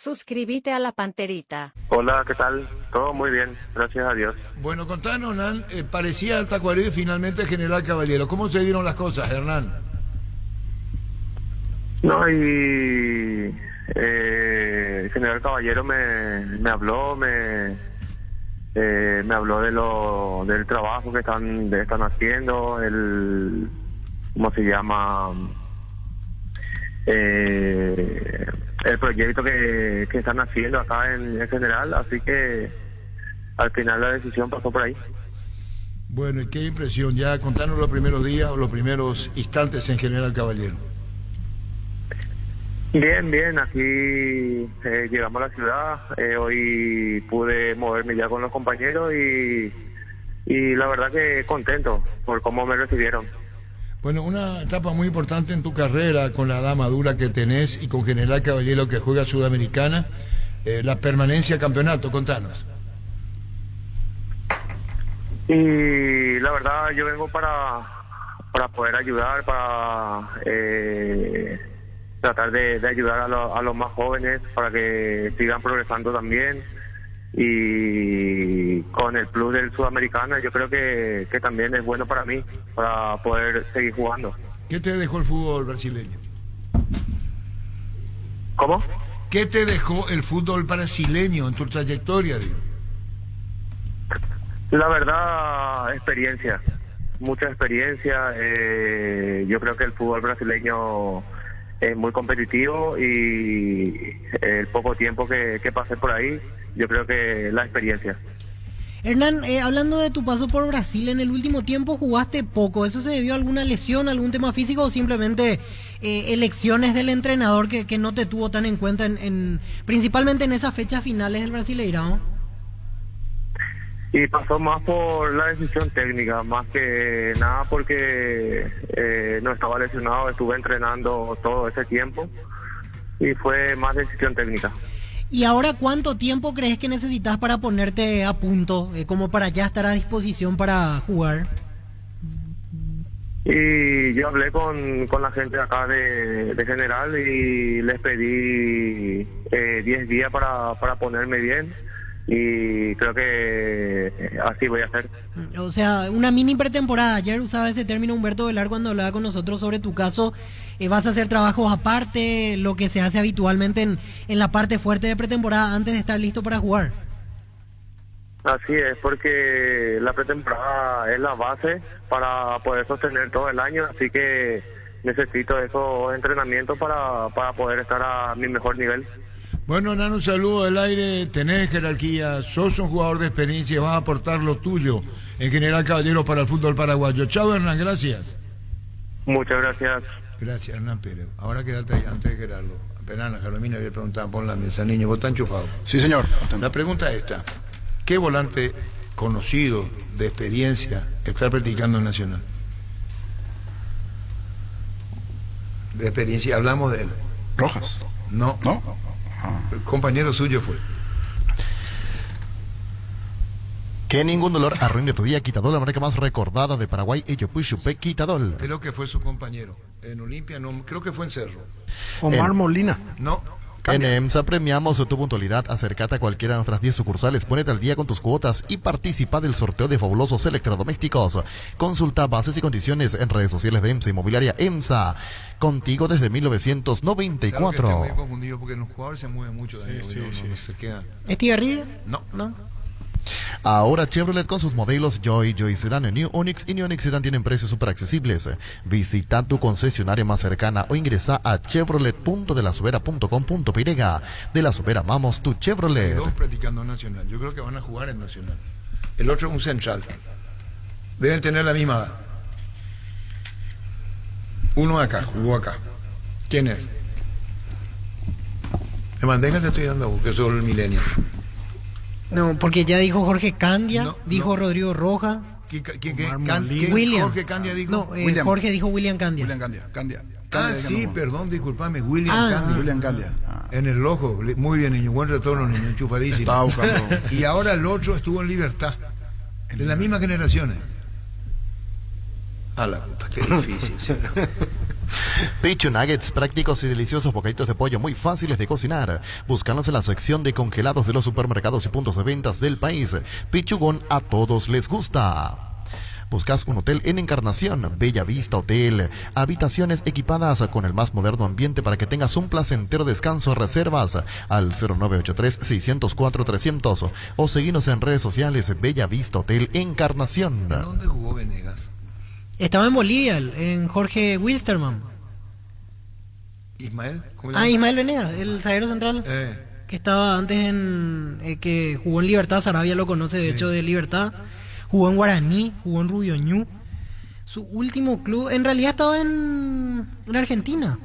Suscríbete a la Panterita. Hola, ¿qué tal? Todo muy bien, gracias a Dios. Bueno, contanos, Hernán, parecía el Tacuarí y finalmente General Caballero. ¿Cómo se dieron las cosas, Hernán? No, y el general Caballero me habló, me habló del trabajo que están haciendo, ¿cómo se llama? El proyecto que están haciendo acá en general, así que al final la decisión pasó por ahí. Bueno, ¿y qué impresión? Ya contanos los primeros días o los primeros instantes en General Caballero. Bien, aquí llegamos a la ciudad, hoy pude moverme ya con los compañeros y la verdad que contento por cómo me recibieron. Bueno, una etapa muy importante en tu carrera con la edad madura que tenés y con General Caballero que juega Sudamericana, la permanencia al campeonato, contanos. Y la verdad yo vengo para poder ayudar, para tratar de ayudar a los más jóvenes para que sigan progresando también, y con el plus del Sudamericana yo creo que también es bueno para mí, para poder seguir jugando. ¿Qué te dejó el fútbol brasileño? ¿Cómo? ¿Qué te dejó el fútbol brasileño en tu trayectoria, digo? La verdad, experiencia, mucha experiencia. Yo creo que el fútbol brasileño es muy competitivo y el poco tiempo que pasé por ahí, yo creo que la experiencia. Hernán, hablando de tu paso por Brasil, en el último tiempo jugaste poco. ¿Eso se debió a alguna lesión, algún tema físico o simplemente elecciones del entrenador que no te tuvo tan en cuenta principalmente en esas fechas finales del Brasileirão? Y pasó más por la decisión técnica, más que nada porque no estaba lesionado, estuve entrenando todo ese tiempo y fue más decisión técnica. ¿Y ahora cuánto tiempo crees que necesitas para ponerte a punto, como para ya estar a disposición para jugar? Y yo hablé con la gente acá de General y les pedí 10 días para ponerme bien. Y creo que así voy a hacer. O sea, una mini pretemporada. Ayer usaba ese término Humberto Velar cuando hablaba con nosotros sobre tu caso. ¿Vas a hacer trabajos aparte, lo que se hace habitualmente en la parte fuerte de pretemporada antes de estar listo para jugar? Así es, porque la pretemporada es la base para poder sostener todo el año, así que necesito esos entrenamientos para poder estar a mi mejor nivel. Bueno, Hernán, un saludo del aire, tenés jerarquía, sos un jugador de experiencia y vas a aportar lo tuyo en General Caballero para el fútbol paraguayo. Chao, Hernán, gracias. Muchas gracias. Gracias, Hernán Pérez. Ahora quédate ahí, antes de Gerardo. Apenas Carolina había preguntado, pon la mesa, niño, ¿vos estás enchufado? Sí, señor. La pregunta es esta: ¿qué volante conocido, de experiencia, está practicando en Nacional? De experiencia, hablamos de él. Rojas. No. ¿No? El compañero suyo fue. Que ningún dolor arruine tu día. Quitadol, la marca más recordada de Paraguay. Ello Puchupe Quitadol. Creo que fue su compañero. En Olimpia, no, creo que fue en Cerro. Omar Molina. No. En EMSA premiamos tu puntualidad. Acércate a cualquiera de nuestras 10 sucursales, ponete al día con tus cuotas y participa del sorteo de fabulosos electrodomésticos. Consulta bases y condiciones en redes sociales de EMSA Inmobiliaria. EMSA, contigo desde 1994. Claro que estoy muy confundido porque los jugadores se mueven mucho. Daniel, no se queda. ¿Es Tigarrilla? No. Ahora Chevrolet con sus modelos Joy Sedan, New Onix y New Onix Sedan tienen precios súper accesibles. Visita tu concesionaria más cercana o ingresa a chevrolet.delasubera.com.py. De la Subera, vamos tu Chevrolet. Dos practicando Nacional. Yo creo que van a jugar en Nacional. El otro es un central. Deben tener la misma edad. Uno acá, jugó acá. ¿Quién es? Me mantenga, te estoy dando vos, que soy el milenio. No, porque ya dijo Jorge Candia, No, dijo Rodrigo Roja. William. Jorge Candia dijo. No, William. Jorge dijo William Candia. William Candia. Sí, perdón, disculpame, William Ah, Candia. William Candia. En el ojo, muy bien, niño, buen retorno, niño, enchufadísimo. Estaba buscando. Y ahora el otro estuvo en Libertad, de las mismas generaciones. A la puta, qué difícil. Sí. Pichu Nuggets, prácticos y deliciosos bocaditos de pollo muy fáciles de cocinar. Búscanos en la sección de congelados de los supermercados y puntos de ventas del país. Pichugón, a todos les gusta. Buscas un hotel en Encarnación, Bella Vista Hotel. Habitaciones equipadas con el más moderno ambiente para que tengas un placentero descanso. Reservas al 0983-604-300 o seguinos en redes sociales Bella Vista Hotel Encarnación. ¿Dónde jugó Venegas? Estaba en Bolivia, en Jorge Wilstermann. ¿Ismael? ¿Cómo se llama? Ismael Venegas, el zaguero central. Que estaba antes que jugó en Libertad. Sarabia lo conoce, de hecho, de Libertad. Jugó en Guaraní, jugó en Rubio Ñu. Su último club, en realidad estaba en Argentina.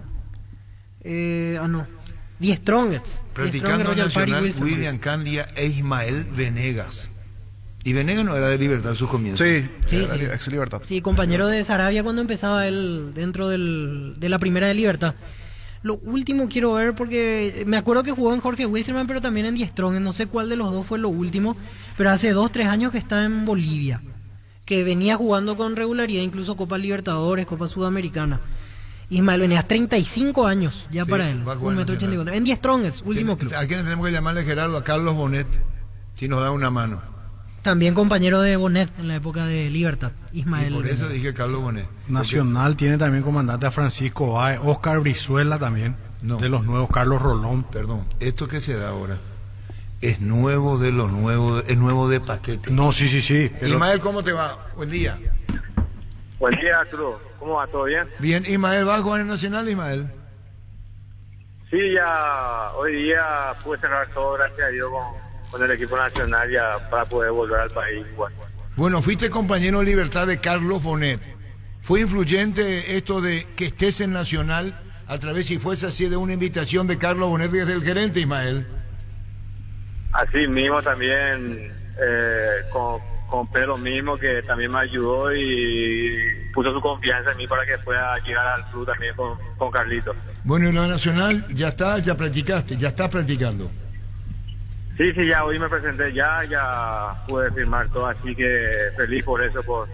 No. Die Strongets. Practicando Nacional, William Candia e Ismael Venegas. Y Venegas no era de Libertad en sus comienzos. Sí, ex Libertad. Sí, compañero de Sarabia cuando empezaba él dentro de la primera de Libertad. Lo último quiero ver porque me acuerdo que jugó en Jorge Wilstermann, pero también en Die Strongets. No sé cuál de los dos fue lo último, pero hace 2-3 años que está en Bolivia, que venía jugando con regularidad, incluso Copa Libertadores, Copa Sudamericana. Ismael Venegas, 35 años ya para él, 1,84 m. En Die Strongets, último club. ¿A quién tenemos que llamarle, Gerardo? A Carlos Bonet, si nos da una mano. También compañero de Bonet en la época de Libertad, Ismael. Y por eso dije Carlos Bonet. Nacional tiene también comandante a Francisco Báez, Oscar Brizuela también, de los nuevos, Carlos Rolón. Perdón, ¿esto qué se da ahora? Es nuevo de los nuevos, es nuevo de paquete. No, sí. Pero... Ismael, ¿cómo te va? Buen día. Buen día, Arturo. ¿Cómo va? ¿Todo bien? Bien, Ismael, ¿vas a jugar en Nacional, Ismael? Sí, ya hoy día pude cerrar todo, gracias a Dios, con el equipo nacional ya para poder volver al país. Bueno, fuiste compañero de Libertad de Carlos Bonet. ¿Fue influyente esto de que estés en Nacional a través, si fuese así, de una invitación de Carlos Bonet desde el gerente, Ismael? Así mismo también, con Pedro mismo, que también me ayudó y puso su confianza en mí para que pueda llegar al club también con Carlito. Bueno, y lo Nacional, ya practicaste, ya estás practicando. Sí, ya hoy me presenté, ya pude firmar todo, así que feliz por eso, por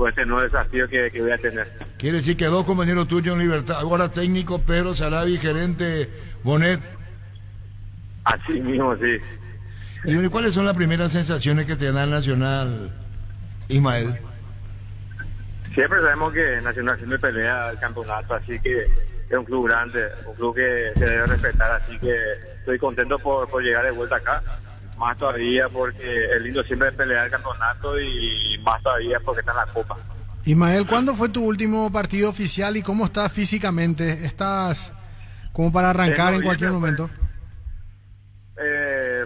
este nuevo desafío que voy a tener. Quiere decir que 2 compañeros tuyos en Libertad, ahora técnico Pedro Sarabia y gerente Bonet. Así mismo, sí. ¿Y cuáles son las primeras sensaciones que te da el Nacional, Ismael? Siempre sabemos que Nacional siempre pelea el campeonato, así que es un club grande, un club que se debe respetar, así que estoy contento por llegar de vuelta acá, más todavía porque es lindo siempre pelear el campeonato y más todavía porque está en la Copa. Ismael, ¿cuándo fue tu último partido oficial y cómo estás físicamente? ¿Estás como para arrancar en cualquier momento?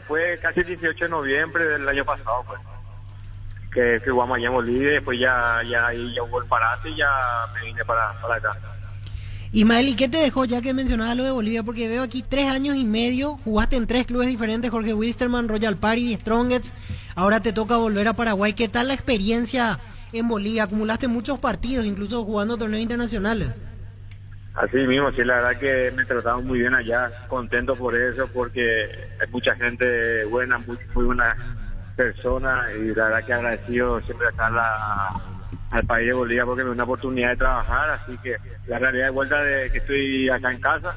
Fue casi el 18 de noviembre del año pasado, pues, que jugamos allá en Bolivia, y después ya hubo el parate y ya me vine para acá. Ismael, ¿y qué te dejó, ya que mencionabas lo de Bolivia? Porque veo aquí 3 años y medio, jugaste en 3 clubes diferentes, Jorge Wilstermann, Royal Party, Die Strongets, ahora te toca volver a Paraguay. ¿Qué tal la experiencia en Bolivia? Acumulaste muchos partidos, incluso jugando torneos internacionales. Así mismo, sí, la verdad que me trataron muy bien allá, contento por eso, porque hay mucha gente buena, muy buena persona, y la verdad que agradecido siempre estar al país de Bolivia porque me dio una oportunidad de trabajar, así que la realidad es vuelta de que estoy acá en casa,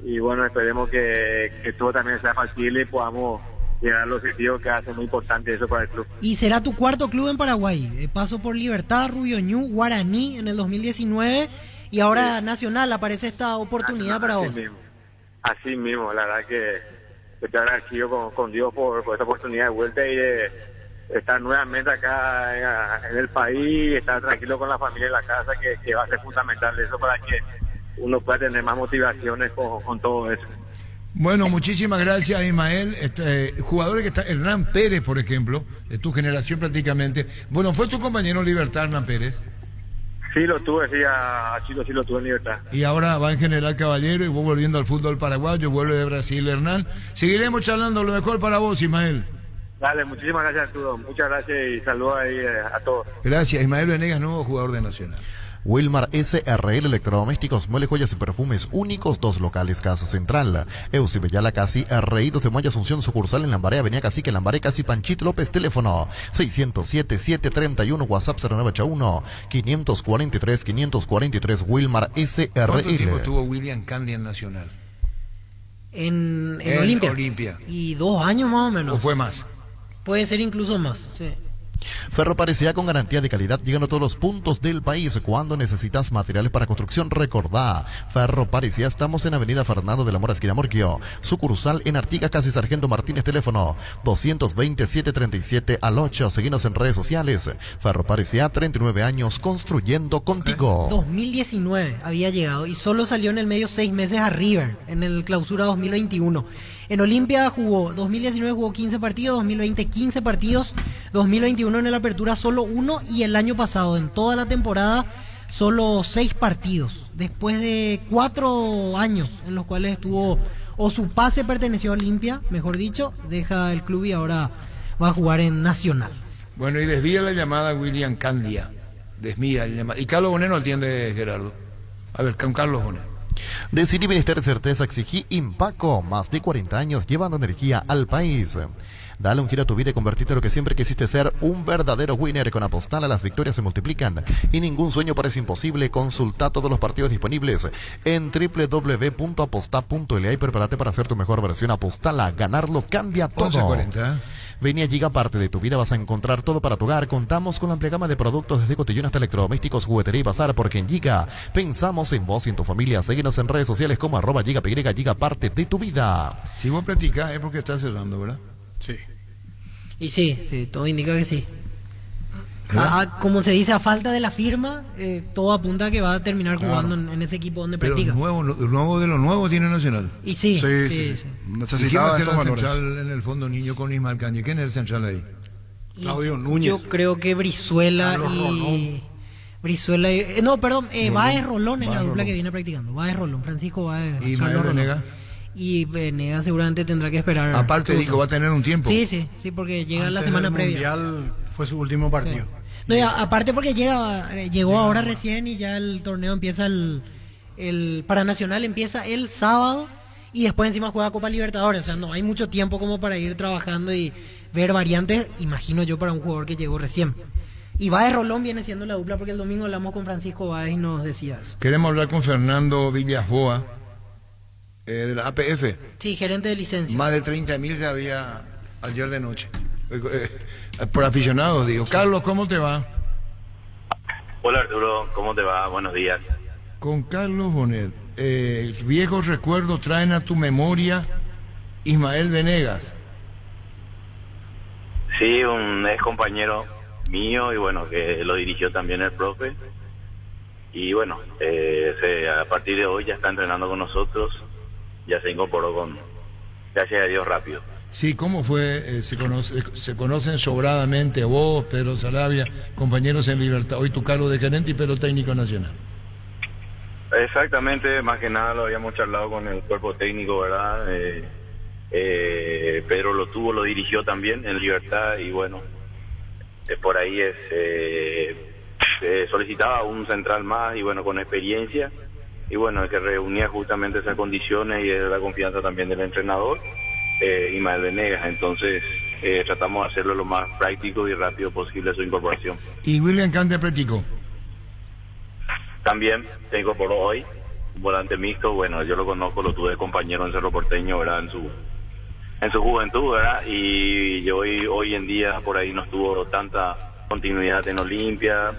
y bueno, esperemos que todo también sea factible y podamos llegar al objetivo, que hace muy importante eso para el club. Y será tu 4º club en Paraguay, paso por Libertad, Rubio Ñu, Guaraní en el 2019, y ahora sí. Nacional, aparece esta oportunidad para vos. Así mismo, la verdad que estoy agradecido con Dios por esta oportunidad de vuelta y de estar nuevamente acá en el país, estar tranquilo con la familia en la casa, que va a ser fundamental eso para que uno pueda tener más motivaciones con todo eso. Bueno, muchísimas gracias, Ismael. Jugadores que está Hernán Pérez, por ejemplo, de tu generación prácticamente. Bueno, ¿fue tu compañero Libertad, Hernán Pérez? Sí, lo tuve, sí, a Chilo sí lo tuve en Libertad. Y ahora va en General Caballero y vos volviendo al fútbol paraguayo, vuelve de Brasil, Hernán. Seguiremos charlando, lo mejor para vos, Ismael. Dale, muchísimas gracias, Arturo. Muchas gracias y saludos ahí a todos. Gracias, Ismael Venegas, nuevo jugador de Nacional. Wilmar SRL Electrodomésticos, muebles, joyas y perfumes únicos, 2 locales, Casa Central. Eusebellala Casi, RI 2 de Mayo, Asunción, sucursal en Lambaré, Avenida Cacique, Lambaré, Casi, Panchito López, teléfono 607-731, WhatsApp 0981-543-543, Wilmar ¿Cuánto tiempo SRL. tuvo William Candy en Nacional? En En Olimpia. Olimpia. Y 2 años más o menos. ¿O fue más? Puede ser incluso más, sí. Ferro Parecía, con garantía de calidad, llegando a todos los puntos del país. Cuando necesitas materiales para construcción, recordá, Ferro Parecía, estamos en Avenida Fernando de la Mora, esquina Morquio, sucursal en Artigas, casi Sargento Martínez, teléfono 227-37 al 8. Seguinos en redes sociales. Ferro Parecía, 39 años construyendo contigo. 2019 había llegado y solo salió en el medio 6 meses a River en el clausura 2021. En Olimpia jugó, 2019 jugó 15 partidos, 2020 15 partidos, 2021 en el Apertura solo 1 y el año pasado en toda la temporada solo 6 partidos. Después de 4 años en los cuales estuvo, o su pase perteneció a Olimpia, mejor dicho, deja el club y ahora va a jugar en Nacional. Bueno, y desvía la llamada a William Candia. Desvía la llamada. Y Carlos Bonet no atiende, Gerardo. A ver, con Carlos Bonet. Decidí Ministerio de Certeza, exigí Impaco, más de 40 años llevando energía al país. Dale un giro a tu vida y convertirte en lo que siempre quisiste ser, un verdadero winner. Con Apostala las victorias se multiplican y ningún sueño parece imposible. Consulta todos los partidos disponibles en www.aposta.la y prepárate para hacer tu mejor versión. Apostala, ganarlo cambia todo. 11:40. Vení a Giga, parte de tu vida vas a encontrar todo para tu hogar. Contamos con la amplia gama de productos desde cotillón hasta electrodomésticos, juguetería y bazar, porque en Giga pensamos en vos y en tu familia. Síguenos en redes sociales como @GigaPY, Giga, parte de tu vida. Si vos platicás es porque estás cerrando, ¿verdad? Sí. Y sí, todo indica que sí. ¿Verdad? Como se dice, a falta de la firma, todo apunta a que va a terminar Claro. jugando en ese equipo donde Pero practica. nuevo de lo nuevo tiene Nacional. Y sí. ¿Y quién va Necesitaba a ser la la central? central en el fondo niño con Ismael Candy? ¿Quién es el central ahí? Y Claudio Núñez. Yo creo que Brizuela Carlos y... Rolón. Brizuela y... no, perdón, Báez Rolón es la Báez dupla Rolón. que viene practicando. Báez Rolón, Francisco Báez. ¿Y Carlos Ismael Rolón. Venegas? Y Venegas seguramente tendrá que esperar. Aparte turno. dijo, va a tener un tiempo. Sí, porque llega la Antes semana del previa. Mundial fue su último partido. Sí. No, y aparte porque llegó ahora recién y ya el torneo empieza el para Nacional empieza el sábado y después encima juega Copa Libertadores. O sea, no hay mucho tiempo como para ir trabajando y ver variantes, imagino yo, para un jugador que llegó recién. Y Báez Rolón viene siendo la dupla porque el domingo hablamos con Francisco Báez y nos decía eso. Queremos hablar con Fernando Villasboa, de la APF. Sí, gerente de licencia. Más de 30.000 ya había ayer de noche. Por aficionados, digo. Carlos, ¿cómo te va? Hola Arturo, ¿cómo te va? Buenos días. Con Carlos Bonet. Viejos recuerdos traen a tu memoria Ismael Venegas. Sí, un ex compañero mío y bueno, que lo dirigió también el profe. Y bueno, a partir de hoy ya está entrenando con nosotros, ya se incorporó gracias a Dios, rápido. Sí, ¿cómo fue? Se conocen sobradamente vos, Pedro Sarabia, compañeros en Libertad. Hoy tu cargo de gerente y Pedro técnico nacional. Exactamente, más que nada lo habíamos charlado con el cuerpo técnico, ¿verdad? Pedro lo dirigió también en Libertad y bueno, por ahí solicitaba un central más y bueno, con experiencia y bueno, que reunía justamente esas condiciones y la confianza también del entrenador, Ismael Venegas. Entonces tratamos de hacerlo lo más práctico y rápido posible su incorporación. ¿Y William Candia practicó? También se incorporó hoy, un volante mixto. Bueno, yo lo conozco, lo tuve de compañero en Cerro Porteño, ¿verdad? En su juventud, ¿verdad? Y yo hoy en día por ahí no tuvo tanta continuidad en Olimpia.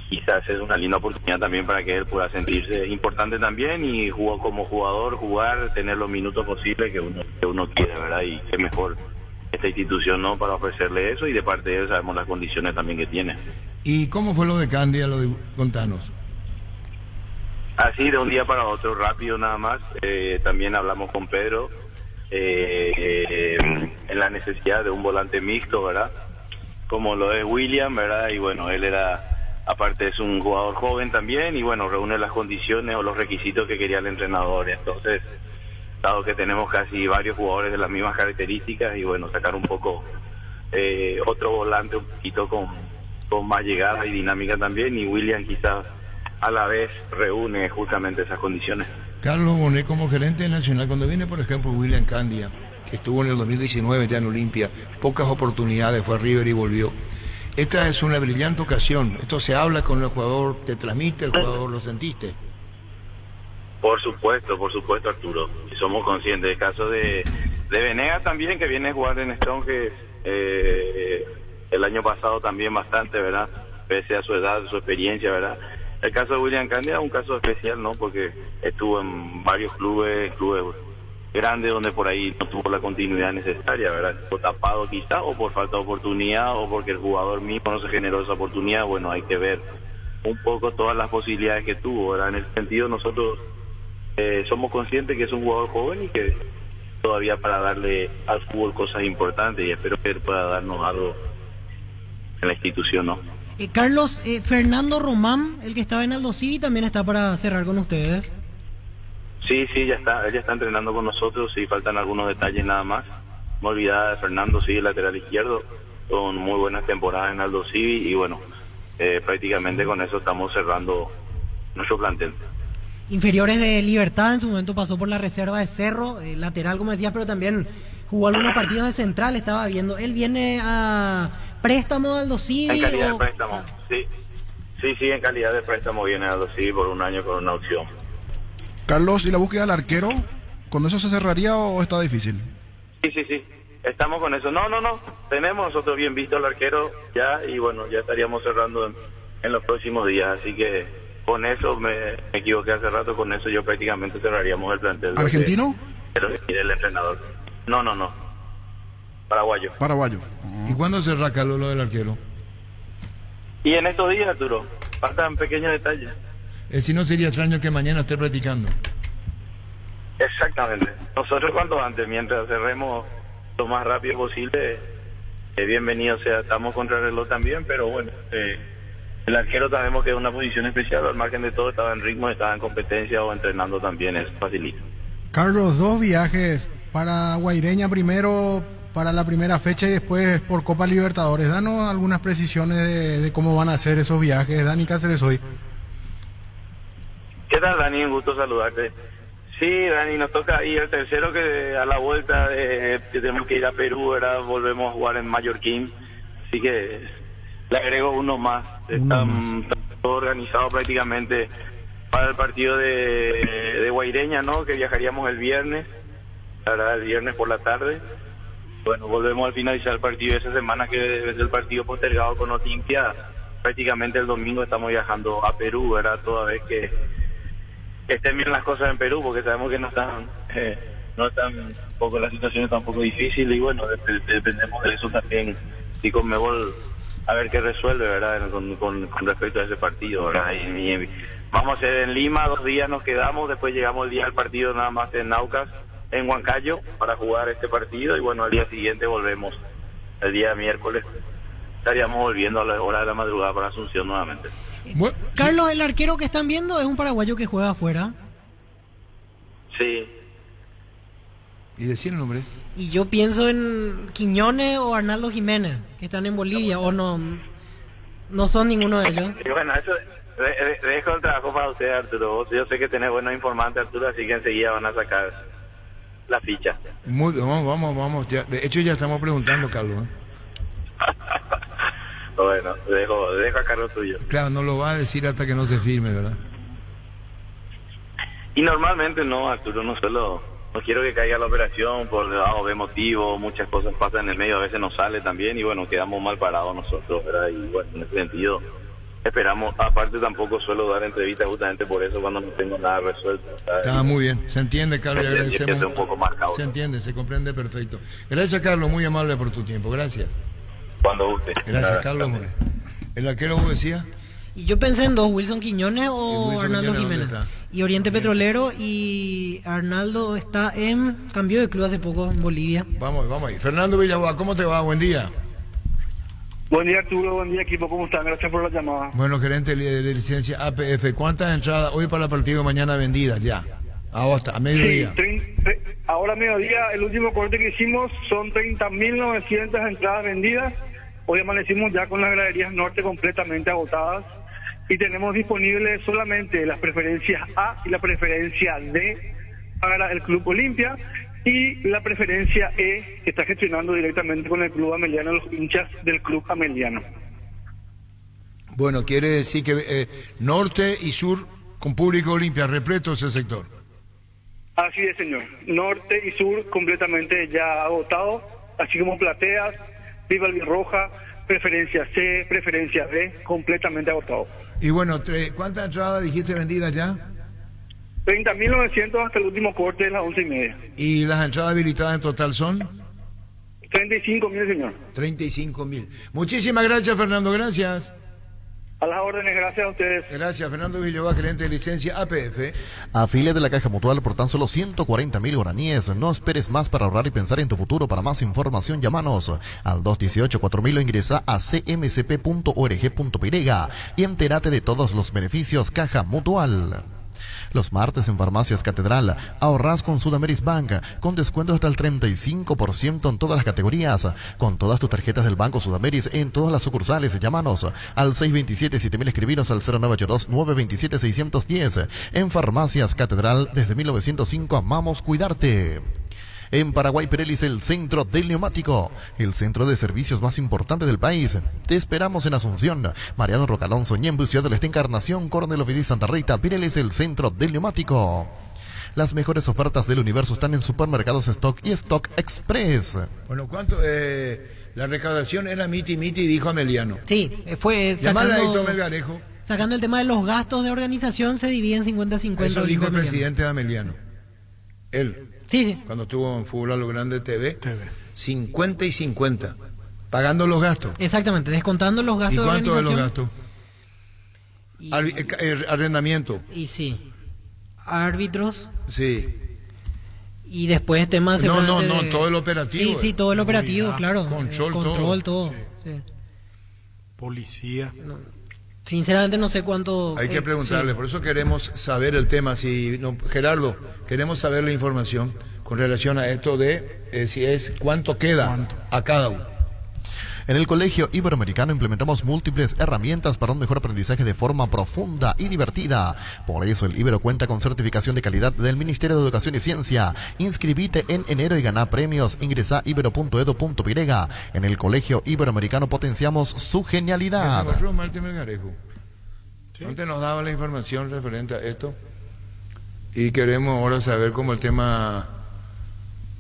Quizás es una linda oportunidad también para que él pueda sentirse importante también y jugó como jugar, tener los minutos posibles que uno quiere, ¿verdad? Y qué mejor esta institución, ¿no?, para ofrecerle eso, y de parte de él sabemos las condiciones también que tiene. ¿Y cómo fue lo de Candia, contanos? Así de un día para otro, rápido nada más. También hablamos con Pedro en la necesidad de un volante mixto, ¿verdad? Como lo es William, ¿verdad? Y bueno, él aparte es un jugador joven también y bueno, reúne las condiciones o los requisitos que quería el entrenador. Entonces, dado que tenemos casi varios jugadores de las mismas características y bueno, sacar un poco otro volante un poquito con más llegada y dinámica también, y William quizás a la vez reúne justamente esas condiciones. Carlos Bonet, como gerente nacional, cuando viene por ejemplo William Candia, que estuvo en el 2019 ya en Olimpia, pocas oportunidades, fue a River y volvió. Esta es una brillante ocasión, esto se habla con el jugador, te transmite el jugador, ¿lo sentiste? Por supuesto Arturo, y somos conscientes del caso de Venegas también, que viene a jugar en Strong, que el año pasado también bastante, ¿verdad? Pese a su edad, su experiencia, ¿verdad? El caso de William Candia es un caso especial, ¿no? Porque estuvo en varios clubes grandes donde por ahí no tuvo la continuidad necesaria, ¿verdad? O tapado quizá, o por falta de oportunidad, o porque el jugador mismo no se generó esa oportunidad. Bueno, hay que ver un poco todas las posibilidades que tuvo, ¿verdad? En ese sentido nosotros somos conscientes que es un jugador joven y que todavía para darle al fútbol cosas importantes, y espero que él pueda darnos algo en la institución, ¿no? Carlos, Fernando Román, el que estaba en Aldo Civi, también está para cerrar con ustedes. Sí, ya está, él ya está entrenando con nosotros, sí, faltan algunos detalles nada más. Me olvidaba de Fernando, sí, el lateral izquierdo, con muy buenas temporadas en Aldo Civi, y bueno, prácticamente con eso estamos cerrando nuestro plantel. Inferiores de Libertad, en su momento pasó por la reserva de Cerro, lateral como decías, pero también jugó algunos partidos de central, estaba viendo. Él viene a préstamo de Aldo Civi. En calidad de préstamo, sí, en calidad de préstamo viene a Aldo Civi por un año con una opción. Carlos, ¿y la búsqueda del arquero? ¿Con eso se cerraría o está difícil? Sí, estamos con eso. No, tenemos nosotros bien visto al arquero ya, y bueno, ya estaríamos cerrando en los próximos días, así que con eso me equivoqué hace rato, con eso yo prácticamente cerraríamos el plantel. ¿Argentino? El entrenador. No. Paraguayo. ¿Y cuándo cerrá, Carlos, lo del arquero? Y en estos días, Arturo, faltan pequeños detalles. Si no sería extraño que mañana esté practicando. Exactamente. Nosotros cuanto antes, mientras cerremos lo más rápido posible, bienvenido sea. Estamos contra el reloj también, pero bueno, el arquero sabemos que es una posición especial, al margen de todo estaba en ritmo, estaba en competencia o entrenando también, es facilito. Carlos, 2 viajes para Guaireña, primero para la primera fecha y después por Copa Libertadores. Danos algunas precisiones de cómo van a ser esos viajes. Dani Cáceres hoy. ¿Qué tal, Dani? Un gusto saludarte. Sí, Dani, nos toca ahí el tercero, que a la vuelta que tenemos que ir a Perú, ¿verdad? Volvemos a jugar en Mallorquín, así que le agrego uno más. Está todo organizado prácticamente para el partido de Guaireña, ¿no? Que viajaríamos el viernes, la verdad, el viernes por la tarde. Bueno, volvemos al finalizar el partido de esa semana, que es el partido postergado con Olimpia. Prácticamente el domingo estamos viajando a Perú, ¿verdad? Toda vez que estén bien las cosas en Perú, porque sabemos que no están un poco, la situación está un poco difícil, y bueno, dependemos de eso también, y con Mebol a ver qué resuelve, ¿verdad? Con respecto a ese partido, ¿verdad? Y vamos a hacer en Lima 2 días, nos quedamos, después llegamos el día del partido nada más en Naucas, en Huancayo, para jugar este partido, y bueno, al día siguiente volvemos, el día miércoles estaríamos volviendo a la hora de la madrugada para Asunción nuevamente. Carlos, el arquero que están viendo es un paraguayo que juega afuera. Sí. ¿Y decir el nombre? Y yo pienso en Quiñones o Arnaldo Jiménez, que están en Bolivia, o no son ninguno de ellos. Y bueno, eso dejo el trabajo para usted, Arturo. Yo sé que tenés buenos informantes, Arturo, así que enseguida van a sacar la ficha. Vamos. De hecho, ya estamos preguntando, Carlos. Bueno, dejo a cargo tuyo. Claro, no lo va a decir hasta que no se firme, ¿verdad? Y normalmente no, Arturo, no quiero que caiga la operación por debajo de motivo, muchas cosas pasan en el medio, a veces nos sale también, y bueno, quedamos mal parados nosotros, ¿verdad? Y bueno, en ese sentido esperamos, aparte tampoco suelo dar entrevistas justamente por eso, cuando no tengo nada resuelto, ¿sabes? Está muy bien, se entiende, Carlos, le agradecemos. Un poco más cauto. Se entiende, se comprende perfecto. Gracias, Carlos, muy amable por tu tiempo, gracias. Cuando guste. Gracias, Carlos. ¿El arquero vos decías? Y yo pensé en 2, Wilson Quiñones o Wilson Arnaldo Quiñones, Jiménez. Y Oriente Petrolero, y Arnaldo está en cambio de club hace poco en Bolivia. Vamos ahí. Fernando Villaboa, ¿cómo te va? Buen día. Buen día, Arturo, buen día, equipo, ¿cómo están? Gracias por la llamada. Bueno, gerente de licencia APF, ¿cuántas entradas hoy para el partido, mañana vendidas ya? A mediodía. Sí, ahora a mediodía, el último corte que hicimos son 30.900 entradas vendidas. Hoy amanecimos ya con las graderías norte completamente agotadas y tenemos disponibles solamente las preferencias A y la preferencia D para el Club Olimpia y la preferencia E que está gestionando directamente con el Club Ameliano, los hinchas del Club Ameliano. Bueno, quiere decir que norte y sur con público Olimpia, repleto ese sector. Así es, señor. Norte y sur completamente ya agotado, así como plateas, Viva Albirroja, preferencia C, preferencia B, completamente agotado. Y bueno, ¿cuántas entradas dijiste vendidas ya? 30.900 hasta el último corte de las 11:30. ¿Y las entradas habilitadas en total son? 35.000, señor. 35.000. Muchísimas gracias, Fernando, gracias. A las órdenes, gracias a ustedes. Gracias, Fernando Villoba, gerente de licencia APF. Afíliate de la Caja Mutual por tan solo 140.000 guaraníes. No esperes más para ahorrar y pensar en tu futuro. Para más información, llámanos al 218-4000 o ingresa a cmcp.org.py y entérate de todos los beneficios Caja Mutual. Los martes en Farmacias Catedral, ahorrás con Sudameris Bank, con descuento hasta el 35% en todas las categorías, con todas tus tarjetas del Banco Sudameris en todas las sucursales. Llámanos al 627-7000, escribinos al 0982-927-610. En Farmacias Catedral, desde 1905, amamos cuidarte. En Paraguay Pirelis, el centro del neumático, el centro de servicios más importante del país. Te esperamos en Asunción, Mariano Rocalonso, Ñembu, Ciudad del Este, Encarnación, Coronel Ovidí, Santa Rita. Pirelis, el centro del neumático. Las mejores ofertas del universo están en Supermercados Stock y Stock Express. Bueno, ¿cuánto? La recaudación era miti, dijo Ameliano. Sí, fue Llamala a Héctor Melgarejo. Sacando el tema de los gastos de organización, se divide en 50-50. Eso dijo el presidente de Ameliano. Él. Sí. Cuando estuvo en Fútbol a lo Grande TV. 50 y 50. Pagando los gastos. Exactamente, descontando los gastos de organización. ¿Y cuánto de los gastos? Arrendamiento. Y sí. Árbitros. Sí. Y después temas... No, todo el operativo. Sí, todo el operativo, claro. Control, todo. Sí. Policía. No. Sinceramente no sé cuánto... Hay que preguntarle, por eso queremos saber el tema. Gerardo, queremos saber la información con relación a esto de si es cuánto queda a cada uno. En el Colegio Iberoamericano implementamos múltiples herramientas para un mejor aprendizaje de forma profunda y divertida. Por eso el Ibero cuenta con certificación de calidad del Ministerio de Educación y Ciencia. Inscribite en enero y gana premios. Ingresa ibero.edu.py. En el Colegio Iberoamericano potenciamos su genialidad. Antes nos daba la información referente a esto y queremos ahora saber cómo el tema,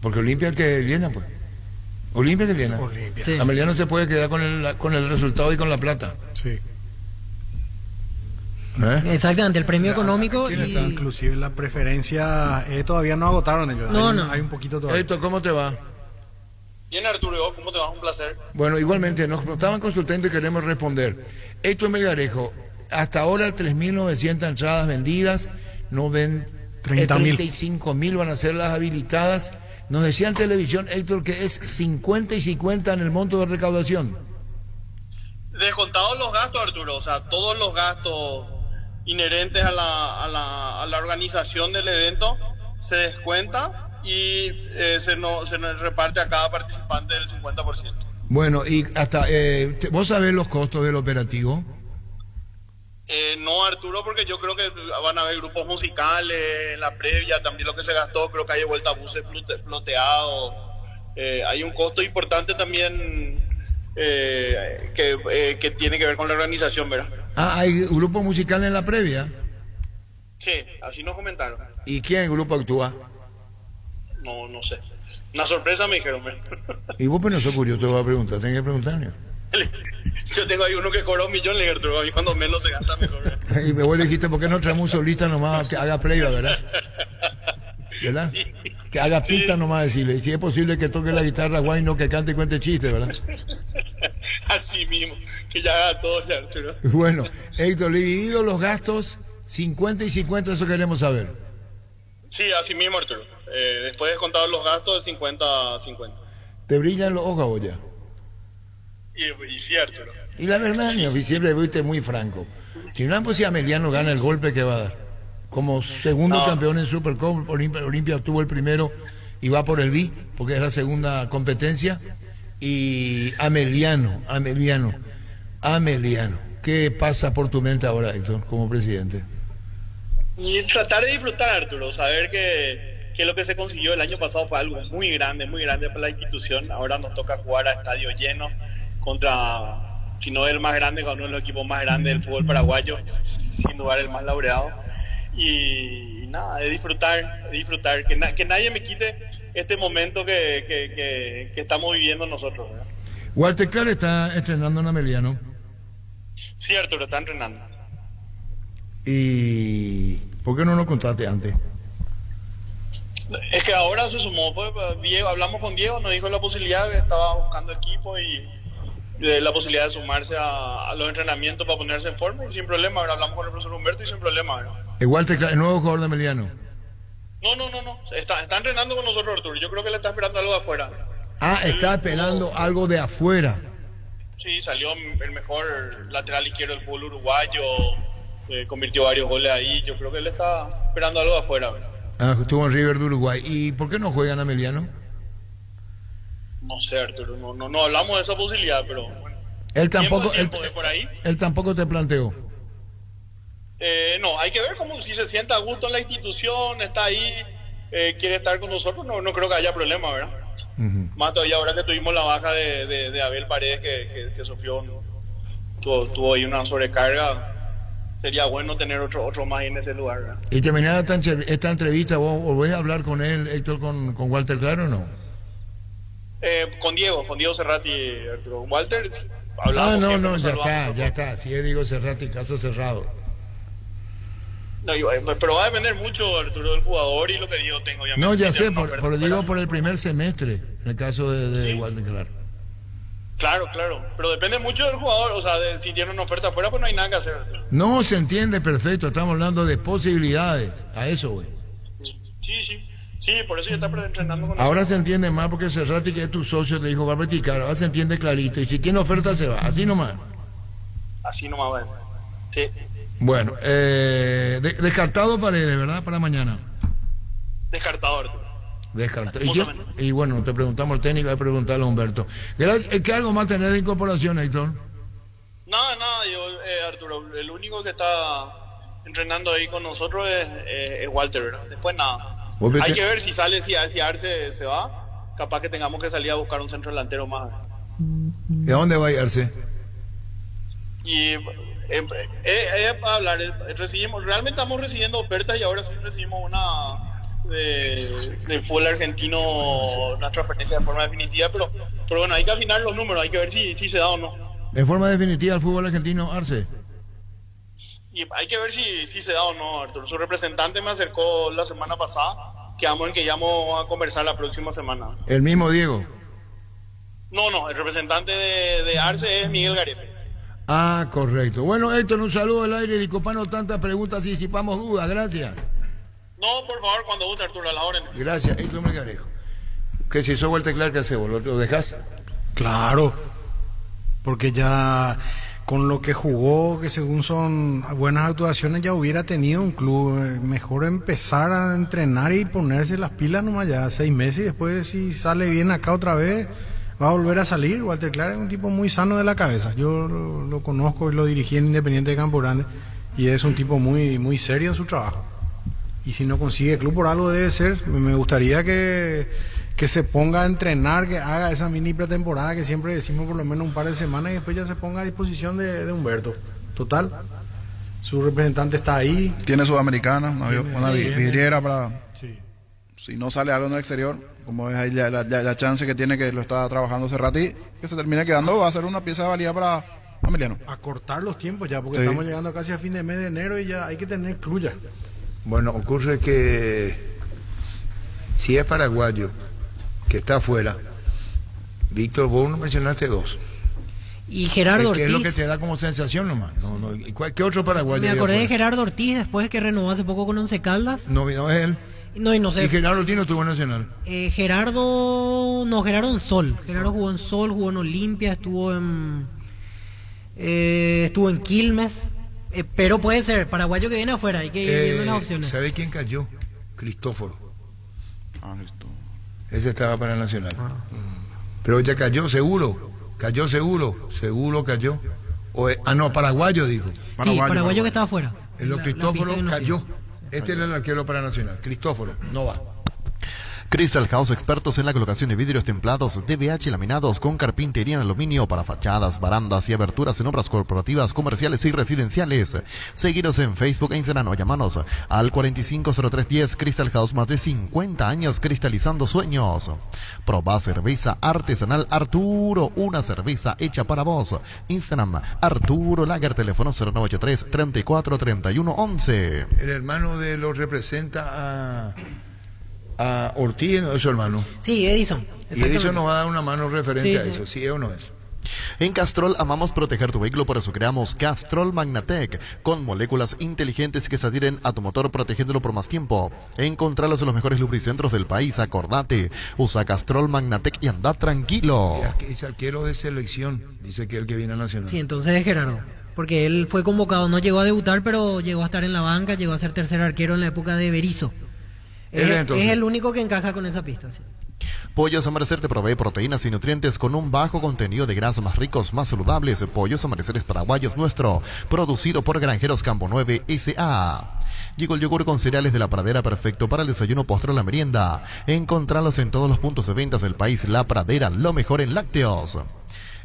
porque Olimpia es el que llena, pues. Olimpia que llena. Sí. Ameliano se puede quedar con el resultado y con la plata. Sí. Exactamente, el premio económico y... Inclusive la preferencia todavía no agotaron ellos. Hay un poquito todavía. Héctor, ¿cómo te va? Bien, Arturo, ¿cómo te va? Un placer. Bueno, igualmente, nos estaban consultando y queremos responder. Héctor Melgarejo, hasta ahora 3.900 entradas vendidas, 35.000 van a ser las habilitadas. Nos decía en televisión, Héctor, que es 50 y 50 en el monto de recaudación. Descontados los gastos, Arturo, o sea, todos los gastos inherentes a la organización del evento se descuenta y se nos reparte a cada participante del 50%. Bueno, y hasta ¿vos sabés los costos del operativo? No, Arturo, porque yo creo que van a haber grupos musicales en la previa, también lo que se gastó, creo que hay de vuelta buses floteados, hay un costo importante también que tiene que ver con la organización, ¿verdad? ¿Hay grupos musicales en la previa? Sí, así nos comentaron. ¿Y quién el grupo actúa? No sé, una sorpresa me dijeron. Y vos pues no sos curioso, te voy a preguntar, tenés que preguntarme. Yo tengo ahí uno que cobra $1 millón, Arturo, a mí cuando menos se gasta mejor. Y me vos le dijiste, ¿por qué no traemos un solista nomás que haga playback, verdad? ¿Verdad? Sí. Que haga pista nomás, decirle. Y si es posible que toque la guitarra guay, no que cante y cuente chistes, ¿verdad? Así mismo, que ya haga todo, Arturo. Bueno, Héctor, dividido los gastos, 50 y 50, eso queremos saber. Sí, así mismo, Arturo. Después de contar los gastos, de 50 a 50. ¿Te brillan los ojos, vos ya? Y sí, Arturo. Y la verdad, siempre fuiste muy franco. Si no, pues si Ameliano gana el golpe que va a dar. Como segundo campeón en Supercup, Olimpia obtuvo el primero y va por el B, porque es la segunda competencia. Y Ameliano, ¿qué pasa por tu mente ahora, Héctor, como presidente? Y tratar de disfrutar, Arturo, saber que lo que se consiguió el año pasado fue algo muy grande para la institución. Ahora nos toca jugar a estadio lleno contra, si no el más grande, con uno de los equipos más grandes del fútbol paraguayo, sin dudar el más laureado. Y nada, de disfrutar, que nadie me quite este momento que estamos viviendo nosotros, ¿verdad? Walter Clar está entrenando en Ameliano. Sí, Arturo, está entrenando. ¿Y por qué no nos contaste antes? Es que ahora se sumó, pues, Diego, hablamos con Diego, nos dijo la posibilidad, que estaba buscando equipo y la posibilidad de sumarse a los entrenamientos para ponerse en forma, y sin problema. Ahora hablamos con el profesor Humberto y sin problema, ¿verdad? Walter Clar, el nuevo jugador de Ameliano. No, está entrenando con nosotros, Arturo. Yo creo que le está esperando algo de afuera. Está esperando algo de afuera. Sí, salió el mejor lateral izquierdo del fútbol uruguayo, convirtió varios goles ahí. Yo creo que él está esperando algo de afuera, ¿verdad? Estuvo en River de Uruguay. ¿Y por qué no juegan Ameliano? No sé, Arturo, no hablamos de esa posibilidad, pero bueno. Él tampoco, por ahí. Él tampoco te planteó. No, hay que ver si se sienta a gusto en la institución, está ahí, quiere estar con nosotros, no creo que haya problema, ¿verdad? Uh-huh. Más todavía ahora que tuvimos la baja de Abel Paredes, que sufrió, tuvo ahí una sobrecarga. Sería bueno tener otro más en ese lugar, ¿verdad? Y terminada esta entrevista, ¿vos volvés a hablar con él, Héctor, con Walter Clar o no? Con Diego Cerrati, Arturo. Walter, hablamos. Ya está. Si yo digo Cerrati, caso cerrado. No, pero va a depender mucho, Arturo, del jugador y lo que Diego tenga, obviamente. No, ya sé, pero digo por el primer semestre, en el caso de Walter Clar. Claro, pero depende mucho del jugador, o sea, si tiene una oferta afuera, pues no hay nada que hacer. No, se entiende perfecto, estamos hablando de posibilidades, a eso, güey. Sí, por eso ya está entrenando con ahora se entiende más porque Cerrati, que es tu socio, te dijo va a practicar, ahora se entiende clarito, y si tiene oferta se va, así nomás. Va. Sí. Bueno, descartado Paredes, ¿verdad? Para mañana. Descartado, Arturo. Y bueno, te preguntamos al técnico, hay que preguntarle a Humberto. ¿Qué algo más tenés de incorporación, Héctor? Nada, Arturo, el único que está entrenando ahí con nosotros es Walter, ¿verdad? Después nada. Hay que ver si sale, si Arce se va, capaz que tengamos que salir a buscar un centro delantero más. ¿Y a dónde va a ir Arce? Y para hablar, realmente estamos recibiendo ofertas y ahora sí recibimos una de fútbol argentino, una transferencia de forma definitiva, pero bueno, hay que afinar los números, hay que ver si se da o no. ¿En forma definitiva el fútbol argentino, Arce? Y hay que ver si se da o no, Arturo. Su representante me acercó la semana pasada, quedamos en que ya vamos a conversar la próxima semana. ¿El mismo Diego? No, el representante de Arce es Miguel Garefe. Correcto. Bueno, Héctor, un saludo al aire, disculpanos tantas preguntas y disipamos dudas, gracias. No, por favor, cuando guste, Arturo, a la orden. Gracias, Héctor Melgarejo. Que si sos Walter Clar, ¿qué hacemos? ¿Lo dejás? Claro, porque ya con lo que jugó, que según son buenas actuaciones, ya hubiera tenido un club. Mejor empezar a entrenar y ponerse las pilas nomás ya 6 meses, y después si sale bien acá otra vez, va a volver a salir. Walter Clar es un tipo muy sano de la cabeza. Yo lo conozco y lo dirigí en Independiente de Campo Grande, y es un tipo muy, muy serio en su trabajo. Y si no consigue club por algo debe ser. Me gustaría que se ponga a entrenar, que haga esa mini pretemporada que siempre decimos, por lo menos un par de semanas, y después ya se ponga a disposición de Humberto. Total, su representante está ahí. Tiene Sudamericana, una vidriera para... Sí. Si no sale algo en el exterior, como es ahí la chance que tiene, que lo está trabajando Cerrati, que se termine quedando, va a ser una pieza de valía para Ameliano. Acortar los tiempos ya, porque estamos llegando casi a fin de mes de enero y ya hay que tener club ya. Bueno, ocurre que si es paraguayo que está afuera, Víctor, vos no mencionaste 2. Y Gerardo Ortiz. ¿Qué es lo que te da como sensación nomás? ¿Qué otro paraguayo? Me acordé de Gerardo Ortiz después que renovó hace poco con Once Caldas. No es él. No, y no sé. ¿Y Gerardo Ortiz no estuvo en Nacional? Gerardo en Sol. Gerardo jugó en Sol, jugó en Olimpia, estuvo en Quilmes. Pero puede ser paraguayo que viene afuera, hay que ir viendo las opciones. ¿Sabe quién cayó? Cristóforo. Ese estaba para el Nacional. Pero ya cayó seguro, seguro cayó. No, paraguayo dijo. Sí, paraguayo que estaba afuera. El Cristóforo cayó. Este era el arquero para Nacional. Cristóforo, no va. Crystal House, expertos en la colocación de vidrios templados, DBH laminados con carpintería en aluminio para fachadas, barandas y aberturas en obras corporativas, comerciales y residenciales. Seguiros en Facebook e Instagram o llamanos al 450310. Crystal House, más de 50 años cristalizando sueños. Probá cerveza artesanal Arturo, una cerveza hecha para vos. Instagram Arturo Lager, teléfono 0983 34 31 11. El hermano de lo representa a Ortiz, ¿no es su hermano? Sí, Edison. Y Edison nos va a dar una mano referente a eso, ¿sí o no es? En Castrol amamos proteger tu vehículo, por eso creamos Castrol Magnatec, con moléculas inteligentes que se adhieren a tu motor protegiéndolo por más tiempo. Encontralos en los mejores lubricentros del país, acordate. Usa Castrol Magnatec y anda tranquilo. Es arquero de selección, dice que el que viene a Nacional. Sí, entonces es Gerardo. Porque él fue convocado, no llegó a debutar, pero llegó a estar en la banca, llegó a ser tercer arquero en la época de Berizzo. Es el único que encaja con esa pista, sí. Pollos Amanecer te provee proteínas y nutrientes con un bajo contenido de grasa, más ricos, más saludables. Pollos Amaneceres Paraguayos nuestro, producido por Granjeros Campo 9 S.A. Llegó el yogur con cereales de La Pradera, perfecto para el desayuno, postre o la merienda. Encontralos en todos los puntos de ventas del país. La Pradera, lo mejor en lácteos.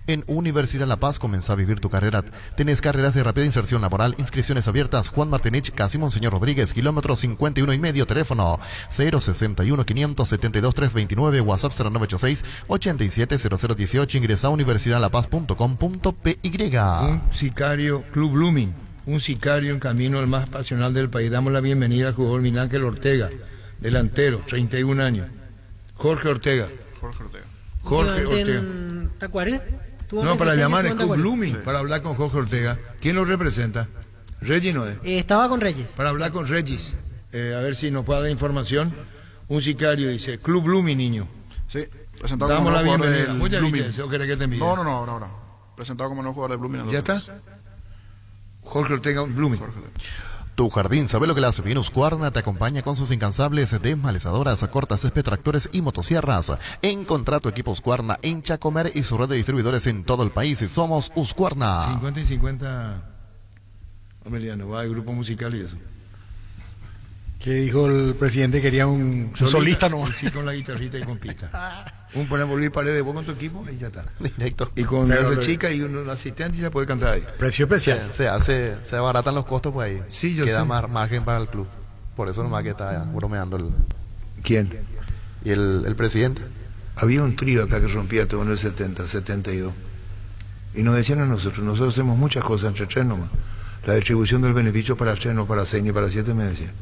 En Universidad La Paz comenzá a vivir tu carrera. Tenés carreras de rápida inserción laboral, inscripciones abiertas. Juan Martinich, casi Monseñor Rodríguez, kilómetro 51,5, teléfono 061-572-329, WhatsApp 0986-870018, ingresa a universidadlapaz.com.py. Un sicario, Club Blooming, un sicario en camino al más pasional del país. Damos la bienvenida al jugador Miguel Ángel Ortega, delantero, 31 años. Jorge Ortega. ¿Tacuarí? No, para llamar es Club Blooming, para hablar con Jorge Ortega. ¿Quién lo representa? Regis no es. Estaba con Regis. Para hablar con Regis, a ver si nos puede dar información. Un sicario dice, Club Blooming, niño. Sí, presentado Damos como la nuevo bienvenida. jugador Muchas del gracias. ¿O querés que te envíe? No, ahora. Presentado como nuevo jugador de Blooming. ¿Ya está? Jorge Ortega, Blooming. Tu jardín sabe lo que le hace bien. Husqvarna te acompaña con sus incansables desmalezadoras, cortas césped, tractores y motosierras. Encontrá tu equipo Husqvarna en Chacomer y su red de distribuidores en todo el país. Somos Husqvarna. 50 y 50. Ameliano, va el grupo musical y eso. ¿Qué dijo el presidente? Quería un solista nomás. Sí, con la guitarrita y con pista. Un ponemos Luis Paredes, vos con tu equipo y ya está. Directo. Y con esa chica y un asistente ya puede cantar ahí. Precio especial. Se abaratan los costos pues ahí. Sí, yo queda sé. más margen para el club. Por eso nomás que está bromeando el... ¿Quién? Y el presidente. Había un trío acá que rompía todo en el 70, 72. Y nos decían a nosotros hacemos muchas cosas entre tres nomás. La distribución del beneficio para tres, no para 6 ni para 7, me decía.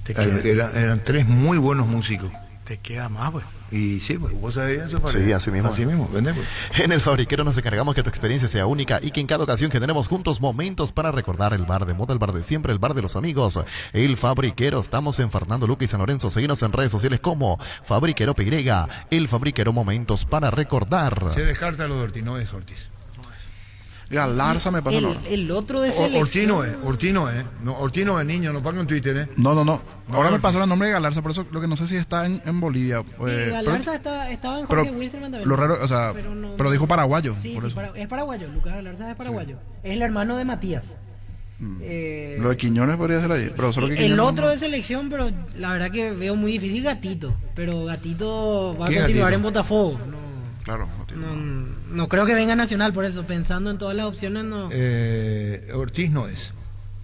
Eran tres muy buenos músicos. Te queda más, pues. Y sí, pues, vos sabías eso. Sí, así mismo. Así mismo, vendemos. En el Fabriquero nos encargamos que tu experiencia sea única y que en cada ocasión generemos juntos momentos para recordar el bar de moda, el bar de siempre, el bar de los amigos. El Fabriquero, estamos en Fernando Luque y San Lorenzo. Seguinos en redes sociales como Fabriquero PY. El Fabriquero, momentos para recordar. Se descarta lo de Ortiz, no es Ortiz. Galarza me pasa el otro de selección. Ortiz no es. No, Ortiz no es, niño, no paga en Twitter, No. Ahora me pasó el nombre de Galarza, por eso lo que no sé si está en Bolivia. Galarza estaba en Jorge Wilstermann también. Lo raro, o sea, pero dijo paraguayo. Sí, por sí, eso. es paraguayo. Lucas Galarza es paraguayo. Sí. Es el hermano de Matías. Lo de Quiñones podría ser ahí, pero solo que el otro de selección, pero la verdad que veo muy difícil Gatito. Pero Gatito va a continuar en Botafogo. Claro, no creo que venga Nacional, por eso, pensando en todas las opciones, no. Ortiz no es.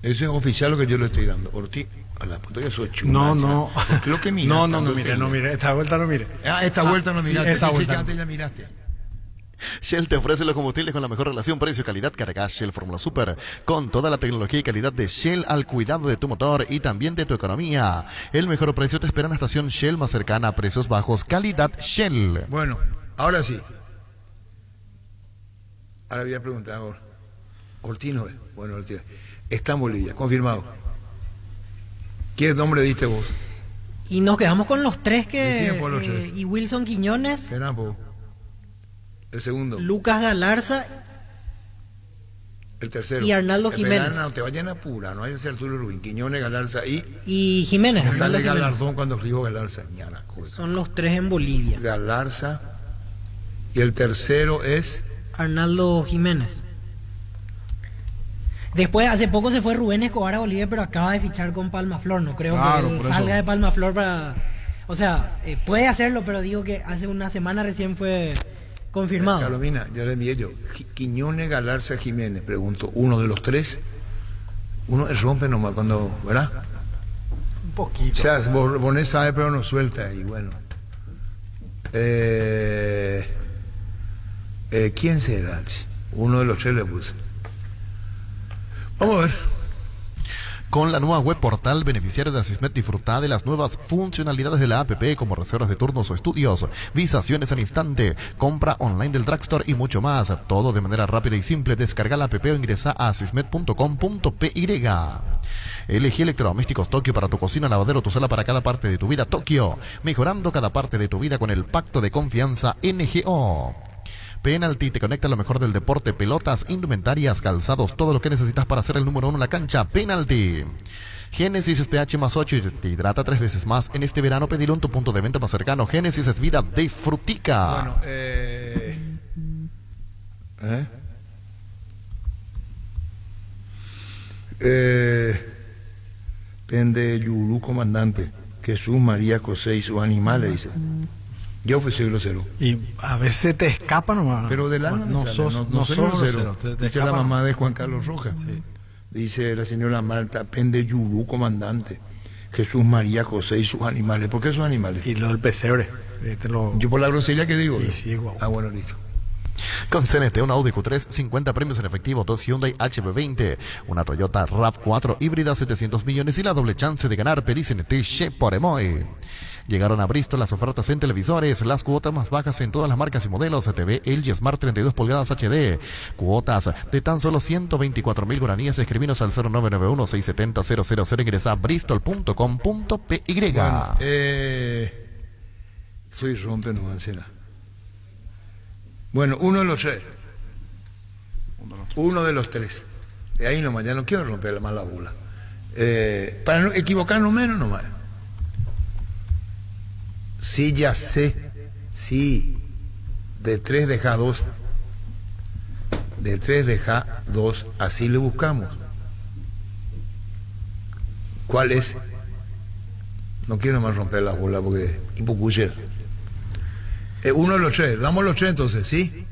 Eso es oficial lo que yo le estoy dando. Ortiz, a la puta ya soy chumacha. No. Lo que mira. No mire. Esta vuelta no mire. Esta vuelta no miraste. Esta vuelta. Antes ya miraste. Shell te ofrece los combustibles con la mejor relación precio-calidad. Carga Shell Fórmula Super con toda la tecnología y calidad de Shell al cuidado de tu motor y también de tu economía. El mejor precio te espera en la estación Shell más cercana a precios bajos. Calidad Shell. Bueno, ahora sí. Ahora voy a preguntar ahora. Ortiz no es. Bueno, Ortiz. Está en Bolivia, confirmado. ¿Qué nombre diste vos? Y nos quedamos con los tres los tres. Y Wilson Quiñones. El segundo. Lucas Galarza. El tercero. Y Arnaldo Jiménez. No te vayan a apurar, no hay que ser Arturo Rubín. Quiñones, Galarza y Jiménez. Me sale galardón cuando escribo Galarza. Son los tres en Bolivia. Galarza, Y el tercero es Arnaldo Jiménez. Después, hace poco se fue Rubén Escobar a Bolivia, pero acaba de fichar con Palmaflor. No creo Claro, que por él salga eso. de Palmaflor para... O sea, puede hacerlo, pero digo que hace una semana recién fue confirmado. Carolina, ya le envié yo. Quiñones, Galarza, Jiménez, pregunto, uno de los tres, uno rompe nomás cuando, ¿verdad? Un poquito. O sea, Bonet sabe pero no suelta y bueno. ¿Quién será? Uno de los tres le puse. Vamos a ver. Con la nueva web portal, beneficiario de Asismet disfruta de las nuevas funcionalidades de la app como reservas de turnos o estudios, visaciones al instante, compra online del drugstore y mucho más. Todo de manera rápida y simple. Descarga la app o ingresa a asismet.com.py. Elegí electrodomésticos Tokio para tu cocina, lavadero, tu sala, para cada parte de tu vida. Tokio, mejorando cada parte de tu vida con el pacto de confianza NGO. Penalty te conecta a lo mejor del deporte, pelotas, indumentarias, calzados, todo lo que necesitas para ser el número 1 en la cancha. Penalty. Génesis es pH más 8 y te hidrata 3 veces más. En este verano pedilo en tu punto de venta más cercano. Génesis es vida de frutica. Pende Yulú, comandante. Jesús María José y sus animales, dice. Yo fui grosero. Y a veces te escapa nomás. Pero del alma no sos grosero. Te Dice escapa la mamá nomás. de Juan Carlos Rojas. Sí. Dice la señora Marta, Pende Yulú, comandante. Jesús María José y sus animales. ¿Por qué sus animales? Y lo del pesebre. Yo por la grosería que digo. Sí, guau. Ah, bueno, listo. Con CNT, un Audi Q3, 50 premios en efectivo, 2 Hyundai HB20, una Toyota RAV4 híbrida, 700 millones y la doble chance de ganar. Pedí CNT Che por Emoy. Llegaron a Bristol las ofertas en televisores, las cuotas más bajas en todas las marcas y modelos. TV LG Smart 32 pulgadas HD, cuotas de tan solo 124.000 guaraníes. Escribinos al 0991-670-000, ingresa a bristol.com.py. Bueno, soy rompe no será. Bueno, uno de los tres. Uno de los tres. De ahí nomás, ya no quiero romper más la bula. Para no equivocarnos menos nomás. Sí, ya sé. Sí. De 3 deja 2. De 3 deja 2. Así le buscamos. ¿Cuál es? No quiero más romper la bola porque hipocuchera. Uno de los tres. Damos los tres entonces, ¿sí?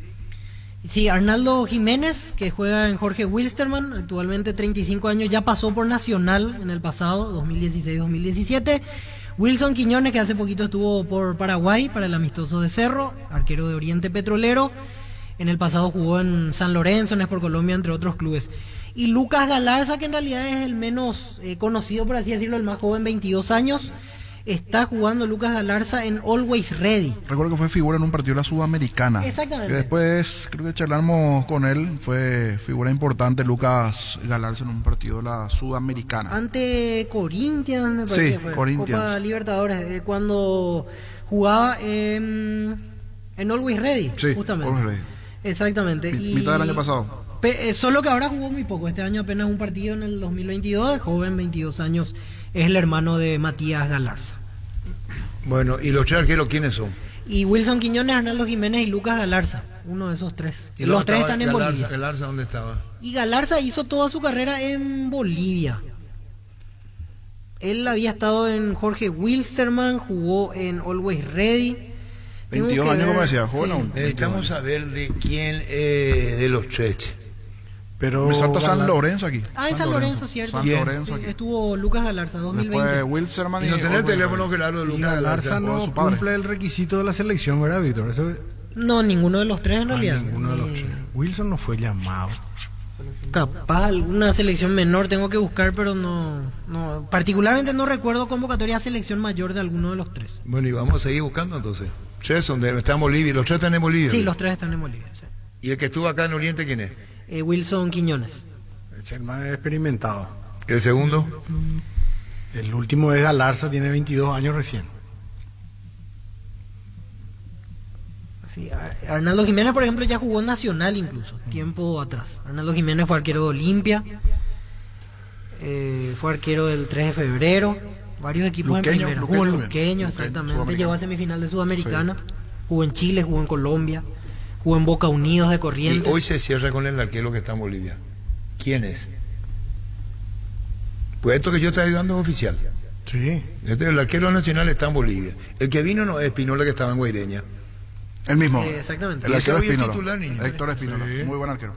Sí, Arnaldo Jiménez, que juega en Jorge Wilstermann, actualmente 35 años, ya pasó por Nacional en el pasado, 2016-2017. Wilson Quiñones, que hace poquito estuvo por Paraguay para el amistoso de Cerro, arquero de Oriente Petrolero. En el pasado jugó en San Lorenzo, en Sport Colombia, entre otros clubes. Y Lucas Galarza, que en realidad es el menos conocido, por así decirlo, el más joven, 22 años. Está jugando Lucas Galarza en Always Ready. Recuerdo que fue figura en un partido de la Sudamericana. Exactamente. Que después creo que charlamos con él. Fue figura importante Lucas Galarza en un partido de la Sudamericana. Ante Corinthians, me parece Sí, que fue. Corinthians. Copa Libertadores, cuando jugaba en Always Ready, Sí, justamente. Always Ready. Exactamente. Mitad del año pasado. Solo que ahora jugó muy poco. Este año apenas un partido en el 2022. De joven, 22 años. Es el hermano de Matías Galarza. Bueno, ¿y los tres arqueros quiénes son? Y Wilson Quiñones, Arnaldo Jiménez y Lucas Galarza. Uno de esos tres. ¿Y Los dónde tres estaba están en Bolivia. Galarza, ¿dónde estaba? Y Galarza hizo toda su carrera en Bolivia. Él había estado en Jorge Wilstermann, jugó en Always Ready. 22 años, como decía, joven aún. Necesitamos saber de quién de los tres. Pero me salta San Lorenzo aquí. Ah, en San Lorenzo, cierto. San Sí, Lorenzo aquí. estuvo Lucas Galarza, 2020. Después Wilstermann Y no tenés Always teléfono Ready. claro de Y Lucas Galarza no no su padre. cumple el requisito de la selección, ¿verdad, Víctor? Eso... No, ninguno de los tres en realidad. ninguno de los tres. Wilson no fue llamado. Capaz alguna selección menor tengo que buscar, pero no, particularmente no recuerdo convocatoria a selección mayor de alguno de los tres. Bueno, y vamos a seguir buscando entonces. Tres son está en Bolivia, los tres están en Bolivia. Sí, los tres están en Bolivia. Sí. ¿Y el que estuvo acá en Oriente quién es? Wilson Quiñones. Es el más experimentado. ¿El segundo? El último es Galarza, tiene 22 años recién. Sí, Arnaldo Jiménez, por ejemplo, ya jugó Nacional incluso, tiempo atrás. Arnaldo Jiménez fue arquero de Olimpia, fue arquero del 3 de febrero, varios equipos Luqueño, en primera. Luqueño Jugó también. Luqueño, Luqueño, exactamente, Sudamericano. llegó a semifinal de Sudamericana, jugó en Chile, jugó en Colombia. jugó en Boca Unidos de Y Corrientes. hoy se cierra con el arquero que está en Bolivia. ¿Quién es? Pues esto que yo estoy dando es oficial. Sí. El arquero nacional está en Bolivia. El que vino no es Espinola, que estaba en Guaireña. El mismo. Exactamente. El Y ese arquero hoy es Espínola. titular, niño. Héctor Espínola. Sí. Muy buen arquero.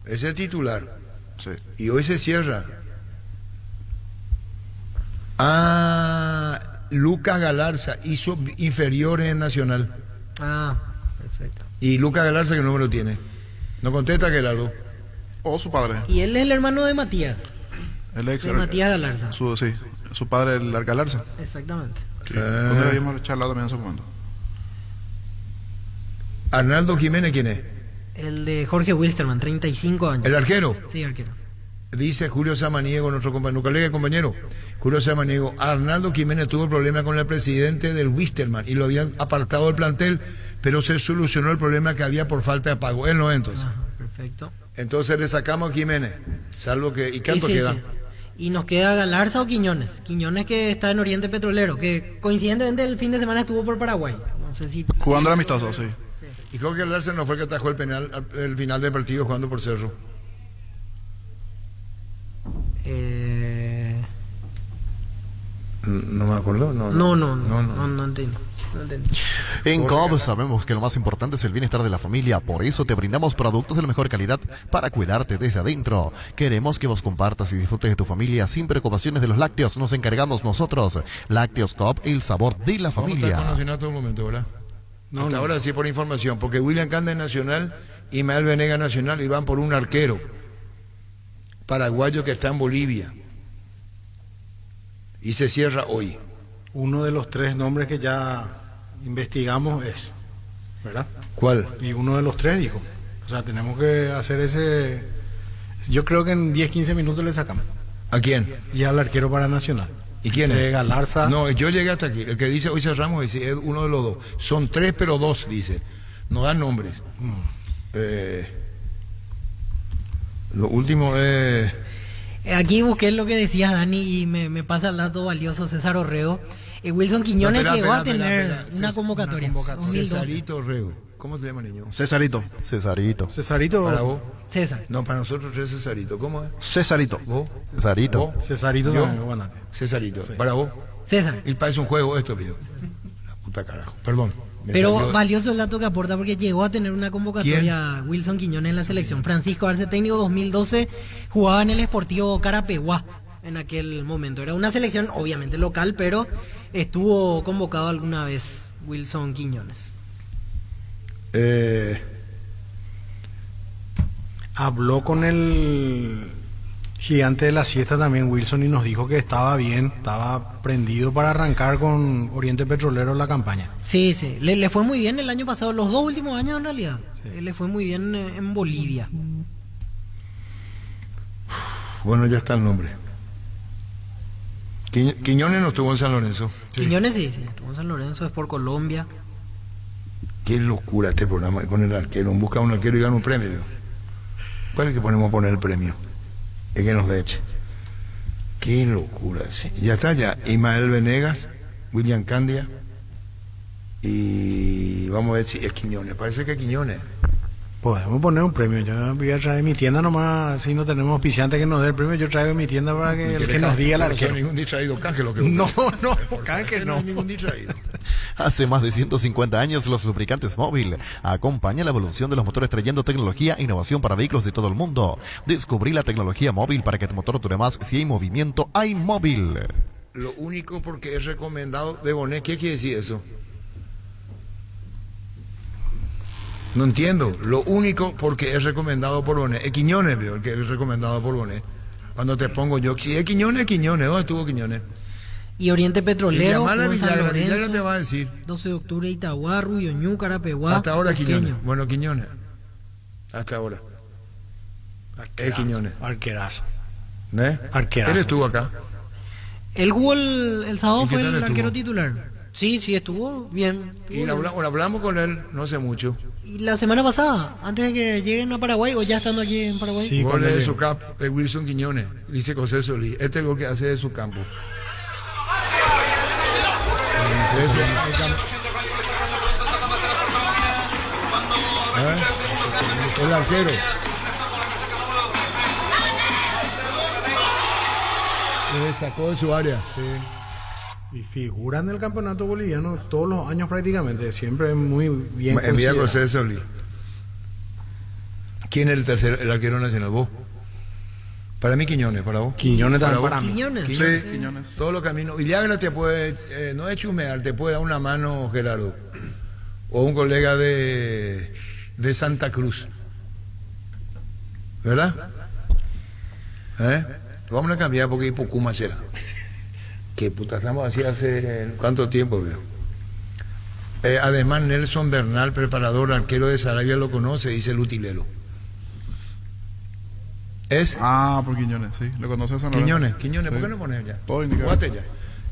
Ese es titular. Sí. Y hoy se cierra. Lucas Galarza hizo inferiores en Nacional. Perfecto. Y Lucas Galarza, ¿qué número tiene? No contesta, Gerardo. O su padre. Y él es el hermano de Matías. El ex. De Matías Galarza. Sí. Su padre, el Galarza. Exactamente. Sí. Donde habíamos charlado también en su momento. Arnaldo Jiménez, ¿quién es? El de Jorge Wilstermann, 35 años. ¿El arquero? Sí, arquero. Dice Julio Samaniego, nuestro colega y compañero. Julio Samaniego, Arnaldo Jiménez tuvo problema con el presidente del Wisterman y lo habían apartado del plantel, pero se solucionó el problema que había por falta de pago. Él no, entonces. Perfecto. Entonces le sacamos a Jiménez, salvo que... ¿Y cuánto queda? Sí. Y nos queda Galarza o Quiñones. Quiñones, que está en Oriente Petrolero, que coincidentemente el fin de semana estuvo por Paraguay. No sé si... Jugando el amistoso, sí. Y Jorge Galarza no fue el que atajó el penal al final del partido jugando por Cerro. No me acuerdo. No entiendo. En Cobb sabemos que lo más importante es el bienestar de la familia, por eso te brindamos productos de la mejor calidad para cuidarte desde adentro. Queremos que vos compartas y disfrutes de tu familia sin preocupaciones de los lácteos, nos encargamos nosotros. Lácteos Cobb, el sabor de la familia. Vamos a estar todo el momento, ¿verdad? Hasta ahora sí por información, porque William Canda es Nacional y Mael Venegas Nacional y van por un arquero paraguayo que está en Bolivia. Y se cierra hoy. Uno de los 3 nombres que ya investigamos es, ¿verdad? ¿Cuál? Y uno de los 3 dijo. O sea, tenemos que hacer ese... Yo creo que en 10-15 minutos le sacamos. ¿A quién? Y al arquero para Nacional. ¿Y quién es? Galarza. No, yo llegué hasta aquí. El que dice hoy cerramos dice, es uno de los 2. Son 3 pero 2, dice. No dan nombres. Lo último es... Aquí busqué lo que decías, Dani, y me pasa el dato valioso. César Orrego. Wilson Quiñones llegó a tener una convocatoria. 2012. Cesarito Orrego. ¿Cómo se llama, niño? Cesarito. ¿Para vos? César. No, para nosotros es Cesarito. ¿Cómo es? Cesarito. ¿Vos? Cesarito. ¿Vos? Cesarito. ¿Yo? No, Cesarito. Sí. ¿Para vos? César. Y parece un juego esto, tío. La puta carajo. Perdón. Pero valioso el dato que aporta, porque llegó a tener una convocatoria. ¿Quién? Wilson Quiñones en la selección. Francisco Arce, técnico 2012, jugaba en el Sportivo Carapeguá en aquel momento. Era una selección obviamente local, pero estuvo convocado alguna vez Wilson Quiñones. Habló con el gigante de la siesta también Wilson y nos dijo que estaba bien, estaba prendido para arrancar con Oriente Petrolero la campaña. Sí, le fue muy bien el año pasado, los 2 últimos años en realidad. Sí. Le fue muy bien en Bolivia. Bueno, ya está el nombre. Quiñones no estuvo en San Lorenzo. Quiñones sí, estuvo en San Lorenzo, es por Colombia. Qué locura este programa con el arquero. Busca un arquero y gana un premio. ¿Cuál es que ponemos a poner el premio? Es que nos deche. Qué locura. Sí. Ya está ya. Ismael Venegas, William Candia y vamos a ver si es Quiñones. Parece que es Quiñones. Podemos poner un premio. Yo voy a traer mi tienda nomás. Si no tenemos auspiciante que nos dé el premio, yo traigo mi tienda para que el que nos diga el arquero. No ningún distraído, canje lo que no, canje no. Ningún distraído. Hace más de 150 años, los lubricantes Móvil acompañan la evolución de los motores trayendo tecnología e innovación para vehículos de todo el mundo. Descubrí la tecnología Móvil para que tu motor dure más. Si hay movimiento, hay Móvil. Lo único porque es recomendado de Bonet. ¿Qué quiere decir eso? No entiendo. Lo único porque es recomendado por Bonet. Es Quiñones, veo, el que es recomendado por Bonet. Cuando te pongo yo, si es Quiñones, Quiñones. ¿Dónde estuvo Quiñones? Y Oriente Petrolero, Villagra te va a decir. 12 de octubre, Itagua, Ruyoñú, Carapeguá. Hasta ahora Quiñones. Bueno, Quiñones. Hasta ahora. Es Quiñones. Arquerazo. Arquerazo. Él estuvo acá. Él jugó el sábado, fue el arquero titular. Sí, estuvo bien. Y hablamos con él no sé mucho. Y la semana pasada, antes de que lleguen a Paraguay, o ya estando aquí en Paraguay. Sí, gol de su campo, de Wilson Quiñones, dice José Solís. Este es lo que hace de su campo. El arquero. Sacó de su área. Sí. Y figura en el campeonato boliviano todos los años prácticamente. Siempre muy bien. Envía José Solí. ¿Quién es el arquero nacional? ¿Vos? Para mí Quiñones, para vos. Quiñones también para mí. Quiñones. Sí, Quiñones. Todos los caminos. Villagra te puede, no es chumear, te puede dar una mano Gerardo. O un colega de Santa Cruz. ¿Verdad? Vamos a cambiar porque Pocuma será. ¿Qué puta estamos así hace cuánto tiempo, veo? Además, Nelson Bernal, preparador, arquero de Sarabia, lo conoce, dice el utilero. ¿Es? Por Quiñones, sí. ¿Lo conoces a Quiñones, sí. ¿Por qué no pones ya?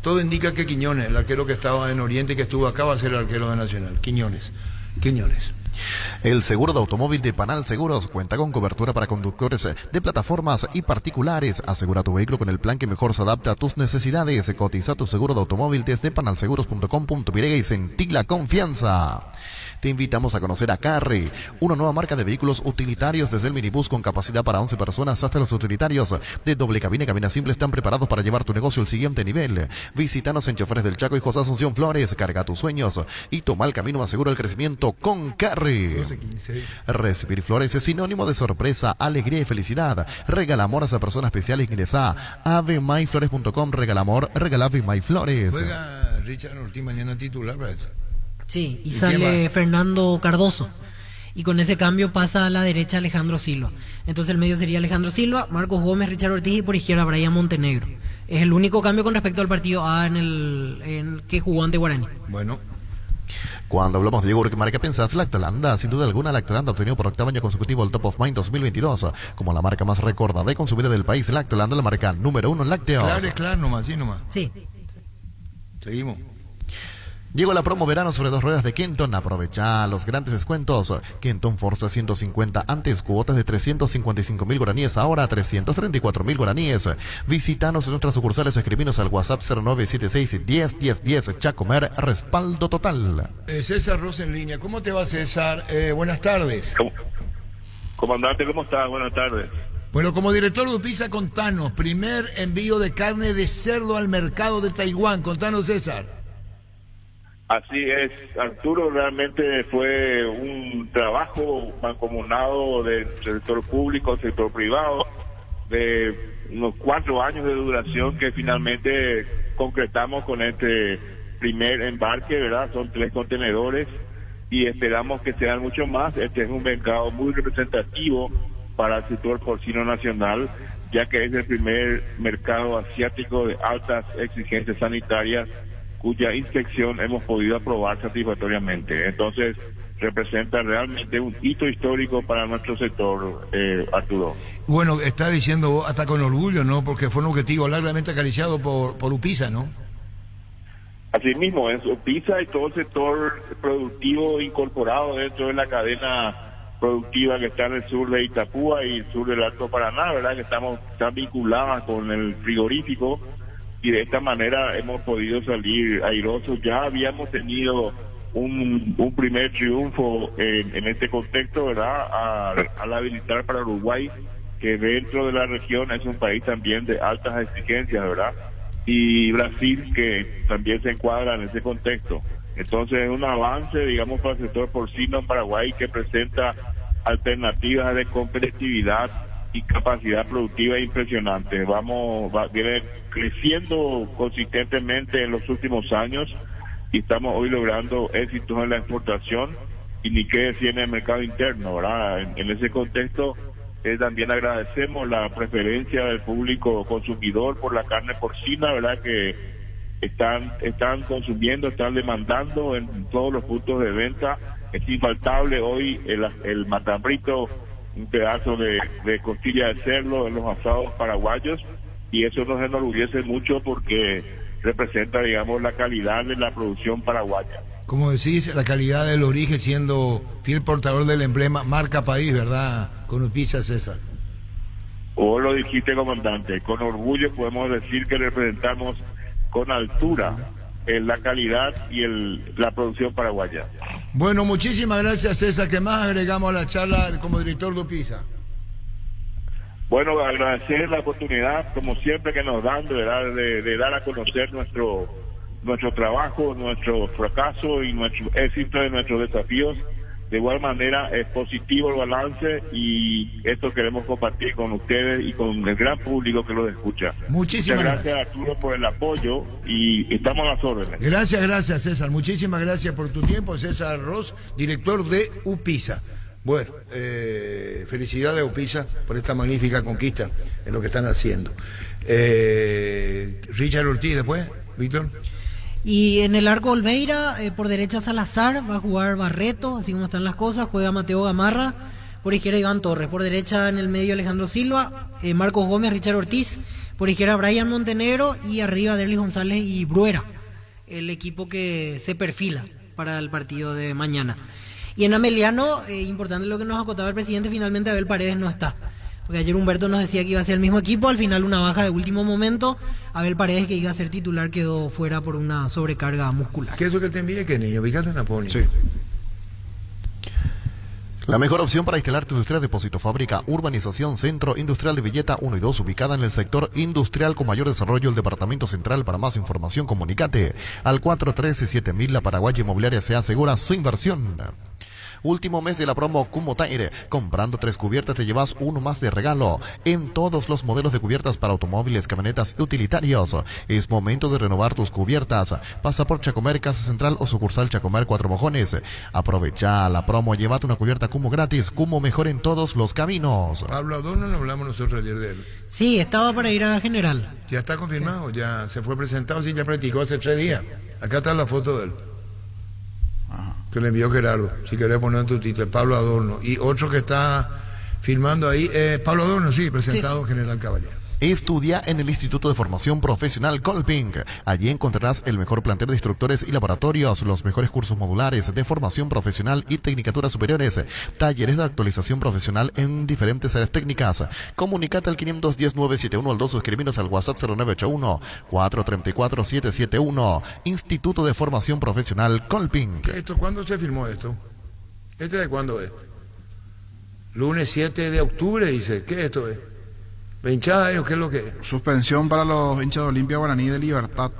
Todo indica que Quiñones, el arquero que estaba en Oriente y que estuvo acá, va a ser el arquero de Nacional. Quiñones. El seguro de automóvil de Panal Seguros cuenta con cobertura para conductores de plataformas y particulares. Asegura tu vehículo con el plan que mejor se adapta a tus necesidades. Cotiza tu seguro de automóvil desde panalseguros.com.py y sentí la confianza. Te invitamos a conocer a Carri, una nueva marca de vehículos utilitarios, desde el minibús con capacidad para 11 personas hasta los utilitarios de doble cabina y cabina simple, están preparados para llevar tu negocio al siguiente nivel. Visítanos en Choferes del Chaco y José Asunción Flores. Carga tus sueños y toma el camino más seguro al crecimiento con Carri. Recibir flores es sinónimo de sorpresa, alegría y felicidad. Regala amor a esa persona especial. Ingresa a avemyflores.com. Regala amor, regala Ave My Flores. Juega Richard Ortiz mañana titular para eso. Sí, y sale Fernando Cardoso. Y con ese cambio pasa a la derecha Alejandro Silva. Entonces el medio sería Alejandro Silva, Marcos Gómez, Richard Ortiz y por izquierda Brian Montenegro. Es el único cambio con respecto al partido A en que jugó ante Guaraní. Bueno. Cuando hablamos de yogur, ¿qué marca pensás? Lactolanda. Sin duda alguna, Lactolanda obtenido por octavo año consecutivo el Top of Mind 2022 como la marca más recordada y consumida del país. Lactolanda, la marca número 1 en lácteos. Claro, nomás, sí, nomás. Sí. Seguimos. Llegó la promo verano sobre 2 ruedas de Kenton. Aprovecha los grandes descuentos. Kenton Forza 150, antes cuotas de 355.000 guaraníes, ahora 334.000 guaraníes. Visítanos en nuestras sucursales, escribinos al WhatsApp 0976 101010. Chacomer, respaldo total. César Rosa en línea. ¿Cómo te va, César? Buenas tardes. Comandante, ¿cómo estás? Buenas tardes. Bueno, como director de UPISA, contanos, primer envío de carne de cerdo al mercado de Taiwán. Contanos, César. Así es, Arturo, realmente fue un trabajo mancomunado del sector público, sector privado, de unos 4 años de duración que finalmente concretamos con este primer embarque, ¿verdad? Son 3 contenedores y esperamos que sean mucho más. Este es un mercado muy representativo para el sector porcino nacional, ya que es el primer mercado asiático de altas exigencias sanitarias cuya inspección hemos podido aprobar satisfactoriamente. Entonces, representa realmente un hito histórico para nuestro sector, Arturo. Bueno, está diciendo vos hasta con orgullo, ¿no? Porque fue un objetivo largamente acariciado por UPISA, ¿no? Así mismo, es UPISA y todo el sector productivo incorporado dentro de la cadena productiva que está en el sur de Itapúa y el sur del Alto Paraná, ¿verdad? Que están vinculadas con el frigorífico, y de esta manera hemos podido salir airosos. Ya habíamos tenido un primer triunfo en este contexto, ¿verdad? Al habilitar para Uruguay, que dentro de la región es un país también de altas exigencias, ¿verdad? Y Brasil, que también se encuadra en ese contexto. Entonces es un avance, digamos, para el sector porcino en Paraguay, que presenta alternativas de competitividad y capacidad productiva impresionante. Viene creciendo consistentemente en los últimos años y estamos hoy logrando éxitos en la exportación y ni qué decir en el mercado interno, ¿verdad? En ese contexto también agradecemos la preferencia del público consumidor por la carne porcina, ¿verdad? Que están consumiendo, están demandando en todos los puntos de venta. Es infaltable hoy el matambrito, un pedazo de costilla de cerdo en los asados paraguayos, y eso nos enorgullece mucho porque representa, digamos, la calidad de la producción paraguaya. Como decís, la calidad del origen, siendo fiel portador del emblema marca país, ¿verdad? Con UPISA, César. Vos lo dijiste, comandante, con orgullo podemos decir que representamos con altura la calidad y la producción paraguaya. Bueno, muchísimas gracias, César. ¿Qué más agregamos a la charla como director de UPISA? Bueno, agradecer la oportunidad, como siempre, que nos dan de dar a conocer nuestro trabajo, nuestro fracaso y nuestro éxito de nuestros desafíos. De igual manera, es positivo el balance y esto queremos compartir con ustedes y con el gran público que los escucha. Muchísimas gracias, Arturo, por el apoyo y estamos a las órdenes. Gracias, César. Muchísimas gracias por tu tiempo, César Ross, director de UPISA. Bueno, felicidades a UPISA por esta magnífica conquista en lo que están haciendo. Richard Ortiz después, Víctor. Y en el arco Olveira, por derecha Salazar, va a jugar Barreto, así como están las cosas, juega Mateo Gamarra, por izquierda Iván Torres, por derecha en el medio Alejandro Silva, Marcos Gómez, Richard Ortiz, por izquierda Brian Montenegro y arriba Derlis González y Bruera, el equipo que se perfila para el partido de mañana. Y en Ameliano, importante lo que nos acotaba el presidente, finalmente Abel Paredes no está. Porque ayer Humberto nos decía que iba a ser el mismo equipo, al final una baja de último momento. Abel Paredes, que iba a ser titular, quedó fuera por una sobrecarga muscular. ¿Qué es lo que te envié, que niño? Fíjate en Napoli. Sí. La mejor opción para instalar tu industria Depósito Fábrica, Urbanización Centro Industrial de Villeta 1 y 2, ubicada en el sector industrial con mayor desarrollo, el Departamento Central. Para más información, comunícate al 413-7000. La Paraguaya Inmobiliaria se asegura su inversión. Último mes de la promo Cumotaire. Comprando 3 cubiertas te llevas uno más de regalo en todos los modelos de cubiertas para automóviles, camionetas y utilitarios. Es momento de renovar tus cubiertas. Pasa por Chacomer, Casa Central o sucursal Chacomer 4 Mojones. Aprovecha la promo, llévate una cubierta Cumo gratis. Cumo mejor en todos los caminos. Pablo Adorno, no hablamos nosotros ayer de él. Sí, estaba para ir a General. Ya está confirmado, ya se fue presentado, sí, ya practicó hace 3 días. Acá está la foto de él. Que le envió Gerardo, si querés poner tu título, Pablo Adorno. Y otro que está filmando ahí, Pablo Adorno, sí, presentado en General Caballero. Estudia en el Instituto de Formación Profesional Colping. Allí encontrarás el mejor plantel de instructores y laboratorios, los mejores cursos modulares de formación profesional y tecnicaturas superiores, talleres de actualización profesional en diferentes áreas técnicas. Comunicate al 510-971 o escribinos al WhatsApp 0981-434-771. Instituto de Formación Profesional Colping. ¿Cuándo se firmó esto? ¿Este de cuándo es? Lunes 7 de octubre, dice. ¿Qué esto es? ¿La hinchada o qué es lo que es? Suspensión para los hinchas de Olimpia Guaraní de Libertad.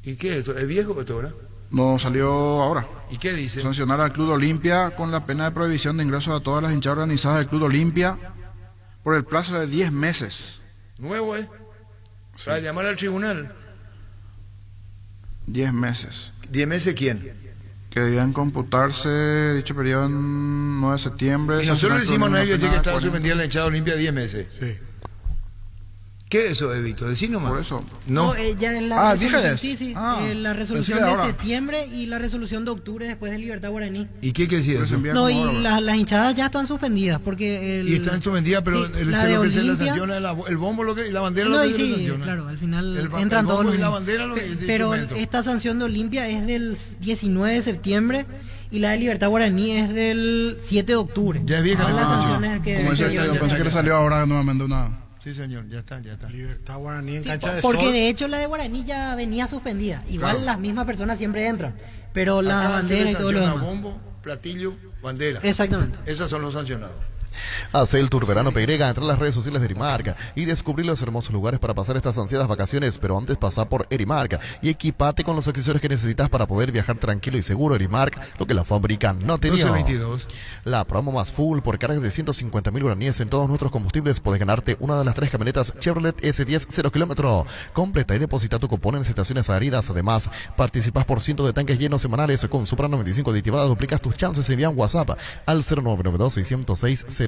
¿Y qué es esto? ¿Es viejo esto, verdad? No, salió ahora. ¿Y qué dice? Sancionar al Club Olimpia con la pena de prohibición de ingreso a todas las hinchadas organizadas del Club Olimpia por el plazo de 10 meses. Nuevo, sí. Para llamar al tribunal. 10 meses. ¿10 meses quién? Que debían computarse dicho periodo en 9 de septiembre. Y nosotros le decimos a ellos que estaba suspendida la hinchada Olimpia 10 meses. Sí. ¿Qué es eso, Evito? Decí nomás. Por eso. No, ya en la resolución, sí. La resolución de septiembre y la resolución de octubre después de Libertad Guaraní. ¿Y qué decía eso? No, y las hinchadas ya están suspendidas porque y están suspendidas, pero sí, lo que se le sanciona el bombo y la bandera no, lo que sí, se sanciona. Claro, al final entran todos los. Y la bandera lo que pero esta sanción de Olimpia es del 19 de septiembre y la de Libertad Guaraní es del 7 de octubre. Ya es vieja. Las sanciones que pensé que le salió ahora nuevamente una. Sí, señor, ya está. Libertad Guaraní en sí, cancha de porque sol. de hecho la de Guaraní ya venía suspendida. Igual las mismas personas siempre entran, pero la bandera y todo lo demás. Bombo, platillo, bandera. Exactamente. Esos son los sancionados. Haz el Tour Verano Pegrega, entra a las redes sociales de Erimark y descubrir los hermosos lugares para pasar estas ansiadas vacaciones, pero antes pasa por Erimark y equipate con los accesorios que necesitas para poder viajar tranquilo y seguro. Erimark, lo que la fábrica no te dio. 1222. La promo más full por cargas de 150.000 guaraníes en todos nuestros combustibles. Puedes ganarte una de las 3 camionetas Chevrolet S10 0 kilómetro. Completa y deposita tu cupón en estaciones adheridas. Además, participas por cientos de tanques llenos semanales con Supra 95 aditivada. Duplicas tus chances. Envía un WhatsApp al 0992-606-000.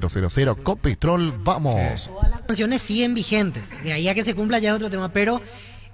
Copetrol, vamos. Todas las sanciones siguen vigentes. De ahí a que se cumpla ya es otro tema, pero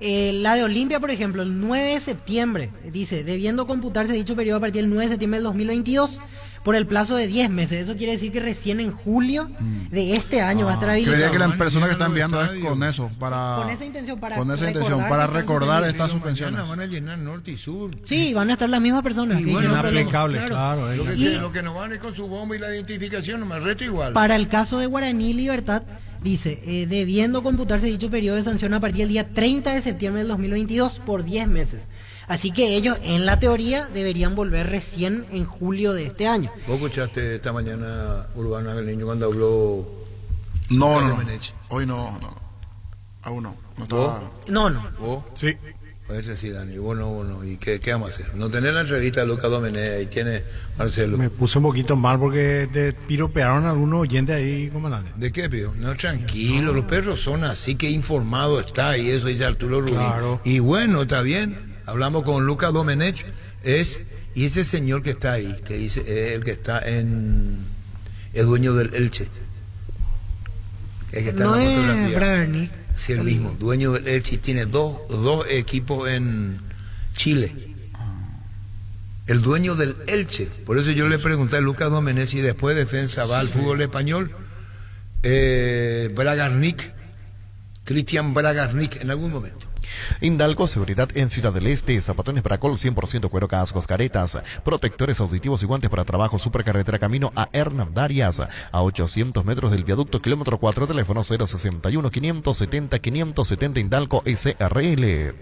la de Olimpia, por ejemplo, el 9 de septiembre, dice, debiendo computarse dicho periodo a partir del 9 de septiembre del 2022 por el plazo de 10 meses. Eso quiere decir que recién en julio de este año va a estar habilitado. Creía que la persona que está enviando es con eso, con esa intención, para recordar estas suspensiones. Van a llenar norte y sur. Sí, van a estar las mismas personas. Y bueno, inaplicable, claro. Lo que nos van es con su bomba y la identificación, nomás resto igual. Para el caso de Guaraní y Libertad, Dice, debiendo computarse dicho periodo de sanción a partir del día 30 de septiembre del 2022 por 10 meses. Así que ellos, en la teoría, deberían volver recién en julio de este año. ¿Vos escuchaste esta mañana Urbano Aveleño cuando habló? No. Hoy no. Aún no. No estaba... No. ¿Vos? Sí. Parece sí, Dani. Vos no. ¿Y qué vamos a hacer? No tener la entrevista de Lucas Domenech y tiene Marcelo. Me puse un poquito mal porque te piropearon algunos oyentes ahí, comandante. ¿De qué, Pío? No, tranquilo, los perros son así, que informado está, y eso dice Arturo Rubín. Claro. Y bueno, está bien. Hablamos con Lucas Domenech, y ese señor que está ahí, que dice, el que está es dueño del Elche. El que está No en la es fotografía. Bragarnik. Sí, el mismo, dueño del Elche, y tiene dos equipos en Chile. El dueño del Elche. Por eso yo le pregunté a Lucas Domenech si después defensa va al fútbol español. Bragarnik, Cristian Bragarnik, en algún momento. Indalco Seguridad en Ciudad del Este, zapatones Bracol 100% cuero, cascos, caretas, protectores auditivos y guantes para trabajo, supercarretera camino a Hernandarias, a 800 metros del viaducto, kilómetro 4, teléfono 061 570 570 Indalco SRL.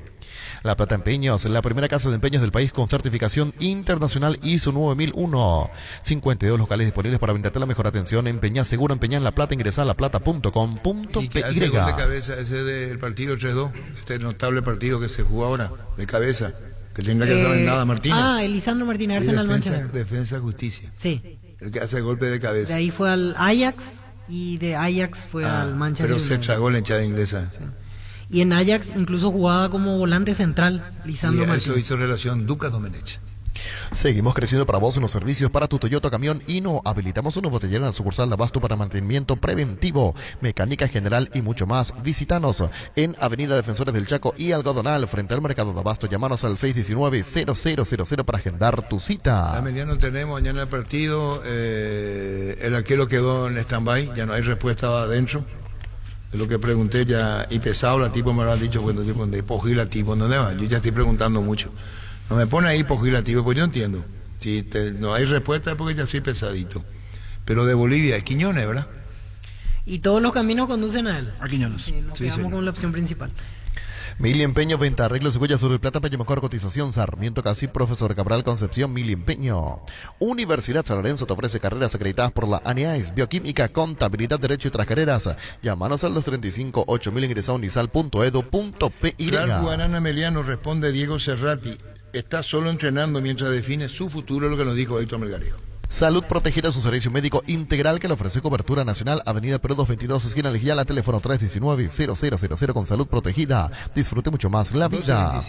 La Plata Empeños, la primera casa de empeños del país con certificación internacional ISO 9001. 52 locales disponibles para brindarte la mejor atención. Empeñá seguro, empeñá en La Plata, ingresá a laplata.com.py. ¿Y qué hace el gol de cabeza ese del partido 3-2? Este notable partido que se jugó ahora, de cabeza, que tendrá que saber nada, Martínez. Elisandro Martínez, Arsenal Manchester. Defensa Justicia. Sí. El que hace el golpe de cabeza. De ahí fue al Ajax y de Ajax fue al Manchester Pero United. se tragó la hinchada inglesa. Sí. Y en Ajax incluso jugaba como volante central, Lisandro Y Martínez. eso hizo relación Lucas Domenech. Seguimos creciendo para vos en los servicios para tu Toyota Camión Hino. Habilitamos una botellera en la sucursal de Abasto para mantenimiento preventivo, mecánica general y mucho más. Visítanos en Avenida Defensores del Chaco y Algodonal, frente al mercado de Abasto. Llámanos al 619-0000 para agendar tu cita. Emiliano, tenemos mañana el partido. El arquero quedó en stand-by, ya no hay respuesta adentro. Es lo que pregunté ya, y pesado la tipo me lo ha dicho cuando yo pregunté, Pojila tipo, ¿dónde va? Yo ya estoy preguntando mucho. No me pone ahí Pojila tipo, pues yo entiendo. Si no hay respuesta es porque ya soy pesadito. Pero de Bolivia es Quiñones, ¿verdad? Y todos los caminos conducen a él. A Quiñones. Nos quedamos con la opción principal. Mili Empeño, venta, arreglos, huellas sobre plata, Peña Mejor Cotización, Sarmiento Casi, Profesor Cabral, Concepción, Mili Empeño. Universidad San Lorenzo te ofrece carreras acreditadas por la ANEAIS, Bioquímica, Contabilidad, Derecho y otras carreras. Llámanos al 235-8000, ingresa a unisal.edu.py. Claro, Guarana Emiliano, responde Diego Cerrati. Está solo entrenando mientras define su futuro, lo que nos dijo Héctor Melgarejo. Salud Protegida es un servicio médico integral que le ofrece cobertura nacional. Avenida Perú 222, esquina Legiala, teléfono 319-0000 con Salud Protegida. Disfrute mucho más la vida.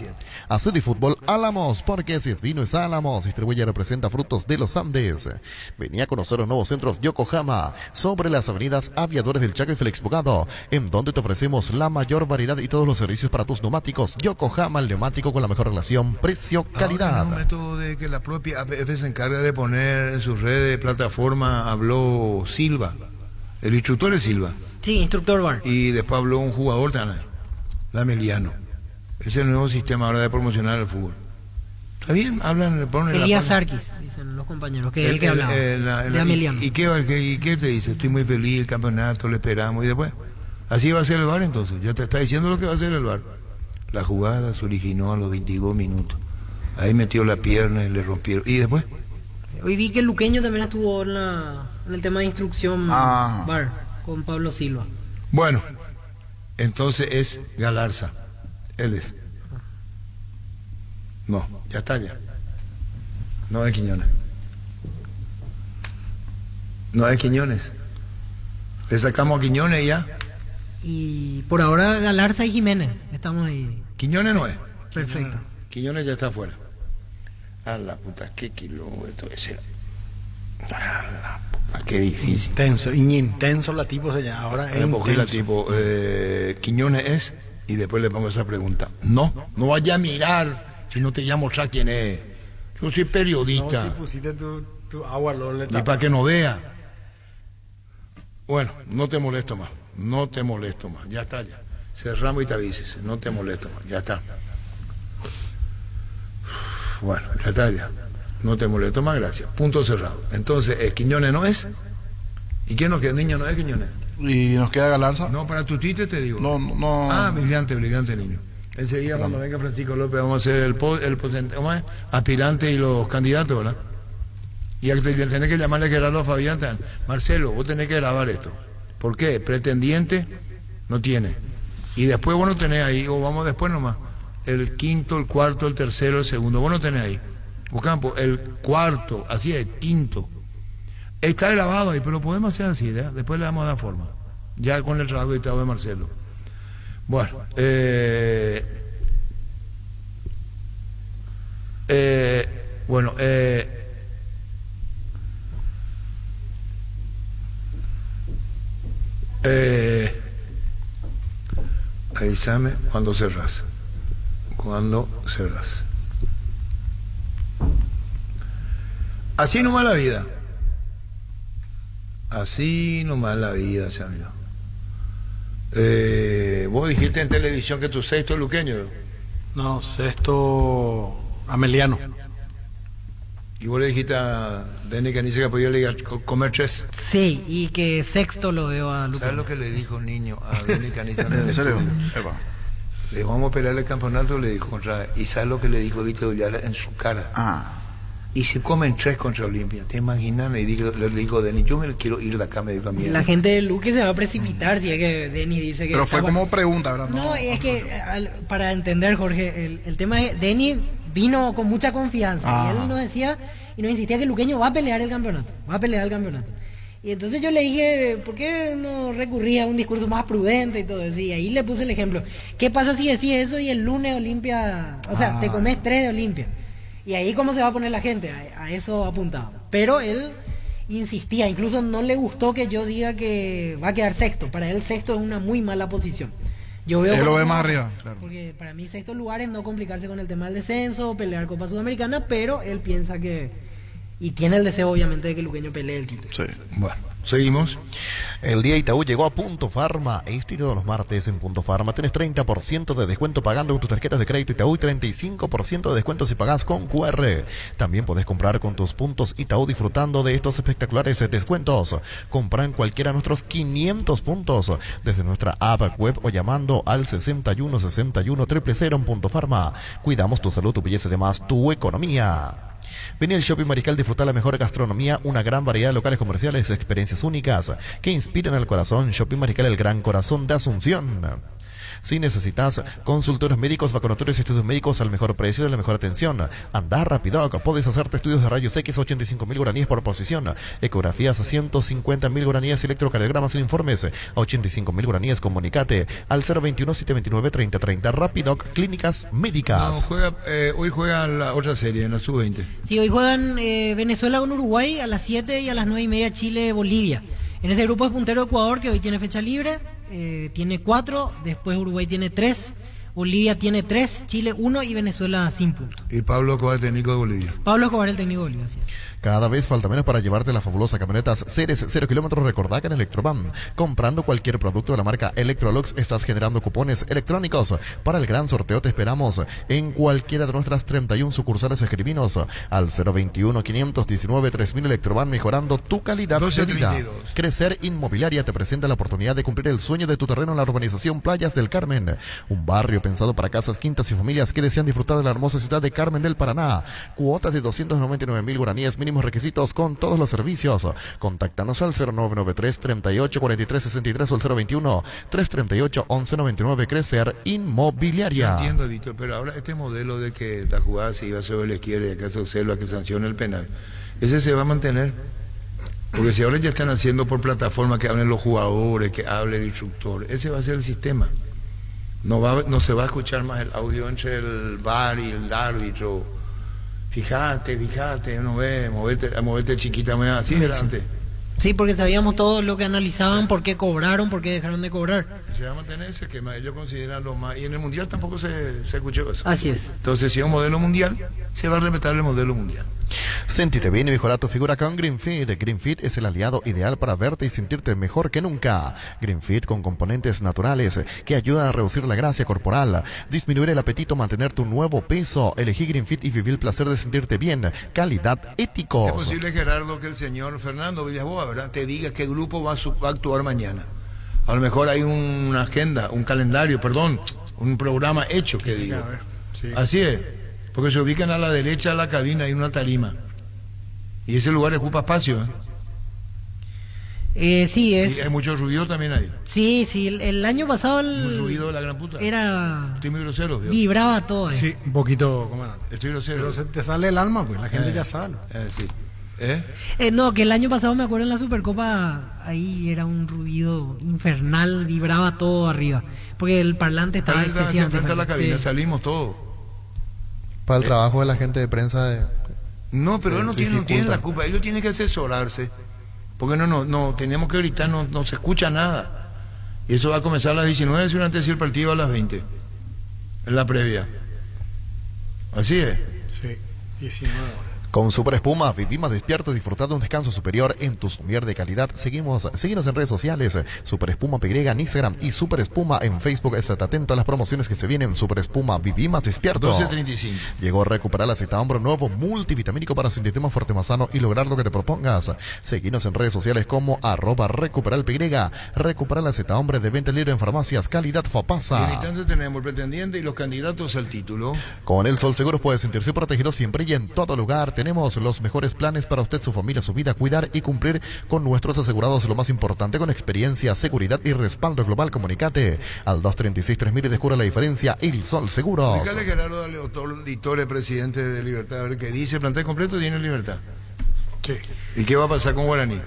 Acid y Fútbol Álamos, porque si es vino es Álamos. Distribuye y representa Frutos de los Andes. Venía a conocer los nuevos centros Yokohama, sobre las avenidas Aviadores del Chaco y Félix Bogado, en donde te ofrecemos la mayor variedad y todos los servicios para tus neumáticos. Yokohama, el neumático con la mejor relación precio-calidad. Ahora, un método de que la propia APF se encarga de poner en su red de plataforma. Habló Silva, el instructor es Silva. Sí, instructor bar. Y después habló un jugador también, Lameliano. Es el nuevo sistema ahora de promocionar el fútbol. Está bien, hablan, le ponen Elías Sarkis, dicen los compañeros, que es el que hablaba. De Ameliano. ¿Y qué te dice? Estoy muy feliz, el campeonato, lo esperamos, y después. Así va a ser el VAR entonces, ya te está diciendo lo que va a hacer el VAR. La jugada se originó a los 22 minutos. Ahí metió la pierna y le rompieron. ¿Y después? Hoy vi que el Luqueño también estuvo en el tema de instrucción VAR con Pablo Silva. Bueno, entonces es Galarza. Él es. No, ya está ya. No es Quiñones. No es Quiñones. Le sacamos a Quiñones ya. Y por ahora Galarza y Jiménez. Estamos ahí. Quiñones no es. Perfecto. Quiñones ya está afuera. A la puta, qué kilómetro ese. A la puta, qué difícil. Intenso la tipo se llama. Ahora es intenso. La tipo, Quiñones es, y después le pongo esa pregunta. No vaya a mirar si no te llamo a quién es. Yo soy periodista. No, si pusiste tu agua, y para que no vea. Bueno, no te molesto más. Ya está ya. Cerramos y te avises. No te molesto más. Ya está. Bueno, ya está ya. No te molesto más, gracias. Punto cerrado. Entonces, Quiñones no es. ¿Y qué nos queda, niño? ¿No es Quiñones? Y nos queda Galarza. No, para tu tite te digo. No. Ah, brillante niño. Enseguida cuando venga Francisco López vamos a hacer ¿cómo es? Aspirante y los candidatos, ¿verdad? Y tenés que llamarle a Gerardo Fabián. Marcelo, vos tenés que grabar esto. ¿Por qué? Pretendiente no tiene. Y después vos no tenés ahí, o vamos después nomás. El quinto, el cuarto, el tercero, el segundo. Vos no tenés ahí. Ocampo, el cuarto, así es, quinto. Está grabado ahí, pero podemos hacer así, ¿verdad? Después le vamos a dar forma. Ya con el trabajo editado de Marcelo. Bueno, avísame cuando cerras. Así nomás la vida. Así nomás la vida, Samuel. Vos dijiste en televisión que tu sexto es luqueño. No, sexto Ameliano. Y vos le dijiste a Denny Canice que podía comer 3. Sí, y que sexto lo veo a Lucas. ¿Sabes lo que le dijo un niño a Denny Canice? ¿En serio? Le dijo, vamos a pelear el campeonato, le dijo contra. ¿Y sabes lo que le dijo Vito Ullala en su cara? Y se comen 3 contra Olimpia. ¿Te imaginas? Le dijo Denny, yo me quiero ir de acá, me dijo a mí. La gente de Luque se va a precipitar si es que Denny dice que... Pero fue como pregunta, ¿verdad? No, es que para entender, Jorge, el tema es, Denny vino con mucha confianza. Y él nos decía y nos insistía que el luqueño va a pelear el campeonato. Y entonces yo le dije, ¿por qué no recurría a un discurso más prudente y todo eso? Y ahí le puse el ejemplo. ¿Qué pasa si decís eso y el lunes Olimpia... O sea, te comes 3 de Olimpia? Y ahí cómo se va a poner la gente, a eso apuntaba. Pero él insistía, incluso no le gustó que yo diga que va a quedar sexto. Para él sexto es una muy mala posición. Yo veo él lo ve más arriba, claro. Porque para mí sexto lugar es no complicarse con el tema del descenso, pelear Copa Sudamericana, pero él piensa que... Y tiene el deseo obviamente de que el luqueño pelee el título. Sí. Bueno, seguimos. El día Itaú llegó a Punto Farma. Este y todos los martes en Punto Farma tenés 30% de descuento pagando con tus tarjetas de crédito Itaú y 35% de descuento si pagás con QR. También podés comprar con tus puntos Itaú disfrutando de estos espectaculares descuentos. Compra en cualquiera de nuestros 500 puntos desde nuestra app web o llamando al 61 61 000 en Punto Farma. Cuidamos tu salud, tu belleza y además tu economía. Vení al Shopping Mariscal, disfrutar la mejor gastronomía, una gran variedad de locales comerciales, experiencias únicas que inspiran al corazón. Shopping Mariscal, el gran corazón de Asunción. Si necesitas consultorios médicos, vacunatorios y estudios médicos al mejor precio y de la mejor atención, anda rápido. Puedes hacerte estudios de rayos X a 85.000 guaraníes por posición, ecografías a 150.000 guaraníes y electrocardiogramas sin informes a 85.000 guaraníes. Comunicate al 021-729-3030. Rapidoc Clínicas Médicas. No, hoy juega la otra serie, en la sub-20. Sí, hoy juegan Venezuela con Uruguay a las 7 y a las 9:30 Chile-Bolivia. En ese grupo es puntero Ecuador, que hoy tiene fecha libre, tiene 4, después Uruguay tiene 3, Bolivia tiene 3, Chile 1 y Venezuela sin puntos. Y Pablo Escobar, el técnico de Bolivia. Pablo Escobar, el técnico de Bolivia, así es. Cada vez falta menos para llevarte la fabulosa camionetas Ceres 0 kilómetros. Recordá que en Electroban, comprando cualquier producto de la marca Electrolux, estás generando cupones electrónicos. Para el gran sorteo te esperamos en cualquiera de nuestras 31 sucursales. Escribinos al 021-519-3000. Electroban, mejorando tu calidad de vida. Crecer Inmobiliaria te presenta la oportunidad de cumplir el sueño de tu terreno en la urbanización Playas del Carmen, un barrio pensado para casas, quintas y familias que desean disfrutar de la hermosa ciudad de Carmen del Paraná. Cuotas de 299.000 guaraníes, mínimos requisitos con todos los servicios. Contáctanos al 0993-3843-63 o al 021-338-1199. Crecer Inmobiliaria. Yo entiendo, Víctor, pero ahora este modelo de que la jugada se iba sobre la izquierda y acá se observa que sanciona el penal, ¿ese se va a mantener? Porque si ahora ya están haciendo por plataforma que hablen los jugadores, que hable el instructor, ese va a ser el sistema. No se va a escuchar más el audio entre el VAR y el árbitro. Fíjate, no ve, movete chiquita, así adelante. Sí, porque sabíamos todo lo que analizaban, por qué cobraron, por qué dejaron de cobrar. Se va a mantener ese esquema, ellos consideran lo más... Y en el Mundial tampoco se escuchó eso. Así es. Entonces, si es un modelo mundial, se va a respetar el modelo mundial. Sentite bien y mejora tu figura con Greenfit. Greenfit es el aliado ideal para verte y sentirte mejor que nunca. Greenfit con componentes naturales que ayudan a reducir la grasa corporal, disminuir el apetito, mantener tu nuevo peso. Elegí Greenfit y viví el placer de sentirte bien. Calidad éticos. Es posible, Gerardo, que el señor Fernando Villaboa, ¿verdad?, te diga qué grupo va a actuar mañana. A lo mejor hay una agenda, un calendario, perdón, un programa hecho, que digo. Así es, porque se ubican a la derecha de la cabina, hay una tarima. Y ese lugar ocupa espacio, sí, es... Y hay mucho ruido también ahí. Sí, el año pasado Un ruido de la gran puta. Era... Estoy muy grosero, ¿vio? Vibraba todo ahí. Sí, un poquito, comandante. Estoy grosero. Pero se te sale el alma, pues, la gente ya sabe. Sí. No, que el año pasado me acuerdo en la Supercopa, ahí era un ruido infernal, vibraba todo arriba. Porque el parlante estaba excesivamente frente a la cabina, salimos todos. Para el trabajo de la gente de prensa... No, pero ellos no tienen la culpa, ellos tienen que asesorarse, porque no tenemos que gritar, no se escucha nada. Y eso va a comenzar a las 19, seguramente decir el partido a las 20, en la previa. Así es. Sí, 19 horas. Con Super Espuma, viví más despierto, disfrutando un descanso superior en tu somier de calidad. Síguenos en redes sociales, Super Espuma PY en Instagram y Super Espuma en Facebook. Estate atento a las promociones que se vienen. Super Espuma, viví más despierto. 12:35. Llegó a recuperar el acetahombro nuevo multivitamínico para sentirte más fuerte, más sano y lograr lo que te propongas. Síguenos en redes sociales como @recuperalpy. Recupera el acetahombro de venta libre en farmacias, calidad Fapasa. Y en instante tenemos el pretendiente y los candidatos al título. Con el Sol Seguros puede sentirse protegido siempre y en todo lugar. Tenemos los mejores planes para usted, su familia, su vida, cuidar y cumplir con nuestros asegurados. Lo más importante, con experiencia, seguridad y respaldo global. Comunicate al 236-3000 y descubra la diferencia. El Sol Seguros. Explícale, Gerardo Auditore, presidente de Libertad, a ver qué dice. Plantel completo tiene Libertad. Sí. ¿Y qué va a pasar con Guaraní?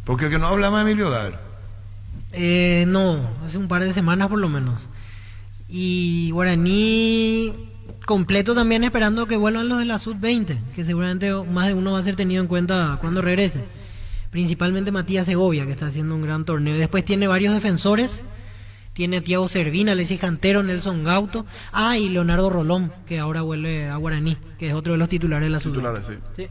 Porque el que no habla más Emilio Dar. No, hace un par de semanas por lo menos. Y Guaraní completo también, esperando que vuelvan los de la Sub-20, que seguramente más de uno va a ser tenido en cuenta cuando regrese. Principalmente Matías Segovia, que está haciendo un gran torneo. Después tiene varios defensores. Tiene a Thiago Servina, Alexis Cantero, Nelson Gauto. Y Leonardo Rolón, que ahora vuelve a Guaraní, que es otro de los titulares de la Sub-20. Sí.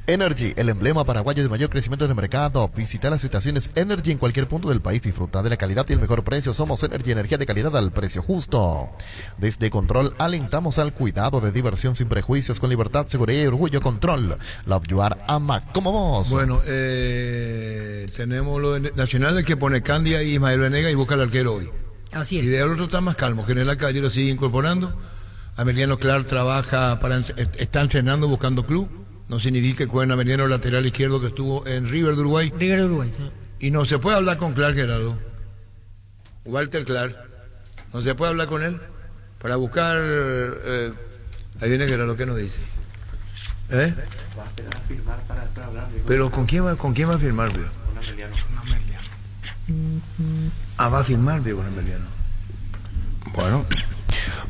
Energy, el emblema paraguayo de mayor crecimiento en el mercado. Visita las estaciones Energy en cualquier punto del país. Disfruta de la calidad y el mejor precio. Somos Energy, energía de calidad al precio justo. Desde Control alentamos al cuidado de diversión sin prejuicios, con libertad, seguridad y orgullo. Control, Love You Are, ama como vos. Bueno, tenemos lo de Nacional, que pone Candia y Ismael Venega y busca al arquero hoy. Así es. Y de otro está más calmo, que en la calle lo sigue incorporando. Emiliano Clark trabaja está entrenando, buscando club. No significa que juegue Emiliano, lateral izquierdo, que estuvo en River de Uruguay. Sí. Y no se puede hablar con Clark, Gerardo. Walter Clark. No se puede hablar con él para buscar... ahí viene Gerardo, ¿qué nos dice? Va a esperar a firmar para hablar. Pero ¿con quién va a firmar, viejo? Con Emiliano. Va a firmar, viejo, con Emiliano. Bueno...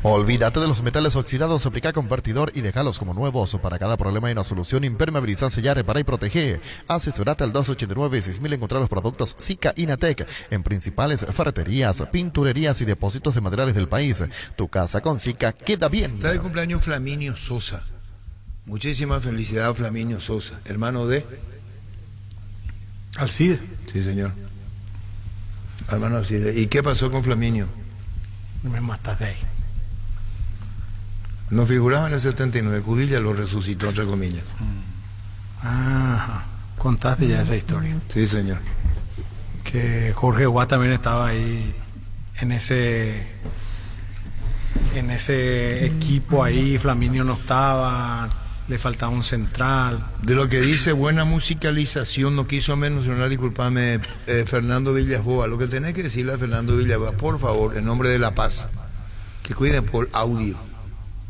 Olvídate de los metales oxidados, aplica convertidor y déjalos como nuevos. Para cada problema hay una solución. Impermeabilizar, sellar, reparar y proteger. Asesorate al 289-6000. Encontrar los productos Zika Inatec en principales ferreterías, pinturerías y depósitos de materiales del país. Tu casa con Zika queda bien. Está de cumpleaños Flaminio Sosa. Muchísima felicidad, Flaminio Sosa, hermano de Alcide. Sí, señor. Hermano Alcide. ¿Y qué pasó con Flaminio? Me mataste ahí. No figuraba en el 79, Cudilla lo resucitó, entre comillas. Contaste ya esa historia. Sí, señor. Que Jorge Guá también estaba ahí en ese equipo ahí. Flaminio no estaba, le faltaba un central. De lo que dice buena musicalización, no quiso mencionar, disculpame, Fernando Villasboa. Lo que tenés que decirle a Fernando Villasboa, por favor, en nombre de la paz, que cuiden por audio,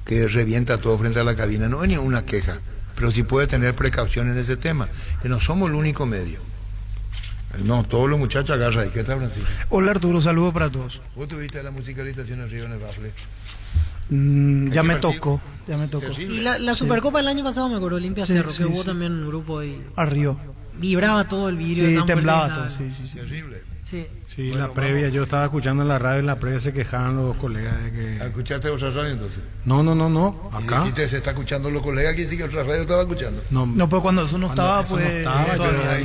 que revienta todo frente a la cabina. No hay ninguna queja, pero sí puede tener precaución en ese tema, que no somos el único medio. No, todos los muchachos agarran ahí. ¿Qué tal, Francisco? Hola, Arturo, saludos para todos. ¿Vos tuviste la musicalización arriba en el bafle? Ya me tocó. Y la Supercopa del año pasado, me acuerdo, Olimpia Cerro, que hubo también un grupo ahí. Arriba. vibraba todo el vidrio. Sí, tan temblaba fuerte, todo, sí, sí, sí. Terrible. Sí. Sí, Bueno, la previa, yo estaba escuchando en la radio, en la previa se quejaban los colegas de que... ¿Escuchaste otra radio entonces? No, acá. ¿Y se está escuchando los colegas? ¿Quién sí que otra radio estaba escuchando? No, pues cuando eso no estaba, eso pues... no estaba,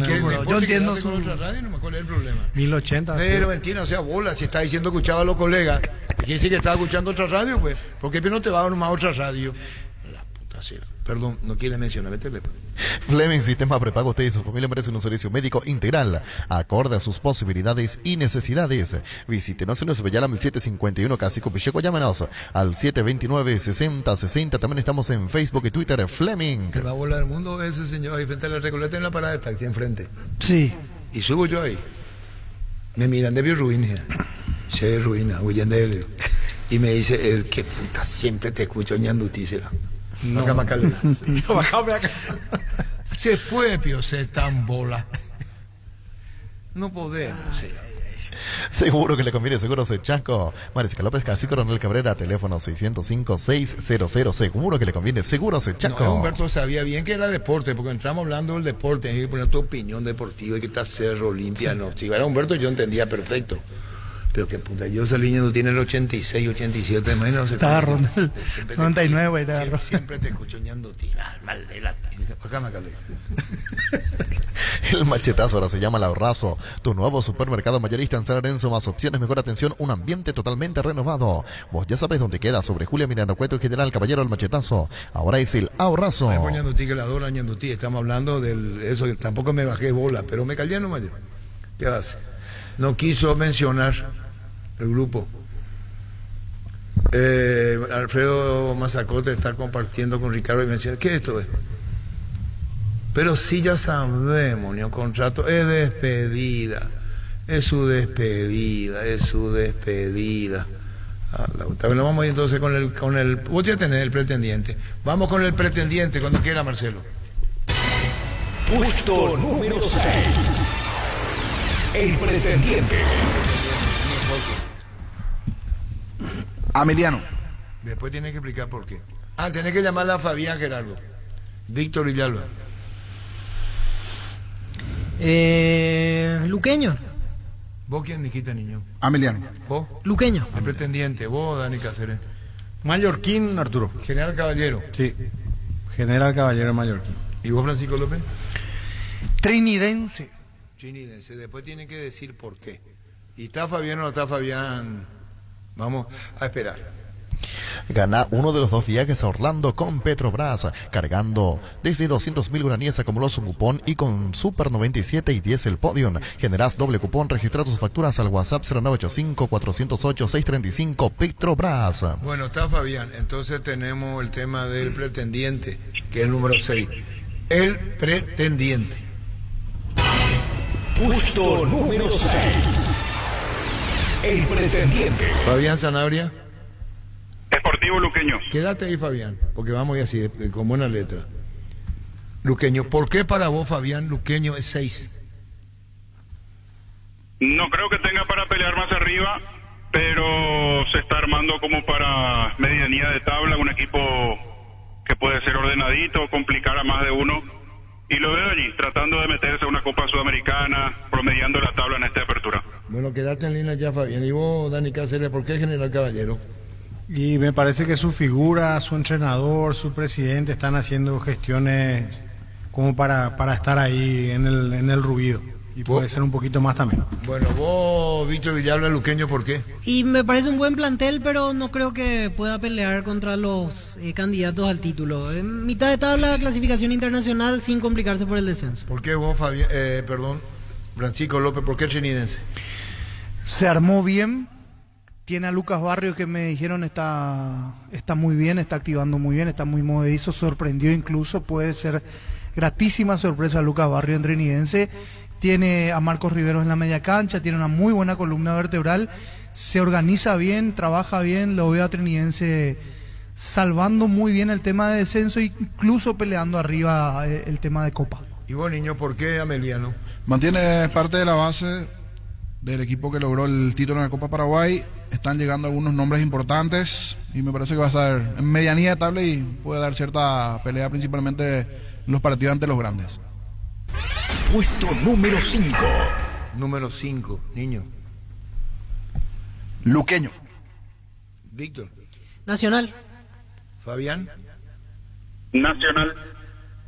yo entiendo con otra radio, no me acuerdo el problema. 1080. Pero mentira, o sea, bola, si está diciendo que escuchaba a los colegas, ¿quién sí que estaba escuchando otra radio? Pues, ¿por qué no te va a dar más otra radio? La puta sea. Perdón, no quieres mencionar, métele. Fleming Sistema Prepago, usted y su familia merecen un servicio médico integral, acorde a sus posibilidades y necesidades. Visítenos en nuestro Bellalam 751 Casico Picheco, llámenos al 729-6060. También estamos en Facebook y Twitter, Fleming. Que va a volar el mundo ese señor ahí frente a la Recoleta en la parada de taxi enfrente. Sí. Y subo yo ahí. Me miran de ruina. Se ruina, huyen de él. Y me dice, el que puta siempre te escucho ñandutísela. No. Se puede, Pio, ser tan bola. No podemos. Seguro que le conviene, seguro se Chaco. Mariscal López Casi, Coronel Cabrera, teléfono 605-600. Seguro que le conviene, seguro se Chaco. No, Humberto sabía bien que era deporte, porque entramos hablando del deporte, hay que poner tu opinión deportiva, y que está Cerro, Olimpia, sí. No. Si era Humberto yo entendía perfecto. Pero que puta, yo ese niño no tiene el 86, 87, menos. Estaba ronda el 99, güey. Siempre te escucho ñando tirar, mal de la... Acá me calé. El machetazo ahora se llama La Ahorrazo, tu nuevo supermercado mayorista en San Lorenzo, más opciones, mejor atención, un ambiente totalmente renovado. Vos ya sabés dónde queda, sobre Julia Miranda Cueto y General Caballero El Machetazo. Ahora es el Ahorrazo. Ñandutí, que la adora Ñandutí, estamos hablando de eso, tampoco me bajé bola, pero me callé nomás yo. ¿Qué hace? No quiso mencionar el grupo. Alfredo Mazacote está compartiendo con Ricardo y menciona, ¿qué esto es? Pero sí ya sabemos, ni un contrato, es despedida, es su despedida. Bueno, vamos a ir entonces con el, vos ya tenés el pretendiente, vamos con el pretendiente cuando quiera, Marcelo. Puesto número 6. El pretendiente. Ameliano. Después tiene que explicar por qué. Tenés que llamarle a Fabián Gerardo. Víctor Villalba. Luqueño. ¿Vos quién dijiste, niño? Ameliano. ¿Vos? Luqueño. El pretendiente. ¿Vos, Dani Cáceres? Mallorquín, Arturo. General Caballero. Sí. General Caballero Mallorquín. ¿Y vos, Francisco López? Trinidense. Después tienen que decir por qué. ¿Y está Fabián o no está Fabián? Vamos a esperar. Gana uno de los 2 viajes a Orlando con Petrobras, cargando desde 200.000 guaraníes, acumuló su cupón y con Super 97 y 10 el Podium. Generás doble cupón, registra tus facturas al WhatsApp 0985-408-635 Petrobras. Bueno, está Fabián, entonces tenemos el tema del pretendiente, que es el número 6. El pretendiente. Puesto número 6. El pretendiente. Fabián Sanabria. Deportivo Luqueño. Quédate ahí, Fabián, porque vamos a ir así, con buena letra. Luqueño, ¿por qué para vos, Fabián, Luqueño es 6? No creo que tenga para pelear más arriba, pero se está armando como para medianía de tabla, un equipo que puede ser ordenadito, complicar a más de uno, y lo veo allí, tratando de meterse a una Copa Sudamericana, promediando la tabla en esta apertura. Bueno, quédate en línea ya, Fabián. Y vos, Dani Cáceres, ¿por qué General Caballero? Y me parece que su figura, su entrenador, su presidente están haciendo gestiones como para estar ahí en el ruido. Y puede ser un poquito más también. Bueno, vos, Víctor Villalba, Luqueño, ¿por qué? Y me parece un buen plantel, pero no creo que pueda pelear contra los candidatos al título. En mitad de tabla, clasificación internacional, sin complicarse por el descenso. ¿Por qué vos, Francisco López, por qué Trinidense? Se armó bien. Tiene a Lucas Barrios, que me dijeron está muy bien, está activando muy bien, está muy movedizo, sorprendió incluso, puede ser gratísima sorpresa Lucas Barrios en Trinidense. Tiene a Marcos Riveros en la media cancha, tiene una muy buena columna vertebral, se organiza bien, trabaja bien, lo veo a Trinidense salvando muy bien el tema de descenso, incluso peleando arriba el tema de Copa. Y vos, niño, ¿por qué Ameliano? Mantiene parte de la base del equipo que logró el título en la Copa Paraguay. Están llegando algunos nombres importantes y me parece que va a estar en medianía de tabla y puede dar cierta pelea, principalmente en los partidos ante los grandes. Puesto número 5. Número 5, niño. Luqueño. Víctor. Nacional. Fabián. Nacional.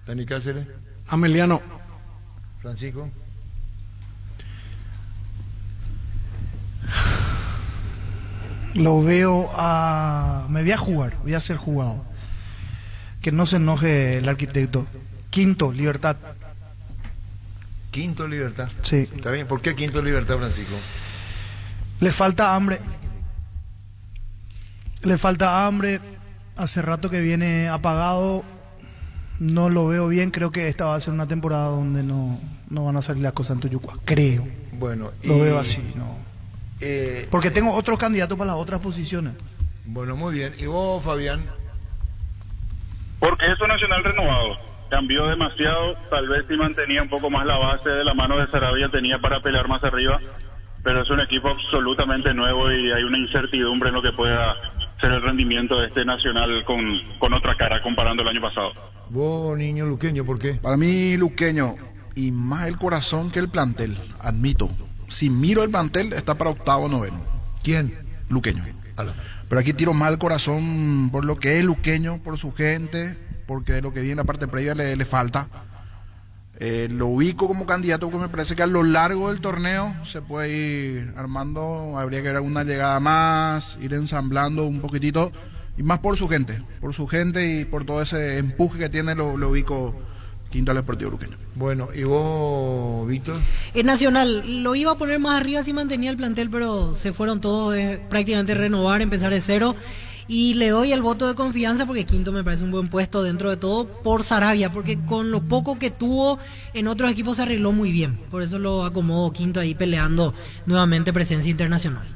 Dani Cáceres. Ameliano. Francisco. Lo veo a... Me voy a jugar, voy a ser jugado. Que no se enoje el arquitecto. Quinto, Libertad. Quinto, Libertad. Sí. Está bien. ¿Por qué Quinto, Libertad, Francisco? Le falta hambre. Le falta hambre. Hace rato que viene apagado. No lo veo bien. Creo que esta va a ser una temporada donde no van a salir las cosas en Tuyucua. Creo. Bueno. Lo veo así, ¿no? Porque tengo otros candidatos para las otras posiciones. Bueno, muy bien. ¿Y vos, Fabián? Porque es un Nacional renovado. Cambió demasiado. Tal vez si mantenía un poco más la base de la mano de Sarabia, tenía para pelear más arriba. Pero es un equipo absolutamente nuevo y hay una incertidumbre en lo que pueda ser el rendimiento de este Nacional con otra cara comparando el año pasado. Vos, niño luqueño, ¿por qué? Para mí, Luqueño, y más el corazón que el plantel, admito. Si miro el plantel, está para octavo o noveno. ¿Quién? Luqueño. Aló. Pero aquí tiro más el corazón por lo que es Luqueño, por su gente, porque lo que viene en la parte previa le falta. Lo ubico como candidato porque me parece que a lo largo del torneo se puede ir armando, habría que ver alguna llegada más, ir ensamblando un poquitito, y más por su gente y por todo ese empuje que tiene, lo ubico quinto al Sportivo Luqueño. Bueno, ¿y vos, Víctor? Es Nacional, lo iba a poner más arriba si mantenía el plantel, pero se fueron todos prácticamente renovar, empezar de cero. Y le doy el voto de confianza porque quinto me parece un buen puesto dentro de todo por Sarabia, porque con lo poco que tuvo en otros equipos se arregló muy bien. Por eso lo acomodo quinto ahí peleando nuevamente presencia internacional.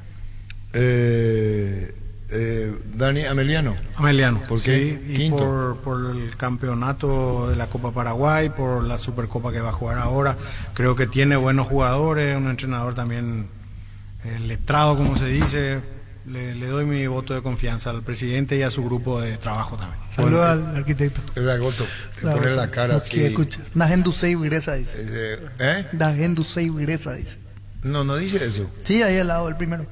Dani, Ameliano. ¿Por qué? Sí, y Quinto. por el campeonato de la Copa Paraguay, por la Supercopa que va a jugar ahora. Creo que tiene buenos jugadores, un entrenador también letrado, como se dice. Le doy mi voto de confianza al presidente y a su grupo de trabajo también. Saludos al arquitecto. El agoto. Te pone la cara así. Que escucha. Nagendusei Vigresa dice. ¿Eh? Nagendusei Vigresa dice. No dice eso. Sí, ahí al lado, el primero.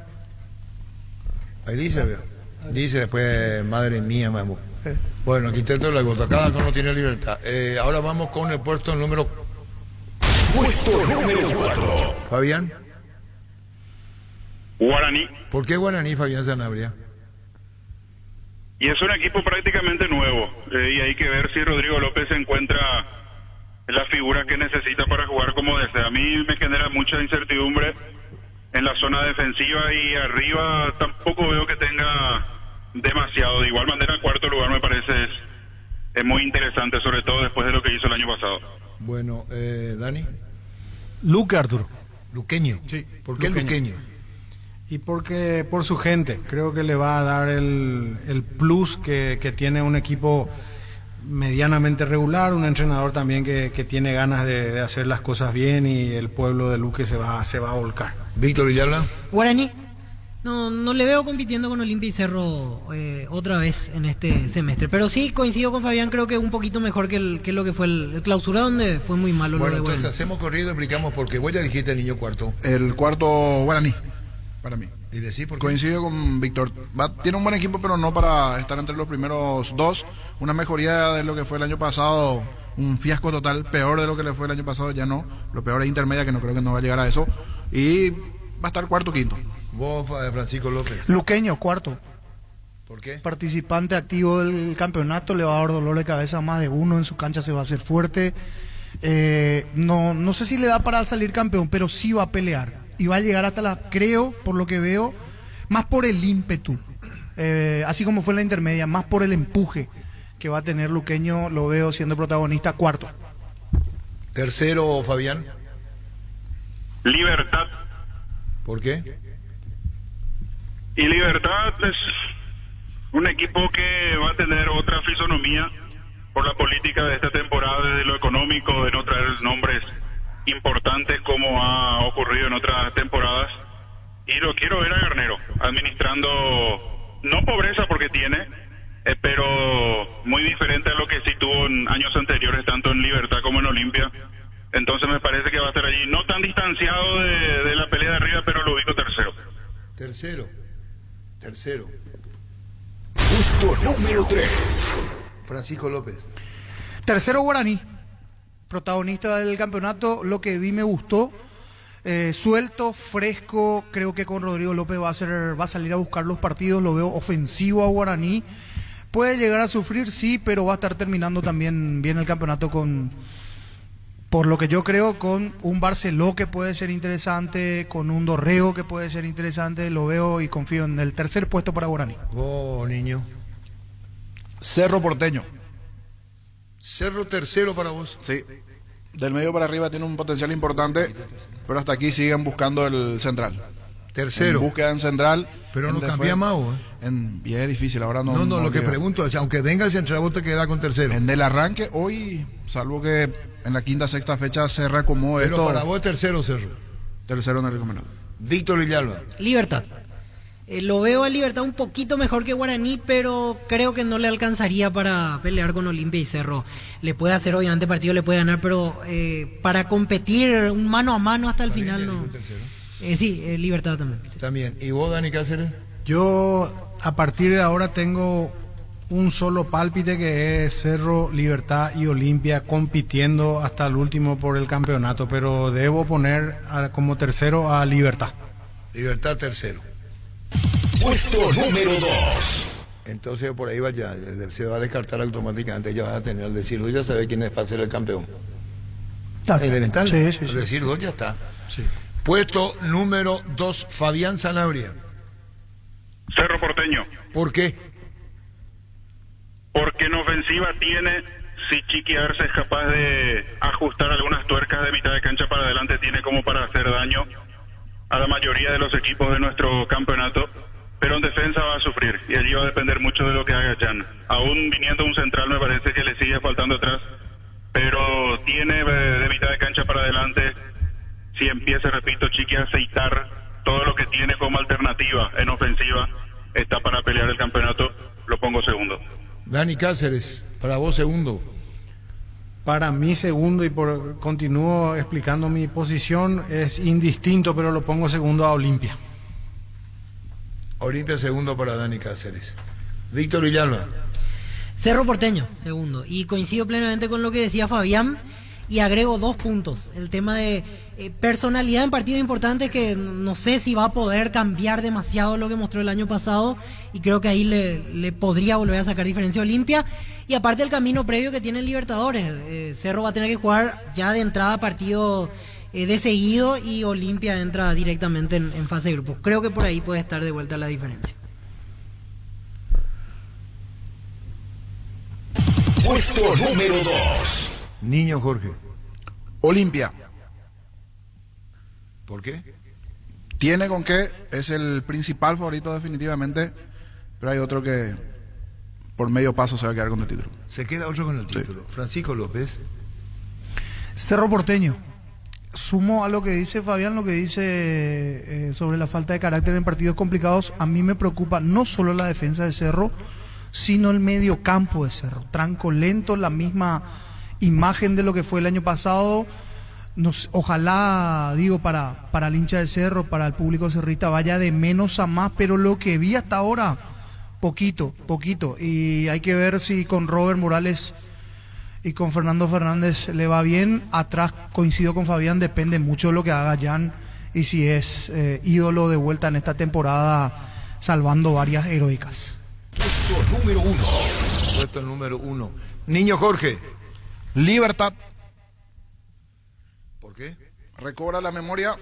Ahí dice, veo. Dice después, madre mía, mamá. Bueno, arquitecto la gota. Cada uno tiene libertad. Ahora vamos con el puesto número... Puesto número 4. Fabián. Guaraní. ¿Por qué Guaraní, Fabián Sanabria? Y es un equipo prácticamente nuevo. Y hay que ver si Rodrigo López encuentra la figura que necesita para jugar como desea. A mí me genera mucha incertidumbre en la zona defensiva y arriba tampoco veo que tenga demasiado. De igual manera, el cuarto lugar me parece es muy interesante, sobre todo después de lo que hizo el año pasado. Bueno, Dani. Luque, Arturo. Luqueño. Sí. ¿Por qué Luqueño? Y porque por su gente, creo que le va a dar el plus que tiene un equipo medianamente regular, un entrenador también que tiene ganas de hacer las cosas bien y el pueblo de Luque se va a volcar. Víctor Villalba. Guaraní. No le veo compitiendo con Olimpia y Cerro otra vez en este semestre, pero sí coincido con Fabián, creo que un poquito mejor que lo que fue el clausura, donde fue muy malo. Bueno, lo de entonces Guaraní. hacemos corrido, explicamos por qué. Vos ya dijiste el niño cuarto. El cuarto Guaraní, para mí. ¿Y decir por qué? Coincido con Víctor. Tiene un buen equipo, pero no para estar entre los primeros dos. Una mejoría de lo que fue el año pasado, un fiasco total, peor de lo que le fue el año pasado, ya no. Lo peor es intermedia, que no creo que no va a llegar a eso. Y va a estar cuarto, quinto. Vos, Francisco López. Luqueño, cuarto. ¿Por qué? Participante activo del campeonato, le va a dar dolor de cabeza a más de uno, en su cancha se va a hacer fuerte. No sé si le da para salir campeón, pero sí va a pelear. Y va a llegar hasta creo, por lo que veo, más por el ímpetu. Así como fue en la intermedia, más por el empuje que va a tener Luqueño, lo veo siendo protagonista, cuarto. Tercero, Fabián. Libertad. ¿Por qué? Y Libertad es un equipo que va a tener otra fisonomía por la política de esta temporada, desde lo económico, de no traer nombres importantes como ha ocurrido en otras temporadas. Y lo quiero ver a Garnero administrando, no pobreza porque tiene, pero muy diferente a lo que sí tuvo en años anteriores, tanto en Libertad como en Olimpia, Entonces me parece que va a estar allí, no tan distanciado de la pelea de arriba, pero lo ubico tercero. Tercero. Puesto número 3. Francisco López. Tercero, Guaraní. Protagonista del campeonato, lo que vi me gustó. Suelto, fresco, creo que con Rodrigo López va a salir a buscar los partidos, lo veo ofensivo a Guaraní. Puede llegar a sufrir, sí, pero va a estar terminando también bien el campeonato por lo que yo creo, con un Barceló que puede ser interesante, con un Dorrego que puede ser interesante, lo veo y confío en el tercer puesto para Guaraní. Niño. Cerro Porteño. Cerro tercero para vos. Sí. Del medio para arriba tiene un potencial importante, pero hasta aquí siguen buscando el central. Tercero. En búsqueda en central. Pero no cambia Mau, y es difícil, ahora no. No, lo que pregunto es, aunque venga el central, vos te quedás con tercero. En el arranque, hoy, salvo que en la quinta, sexta fecha se reacomode esto. Pero para vos tercero, Cerro. Tercero en el campeonato. Víctor Villalba. Libertad. Lo veo a Libertad un poquito mejor que Guaraní, pero creo que no le alcanzaría para pelear con Olimpia y Cerro. Le puede hacer, obviamente, partido le puede ganar, pero para competir un mano a mano hasta el final no. Sí, Libertad también. Sí. También. ¿Y vos, Dani Cáceres? Yo, a partir de ahora, tengo un solo pálpite, que es Cerro, Libertad y Olimpia compitiendo hasta el último por el campeonato, pero debo poner como tercero a Libertad. Libertad tercero. Puesto número 2. Entonces por ahí vaya, se va a descartar automáticamente, ya vas a tener al decir dos, ya sabe quién va a ser el campeón. Elemental. Sí. Al decir dos ya está. Sí. Puesto número 2, Fabián Sanabria. Cerro Porteño. ¿Por qué? Porque en ofensiva tiene, si Chiqui Arce es capaz de ajustar algunas tuercas de mitad de cancha para adelante, tiene como para hacer daño a la mayoría de los equipos de nuestro campeonato, pero en defensa va a sufrir y allí va a depender mucho de lo que haga Jan. Aún viniendo un central me parece que le sigue faltando atrás, pero tiene de mitad de cancha para adelante, si empieza, repito, Chiqui a aceitar todo lo que tiene como alternativa en ofensiva, está para pelear el campeonato, lo pongo segundo. Dani Cáceres, para vos segundo. Para mí segundo, y continúo explicando mi posición, es indistinto, pero lo pongo segundo a Olimpia. Olimpia segundo para Dani Cáceres. Víctor Villalba. Cerro Porteño, segundo. Y coincido plenamente con lo que decía Fabián y agrego 2 puntos. El tema de personalidad en partidos importantes, que no sé si va a poder cambiar demasiado lo que mostró el año pasado, y creo que ahí le podría volver a sacar diferencia a Olimpia. Y aparte el camino previo que tiene el Libertadores, Cerro va a tener que jugar ya de entrada partido de seguido, y Olimpia entra directamente en fase de grupos. Creo que por ahí puede estar de vuelta la diferencia. Puesto número 2. Niño Jorge. Olimpia. ¿Por qué? Tiene con qué, es el principal favorito definitivamente, pero hay otro que por medio paso se va a quedar con el título. Se queda otro con el título. Sí. Francisco López. Cerro Porteño. Sumo a lo que dice Fabián, lo que dice sobre la falta de carácter en partidos complicados. A mí me preocupa no solo la defensa de Cerro, sino el medio campo de Cerro. Tranco lento, la misma imagen de lo que fue el año pasado. Ojalá, digo, para el hincha de Cerro, para el público cerrita, vaya de menos a más, pero lo que vi hasta ahora, poquito, y hay que ver si con Robert Morales y con Fernando Fernández le va bien. Atrás coincido con Fabián, depende mucho de lo que haga Jan, y si es ídolo de vuelta en esta temporada, salvando varias heroicas. Puesto número 1. Puesto número 1. Niño Jorge. Libertad. ¿Por qué? Recobra la memoria,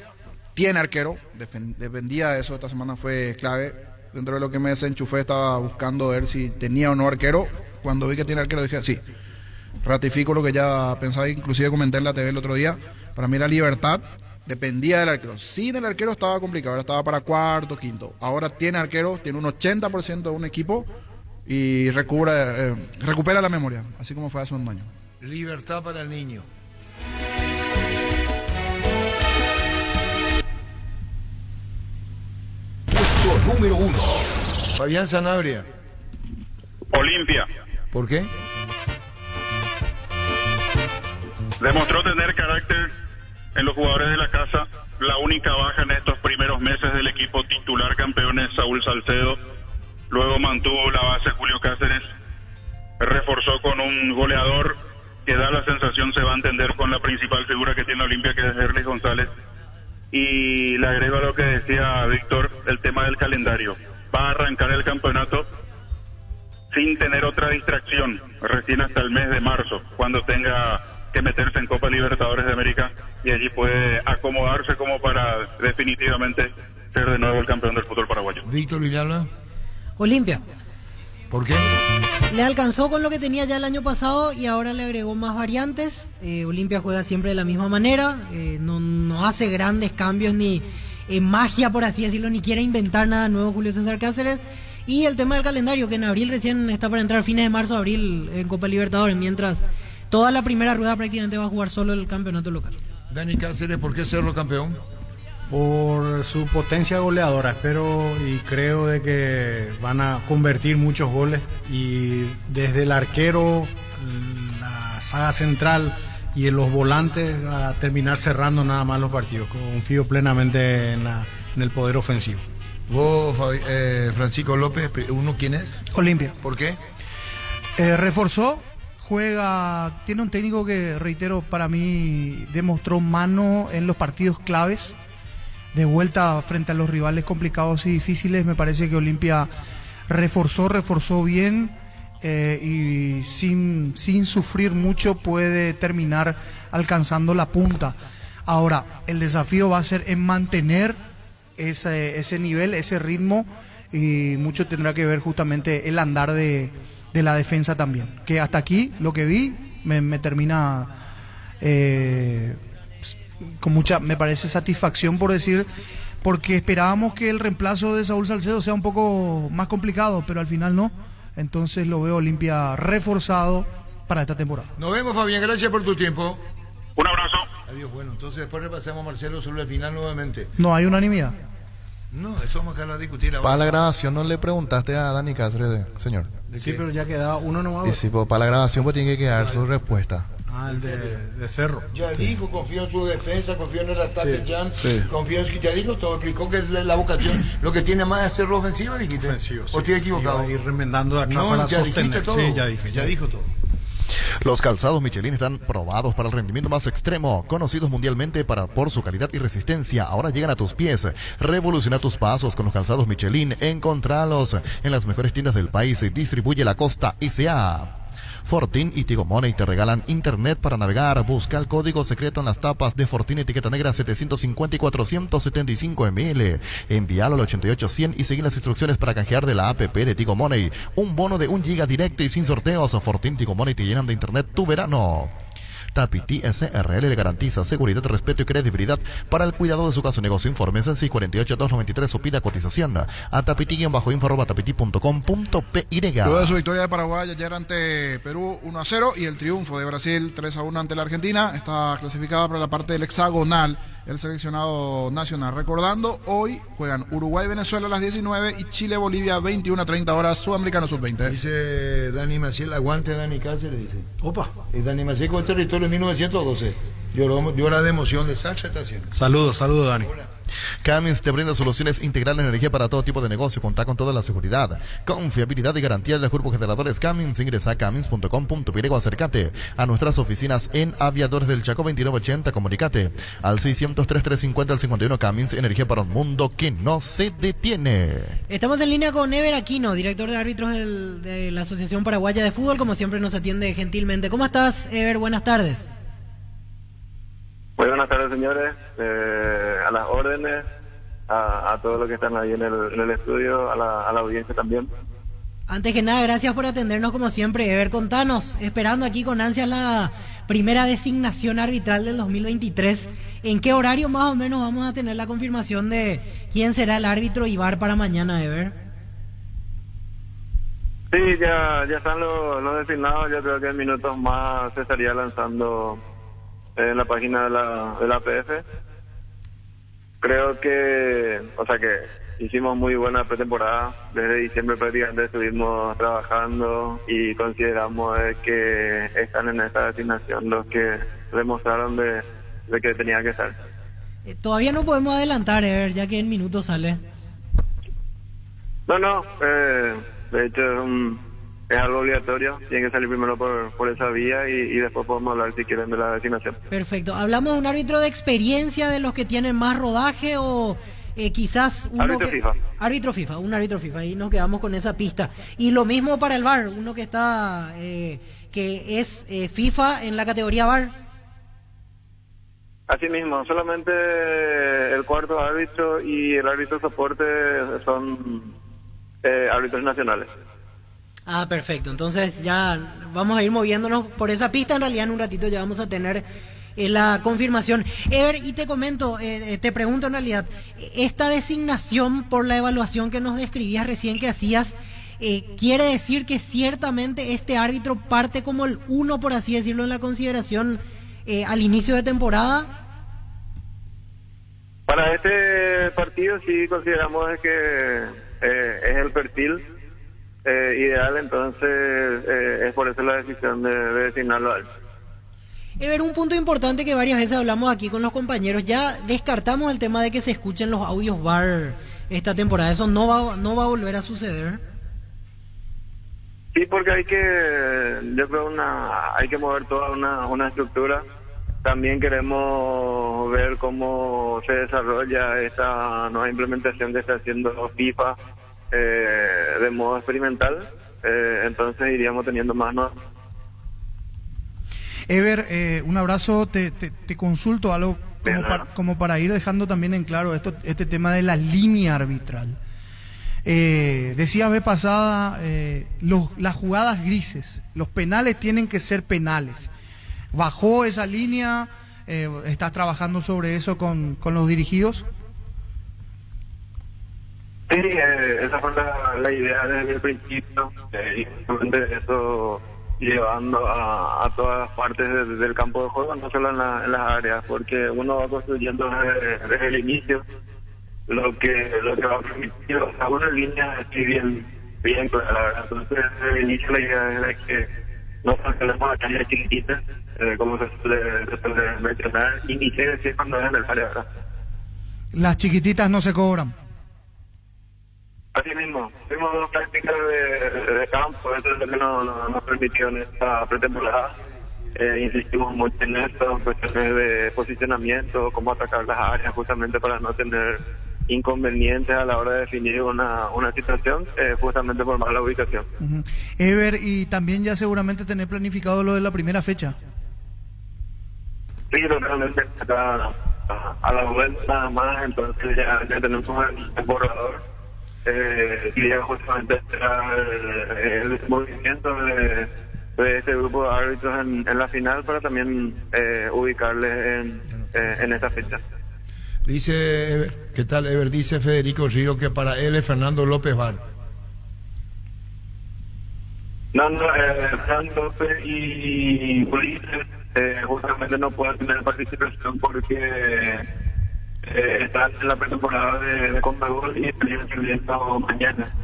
tiene arquero, dependía de eso, esta semana fue clave. Dentro de lo que me desenchufé estaba buscando ver si tenía o no arquero. Cuando vi que tiene arquero dije sí, ratifico lo que ya pensaba, inclusive comenté en la TV el otro día. Para mí la Libertad dependía del arquero. Sin el arquero estaba complicado, ahora estaba para cuarto, quinto. Ahora tiene arquero, tiene un 80% de un equipo y recupera la memoria, así como fue hace un año. Libertad para el niño. Puesto número 1. Fabián Sanabria. Olimpia. ¿Por qué? Demostró tener carácter en los jugadores de la casa. La única baja en estos primeros meses del equipo titular campeón es Saúl Salcedo. Luego mantuvo la base Julio Cáceres. Reforzó con un goleador que da la sensación se va a entender con la principal figura que tiene Olimpia, que es Herlis González. Y le agrego a lo que decía Víctor, el tema del calendario. Va a arrancar el campeonato sin tener otra distracción, recién hasta el mes de marzo, cuando tenga que meterse en Copa Libertadores de América, y allí puede acomodarse como para definitivamente ser de nuevo el campeón del fútbol paraguayo. Víctor Villalba. Olimpia. ¿Por qué? Le alcanzó con lo que tenía ya el año pasado y ahora le agregó más variantes. Olimpia juega siempre de la misma manera, no hace grandes cambios ni magia, por así decirlo, ni quiere inventar nada nuevo Julio César Cáceres. Y el tema del calendario, que en abril recién está para entrar, fines de marzo, abril en Copa Libertadores, mientras toda la primera rueda prácticamente va a jugar solo el campeonato local. Dani Cáceres, ¿por qué Cerro campeón? Por su potencia goleadora, espero y creo de que van a convertir muchos goles, y desde el arquero, la saga central y en los volantes a terminar cerrando nada más los partidos. Confío plenamente en el poder ofensivo. Vos, Francisco López, ¿uno quién es? Olimpia. ¿Por qué? Reforzó, juega, tiene un técnico que, reitero, para mí demostró mano en los partidos claves. De vuelta frente a los rivales complicados y difíciles, me parece que Olimpia reforzó bien, y sin sufrir mucho puede terminar alcanzando la punta. Ahora, el desafío va a ser en mantener ese nivel, ese ritmo, y mucho tendrá que ver justamente el andar de la defensa también, que hasta aquí lo que vi me termina con mucha, me parece, satisfacción, por decir, porque esperábamos que el reemplazo de Saúl Salcedo sea un poco más complicado, pero al final no. Entonces lo veo Olimpia reforzado para esta temporada. Nos vemos, Fabián, gracias por tu tiempo. Un abrazo. Adiós. Bueno, entonces después repasamos a Marcelo sobre el final nuevamente. No hay unanimidad. No, eso vamos a discutir ahora. Para la grabación no le preguntaste a Dani Cáceres, señor. Sí, pero ya quedaba uno nomás. Y sí, pues, para la grabación pues tiene que quedar su respuesta. El de Cerro. Ya dijo, confío en su defensa, confío en el ataque, confío en que ya dijo, todo explicó que es la vocación, lo que tiene más es hacerlo ofensivo, dijiste. Ofensivo, ¿O estoy equivocado? Iba a ir remendando de atrás para ya sostener. Dijiste todo. Sí, ya dije. Ya dijo todo. Los calzados Michelin están probados para el rendimiento más extremo, conocidos mundialmente por su calidad y resistencia. Ahora llegan a tus pies. Revoluciona tus pasos con los calzados Michelin. Encontralos en las mejores tiendas del país. Distribuye la Costa S.A. Fortin y Tigo Money te regalan internet para navegar. Busca el código secreto en las tapas de Fortin etiqueta negra 750 y 475 ml. Envíalo al 88100 y seguí las instrucciones para canjear de la app de Tigo Money. Un bono de 1 giga directo y sin sorteos. Fortin, Tigo Money te llenan de internet tu verano. Tapiti SRL le garantiza seguridad, respeto y credibilidad para el cuidado de su caso negocio. Informes en 648-293 o pida cotización a tapiti-info@tapiti.com.py. Luego de su victoria de Paraguay ayer ante Perú 1-0 y el triunfo de Brasil 3-1 ante la Argentina, está clasificada para la parte del hexagonal el seleccionado nacional. Recordando, hoy juegan Uruguay-Venezuela a las 19 y Chile-Bolivia 21:30 horas, Sudamericano Sub-20. Dice Dani Maciel, aguante Dani Cáceres, dice. Opa. Y Dani Maciel con el territorio en 1912. Llora de emoción, de Sacha está haciendo. Saludos, Dani. Hola. Cummins te brinda soluciones integrales en energía para todo tipo de negocio. Cuenta con toda la seguridad, confiabilidad y garantía de los grupos generadores Cummins. Ingresa a cummins.com.py o acércate a nuestras oficinas en Aviadores del Chaco 2980. Comunicate al 600-3350 al 51. Cummins, energía para un mundo que no se detiene. Estamos en línea con Ever Aquino, director de árbitros de la Asociación Paraguaya de Fútbol. Como siempre nos atiende gentilmente. ¿Cómo estás, Ever? Buenas tardes. Muy buenas tardes, señores. A las órdenes, a todos los que están ahí en el estudio, a la audiencia también. Antes que nada, gracias por atendernos como siempre. Ever, contanos, esperando aquí con ansias la primera designación arbitral del 2023. ¿En qué horario más o menos vamos a tener la confirmación de quién será el árbitro y VAR para mañana, Ever? Sí, ya están los designados. Yo creo que en minutos más se estaría lanzando en la página de la APF. Creo que, hicimos muy buena pretemporada. Desde diciembre prácticamente estuvimos trabajando y consideramos que están en esta designación los que demostraron de que tenía que estar. Todavía no podemos adelantar, ya que en minutos sale. No, de hecho es algo obligatorio, tiene que salir primero por esa vía y después podemos hablar si quieren de la designación. Perfecto, ¿hablamos de un árbitro de experiencia, de los que tienen más rodaje o quizás uno árbitro FIFA? Un árbitro FIFA, y nos quedamos con esa pista. Y lo mismo para el VAR, uno que está, que es FIFA en la categoría VAR. Así mismo, solamente el cuarto árbitro y el árbitro soporte son árbitros nacionales. Ah, perfecto. Entonces ya vamos a ir moviéndonos por esa pista. En realidad en un ratito ya vamos a tener la confirmación. Ever, y te comento, te pregunto en realidad, esta designación por la evaluación que nos describías recién que hacías, ¿quiere decir que ciertamente este árbitro parte como el uno, por así decirlo, en la consideración al inicio de temporada? Para este partido sí consideramos que es el perfil ideal, entonces es por eso la decisión de designarlo a él. Ever, un punto importante que varias veces hablamos aquí con los compañeros, ya descartamos el tema de que se escuchen los audios VAR esta temporada, eso no va a volver a suceder. Sí, porque hay que mover toda una estructura. También queremos ver cómo se desarrolla esta nueva implementación que está haciendo FIFA de modo experimental, entonces iríamos teniendo más Ever, un abrazo, te consulto algo como para ir dejando también en claro este tema de la línea arbitral. Decía vez pasada, las jugadas grises, los penales tienen que ser penales. ¿Bajó esa línea? ¿Estás trabajando sobre eso con los dirigidos? Sí, esa fue la idea desde el principio, y justamente eso llevando a todas las partes del campo de juego, no solo en las áreas, porque uno va construyendo desde el inicio lo que va a permitir, o sea, una línea así bien clara. Entonces, desde el inicio la idea era que no cancelemos a calles chiquititas, como se suele mencionar, y ni sé decir cuando es en el área, ¿verdad? Las chiquititas no se cobran. Así mismo, tuvimos dos prácticas de campo, eso es lo que nos permitió en esta pretemporada. Insistimos mucho en esto, cuestiones de posicionamiento, cómo atacar las áreas, justamente para no tener inconvenientes a la hora de definir una situación, justamente por mala ubicación. Uh-huh. Ever, y también ya seguramente tenés planificado lo de la primera fecha. Sí, totalmente, está a la vuelta nada más, entonces ya tenemos el borrador. Quería justamente el movimiento de este grupo de árbitros en la final para también ubicarles en esta fecha. Dice Ever, ¿qué tal Ever? Dice Federico Río que para él es Fernando López VAR. Fernando López y Ulises justamente no pueden tener participación porque están en la pretemporada de Conmebol y estarían sirviendo mañana.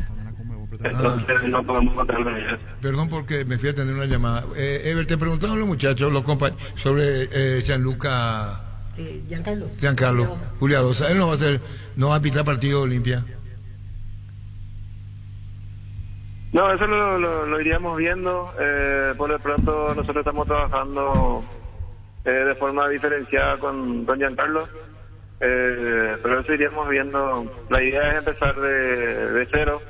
Entonces no podemos contarlo de ellos. Perdón porque me fui a atender una llamada. Ever, te preguntaron los muchachos, sobre Gianluca... Giancarlo Juliadosa. Él no va a pitar partido de Olimpia. No, eso lo iríamos viendo. Por lo pronto nosotros estamos trabajando de forma diferenciada con Giancarlo. Pero eso iríamos viendo. La idea es empezar de cero,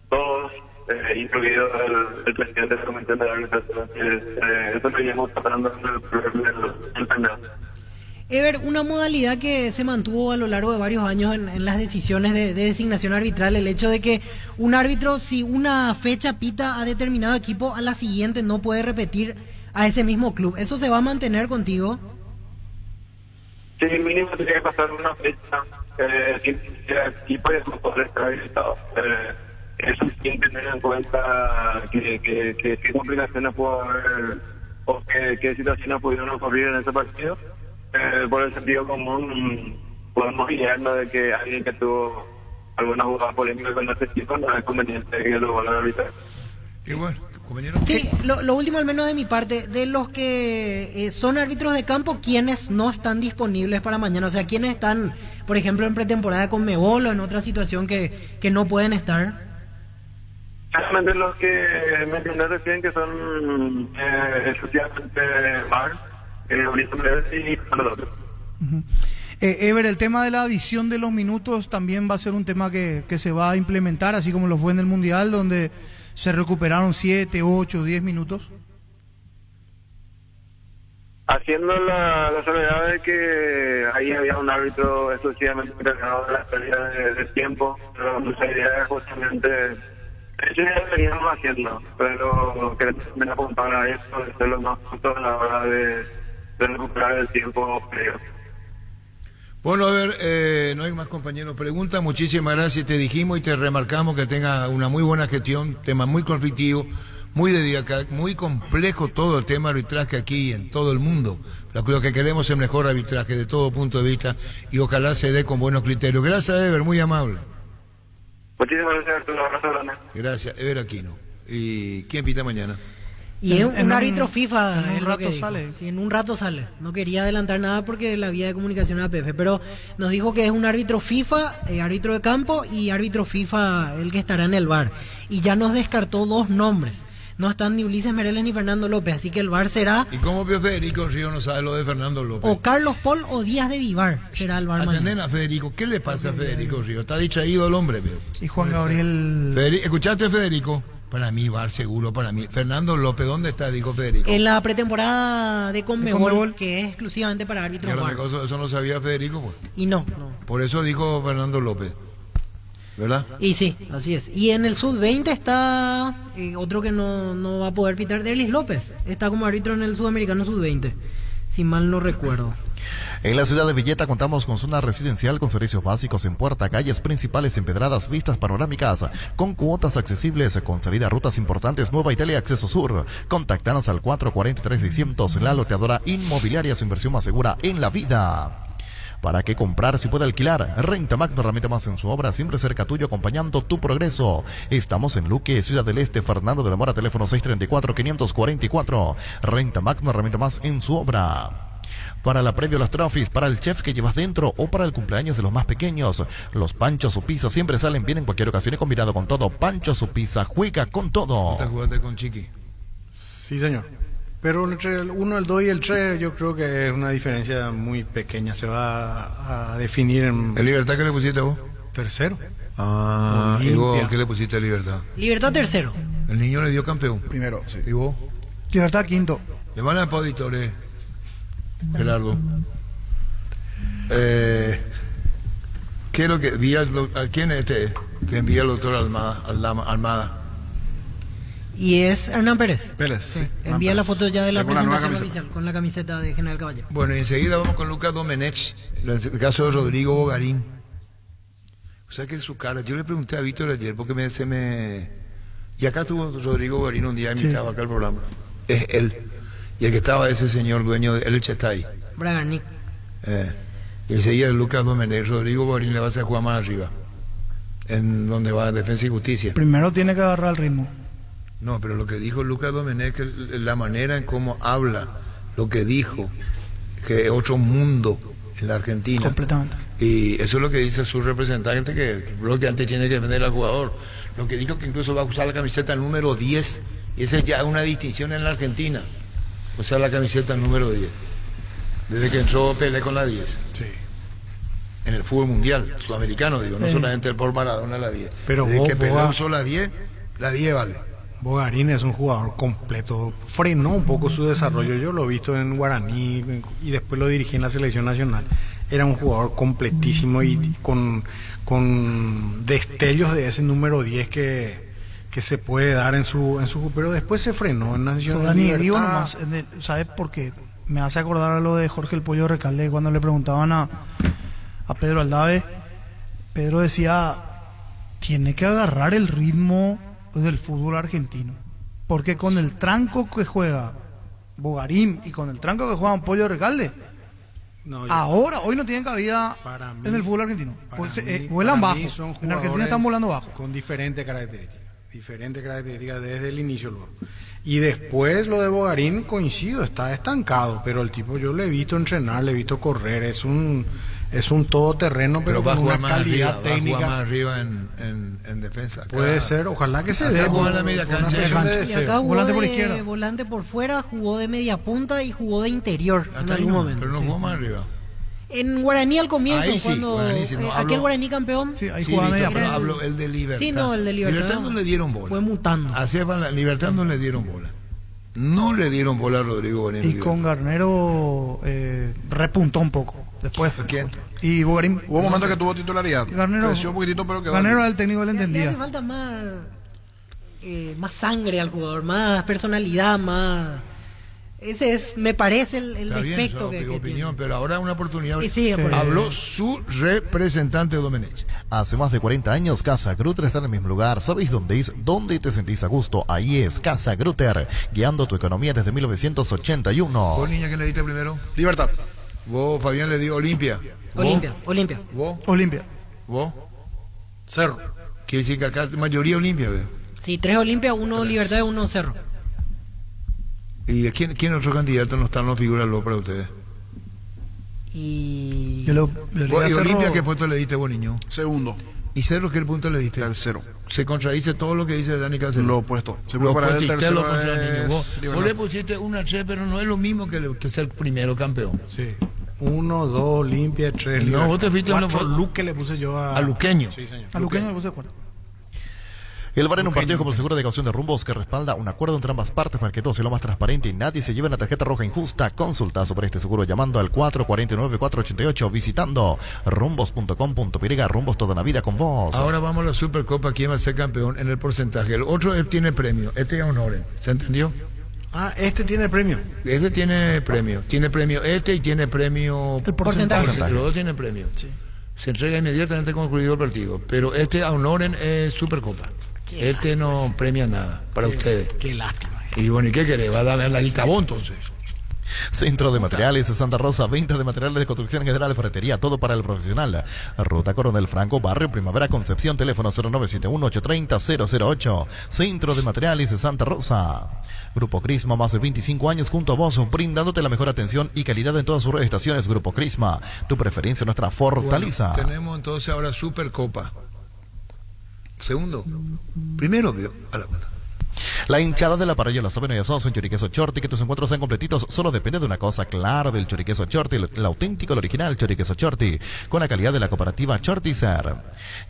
todos, incluido el presidente de la Comisión de Organización. Eso lo iríamos tratando en el torneo. Ever, una modalidad que se mantuvo a lo largo de varios años en las decisiones de designación arbitral, el hecho de que un árbitro, si una fecha pita a determinado equipo, a la siguiente no puede repetir a ese mismo club. ¿Eso se va a mantener contigo? Sí, mínimo tiene que pasar una fecha sin equipo y el club estar habilitado. Eso sin tener en cuenta qué complicaciones pudo haber o qué situaciones pudieron ocurrir en ese partido. Por el sentido común podemos guiarnos de que alguien que tuvo alguna jugada polémica con ese equipo, no es conveniente que lo vuelvan a arbitrar. Y bueno, compañero. Sí, lo último al menos de mi parte, de los que son árbitros de campo, ¿quiénes no están disponibles para mañana? O sea, ¿quiénes están, por ejemplo, en pretemporada con Mebol o en otra situación que no pueden estar? Realmente los que mencioné recién, que son exclusivamente VAR, Ulises Merez y Fernando López. Ever, el tema de la adición de los minutos también va a ser un tema que se va a implementar, así como lo fue en el Mundial, donde se recuperaron 7, 8, 10 minutos. Haciendo la salvedad de que ahí había un árbitro exclusivamente encargado de la pérdida de tiempo, pero nuestra idea es justamente, eso ya lo veníamos haciendo, pero queremos también apuntar a eso, de ser lo más justo a la hora de recuperar el tiempo previo. Bueno, a ver, no hay más compañeros. Pregunta, muchísimas gracias. Te dijimos y te remarcamos que tenga una muy buena gestión, tema muy conflictivo, muy dedicado, muy complejo todo el tema arbitraje aquí y en todo el mundo. Lo que queremos es el mejor arbitraje de todo punto de vista y ojalá se dé con buenos criterios. Gracias, Ever, muy amable. Muchísimas gracias, Arturo. Un abrazo grande. Gracias, Ever Aquino. ¿Y quién pita mañana? Y es un árbitro FIFA. En un rato sale. Sí, en un rato sale. No quería adelantar nada porque la vía de comunicación era PF, pero nos dijo que es un árbitro FIFA, árbitro de campo y árbitro FIFA el que estará en el VAR. Y ya nos descartó 2 nombres. No están ni Ulises Mereles ni Fernando López, así que el VAR será... ¿Y cómo vio Federico Río no sabe lo de Fernando López? O Carlos Pol o Díaz de Vivar será el VAR Atenden mañana. a Federico. ¿Qué le pasa a Federico Río? Está distraído el hombre, veo. Y Juan Gabriel... ¿Escuchaste, Federico? Para mí, VAR seguro, para mí. Fernando López, ¿dónde está? Dijo Federico. En la pretemporada de Conmebol, que es exclusivamente para árbitros VAR. Eso no sabía Federico, pues. Y no. Por eso dijo Fernando López, ¿verdad? Y sí, así es. Y en el Sub-20 está otro que no va a poder pitar, Derlis López. Está como árbitro en el Sudamericano Sub-20, si mal no recuerdo. En la ciudad de Villeta contamos con zona residencial con servicios básicos en puerta, calles principales empedradas, vistas panorámicas, con cuotas accesibles, con salida a rutas importantes, Nueva Italia Acceso Sur. Contactanos al 443-600, la loteadora inmobiliaria, su inversión más segura en la vida. ¿Para qué comprar si puede alquilar? Renta Magno, herramienta más en su obra, siempre cerca tuyo, acompañando tu progreso. Estamos en Luque, Ciudad del Este, Fernando de la Mora, teléfono 634-544. Renta Magno, herramienta más en su obra. Para la previa las trophies, para el chef que llevas dentro o para el cumpleaños de los más pequeños, los panchos o pizza siempre salen bien en cualquier ocasión y combinado con todo. Panchos o pizza, juega con todo. ¿Te jugaste con Chiqui? Sí, señor. Pero entre el 1, el 2 y el 3 yo creo que es una diferencia muy pequeña. Se va a definir en... ¿El Libertad qué le pusiste vos? Tercero. Ah, ¿y vos qué le pusiste a Libertad? Libertad tercero. El niño le dio campeón. Primero, sí. ¿Y vos? Libertad quinto. Le van a auditores. Qué largo. ¿Qué es lo que envía quién es este que envía el doctor Almada? Y es Hernán Pérez. Sí. Envía la foto ya de la Con presentación oficial con la camiseta de General Caballero. Bueno, y enseguida vamos con Lucas Domenech, el caso de Rodrigo Bogarín. O sea que su cara, yo le pregunté a Víctor ayer porque y acá estuvo Rodrigo Bogarín un día invitado acá al programa. Es él. Y el que estaba ese señor dueño de Elche está ahí. Bragarnik. Y enseguida Lucas Domenech, Rodrigo Bogarín le va a hacer jugar más arriba. En donde va Defensa y Justicia. Primero tiene que agarrar el ritmo. No, pero lo que dijo Lucas Domenech, la manera en cómo habla, lo que dijo, que es otro mundo en la Argentina. Completamente. Y eso es lo que dice su representante, que lo que antes tiene que vender al jugador. Lo que dijo que incluso va a usar la camiseta número 10, y esa ya es una distinción en la Argentina. Usar la camiseta número 10. Desde que entró Pelé con la 10. Sí. En el fútbol mundial, sudamericano, digo, no solamente por Maradona la 10. Pero desde que Pelé usó la 10 vale. Bogarín es un jugador completo, frenó un poco su desarrollo, yo lo he visto en Guaraní y después lo dirigí en la selección nacional. Era un jugador completísimo y con destellos de ese número 10 que se puede dar en su pero después se frenó en Nacional. Dani, digo nomás, ¿sabes por qué? Me hace acordar a lo de Jorge el Pollo Recalde cuando le preguntaban a Pedro Aldave. Pedro decía, tiene que agarrar el ritmo del fútbol argentino, porque con el tranco que juega Bogarín y con el tranco que juega un Pollo Recalde Ahora, hoy no tienen cabida mí, en el fútbol argentino. Pues, mí, vuelan bajo. Son en Argentina están volando bajo. Con diferentes características desde el inicio luego. Y después lo de Bogarín, coincido, está estancado, pero el tipo yo le he visto entrenar, le he visto correr, es un todoterreno, pero con una calidad técnica. Va a jugar más arriba en defensa. Puede ser, ojalá que se dé. En la media cancha. Y acá jugó volante por fuera, jugó de media punta y jugó de interior en algún momento. Pero no jugó más arriba. En Guaraní al comienzo, ahí sí, cuando Guaraní, sí, no, aquel Guaraní campeón. Sí, ahí jugaba media. Pero hablo el de Libertad. Sí, no, el de Libertad. Libertad no le dieron bola. Fue mutando. Libertad no le dieron bola. No le dieron bola a Rodrigo Guaraní. Y con Garnero repuntó un poco. Después. ¿Quién? Y Bogarín. Hubo un momento que tuvo titularidad. Garnero. Creció un poquitito, pero quedó. Garnero era el técnico, le entendía. Le hace falta más sangre al jugador, más personalidad, más. Ese es, me parece, el defecto que opinión, pero ahora una oportunidad. Sí, habló su representante Domenech. Hace más de 40 años, Casa Grutter está en el mismo lugar. ¿Sabéis dónde es? ¿Dónde te sentís a gusto? Ahí es Casa Grutter, guiando tu economía desde 1981. ¿Vos, niña, qué le diste primero? Libertad. Vos, Fabián, le dio Olimpia. Olimpia. ¿Vos? Olimpia. ¿Vos? Cerro. Quiere decir que acá mayoría Olimpia, ¿ve? Sí, 3 Olimpia, 1 Libertad y 1 Cerro. ¿Y quién otro candidato no está, no figura luego para ustedes? Y Olimpia, ¿qué puesto le diste vos, niño? Segundo. ¿Y Cerro qué punto le diste? Tercero. Se contradice todo lo que dice Dani Cáceres. Lo opuesto. Lo opuesto y usted lo contradice. Vos le pusiste 1-3, pero no es lo mismo que ser primero campeón. Sí. 1, 2, Olimpia, 3. No, vos te fuiste 4 Luque le puse yo a Luqueño. Sí, señor. A Luqueño le puse 4. El VAR en un partido como el seguro de caución de Rumbos que respalda un acuerdo entre ambas partes para que todo sea lo más transparente y nadie se lleve una tarjeta roja injusta. Consulta sobre este seguro llamando al 449-488 visitando rumbos.com.py. Rumbos toda la vida con vos. Ahora vamos a la Supercopa. ¿Quién va a ser campeón en el porcentaje? El otro tiene premio. Este es Honoren. ¿Se entendió? Este tiene premio. Este tiene premio. Tiene premio este y tiene premio... El porcentaje. Los dos tienen premio. Sí. Se entrega inmediatamente concluido el partido. Pero este Honoren es Supercopa. Este no premia nada para ustedes. Qué lástima. Y bueno, ¿y qué querés? ¿Va a darle la guita vos entonces? Centro de Materiales Santa Rosa, venta de materiales de construcción general, ferretería, todo para el profesional. Ruta Coronel Franco, Barrio Primavera, Concepción, teléfono 0971-830-008. Centro de Materiales Santa Rosa. Grupo Crisma, más de 25 años junto a vos, brindándote la mejor atención y calidad en todas sus estaciones. Grupo Crisma, tu preferencia, nuestra fortaleza. Bueno, tenemos entonces ahora Supercopa. Segundo. Primero, a la cuenta. La hinchada de la parrilla la sabe, no ya sos un choriqueso Chorti, que tus encuentros sean completitos, solo depende de una cosa, claro, del choriqueso Chorti, el auténtico, el original choriqueso Chorti, con la calidad de la cooperativa Chortizer.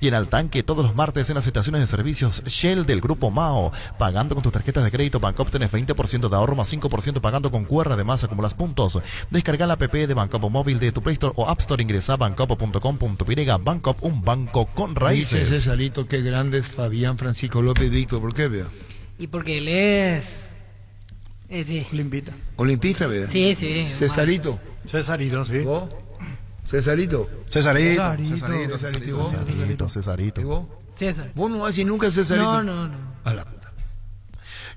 Y en Altanque, todos los martes en las estaciones de servicios Shell del Grupo Mao, pagando con tus tarjetas de crédito Bancopp tenés 20% de ahorro más 5% pagando con QR, además acumulas puntos. Descarga la app de Bancopp móvil de tu Play Store o App Store, ingresa a bancopp.com.py. Bancopp, un banco con raíces. Dice Cesarito, qué grandes Fabián, Francisco López, Víctor, ¿por qué, vea? Y porque él es sí. Olimpita. Olimpista, ¿verdad? Sí. Cesarito. Cesarito, sí. ¿Vos? Cesarito. Cesarito. Cesarito. ¿Y vos? César. ¿Vos no vas a decir nunca Cesarito? No. A la puta.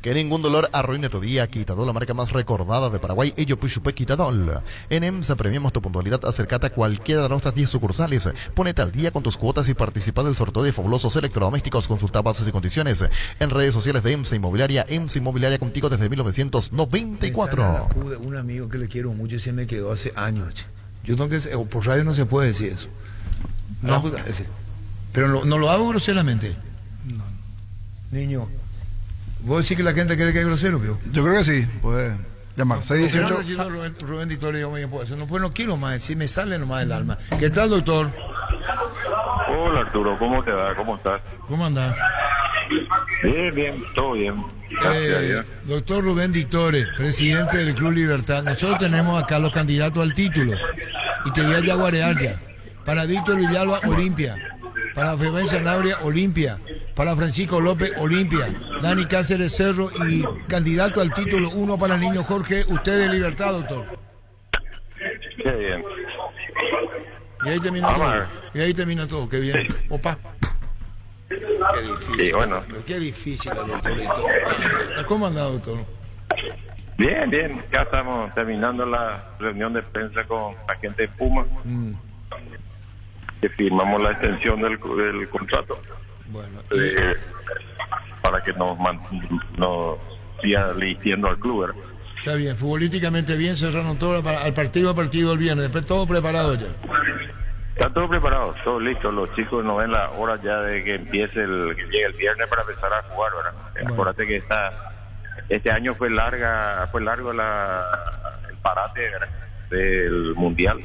Que ningún dolor arruine tu día. Quitadol, la marca más recordada de Paraguay. Ello Puchupe Quitadol. En EMSA premiamos tu puntualidad. Acércate a cualquiera de nuestras 10 sucursales. Ponete al día con tus cuotas y participa del sorteo de fabulosos electrodomésticos. Consulta bases y condiciones en redes sociales de EMSA Inmobiliaria. EMSA Inmobiliaria contigo desde 1994. Un amigo que le quiero mucho y se me quedó hace años. Yo tengo que... Por radio no se puede decir eso. No. Pero no lo hago groseramente. No. Niño... ¿Vos decís que la gente cree que es grosero, Pío? Yo creo que sí, puede llamar. 618. Rubén Dictorio, yo me puedo hacer. No, pues no quiero más decir, me sale nomás el alma. ¿Qué tal, doctor? Hola, Arturo, ¿cómo te va? ¿Cómo estás? ¿Cómo andás? Bien, todo bien. Gracias a Dios. Doctor Rubén Dictore, presidente del Club Libertad. Nosotros tenemos acá los candidatos al título. Y te voy a yaguarear ya. Para Víctor Villalba, Olimpia. Para Fabián Sanabria, Olimpia. Para Francisco López, Olimpia. Dani Cáceres, Cerro. Y candidato al título 1 para el niño Jorge. Usted de Libertad, doctor. Qué bien. Y ahí termina todo. Y ahí termina todo. Qué bien. Opa. Qué difícil. Sí, bueno. Qué difícil, doctor. ¿Cómo anda, doctor? Bien, bien. Ya estamos terminando la reunión de prensa con la gente de Puma. Que firmamos la extensión del contrato. Bueno. Para que nos siga eligiendo al club, ¿verdad? Está bien, futbolísticamente bien, cerraron todo al partido el viernes, después todo preparado ya. Está todo preparado, todo listo. Los chicos no ven la hora ya de que empiece que llegue el viernes para empezar a jugar, ¿verdad? Bueno. Acuérdate que este año fue largo el parate, ¿verdad?, del mundial,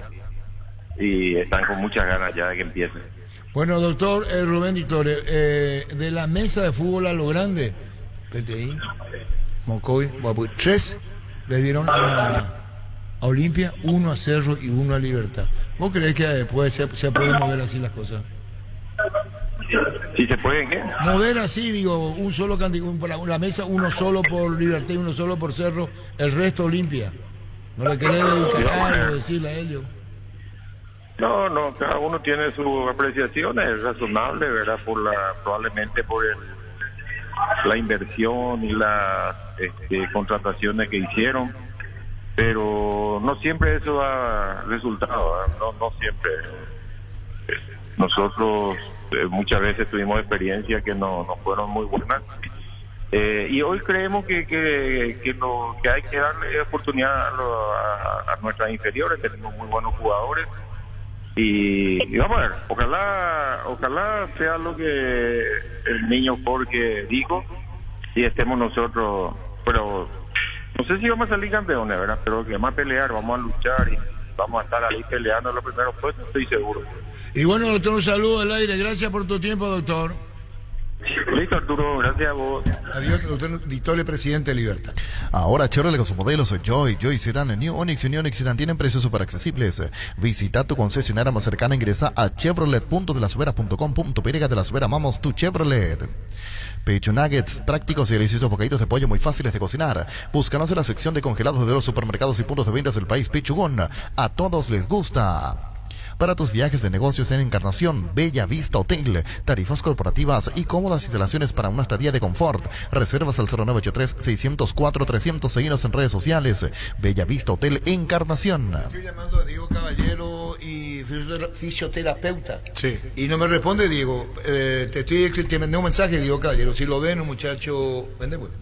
y están con muchas ganas ya de que empiece. Bueno, doctor Rubén Dictore, de la mesa de fútbol a lo grande, PTI, Mocoy, Guapuy, 3 le dieron a Olimpia, 1 a Cerro y 1 a Libertad. ¿Vos creés que se pueden mover así las cosas? ¿Sí se pueden qué? Mover así, digo, un solo candidato, la mesa, uno solo por Libertad y uno solo por Cerro, el resto Olimpia. ¿No le querés dedicar algo, decirle a ellos? No, cada uno tiene su apreciación, es razonable, ¿verdad? Probablemente por la inversión y las contrataciones que hicieron, pero no siempre eso da resultado, ¿verdad? No siempre. Nosotros muchas veces tuvimos experiencias que no fueron muy buenas, y hoy creemos que hay que darle oportunidad a nuestras inferiores. Tenemos muy buenos jugadores. Y vamos a ver, ojalá sea lo que el niño Jorge dijo y estemos nosotros, pero no sé si vamos a salir campeones, ¿verdad? Pero que vamos a pelear, vamos a luchar y vamos a estar ahí peleando los primeros puestos, estoy seguro. Y bueno, doctor, un saludo al aire, gracias por tu tiempo, doctor. Listo, Arturo, gracias a vos. Adiós, doctor Dictore, presidente de Libertad. Ahora Chevrolet con sus modelos Joy Sedan, New Onix y New Onix Sedan tienen precios súper accesibles. Visita tu concesionaria más cercana, ingresa a chevrolet.delasubera.com.py. De la Subera, amamos tu Chevrolet. Pecho nuggets prácticos y deliciosos bocaditos de pollo muy fáciles de cocinar. Búscanos en la sección de congelados de los supermercados y puntos de ventas del país. Pichugón, a todos les gusta. Para tus viajes de negocios en Encarnación, Bella Vista Hotel, tarifas corporativas y cómodas instalaciones para una estadía de confort. Reservas al 0983-604-300. Seguinos en redes sociales. Bella Vista Hotel Encarnación. Estoy llamando a Diego Caballero y fisioterapeuta. Sí. Y no me responde Diego. Te mandé un mensaje, Diego Caballero. Si lo ven, un muchacho, vende bueno.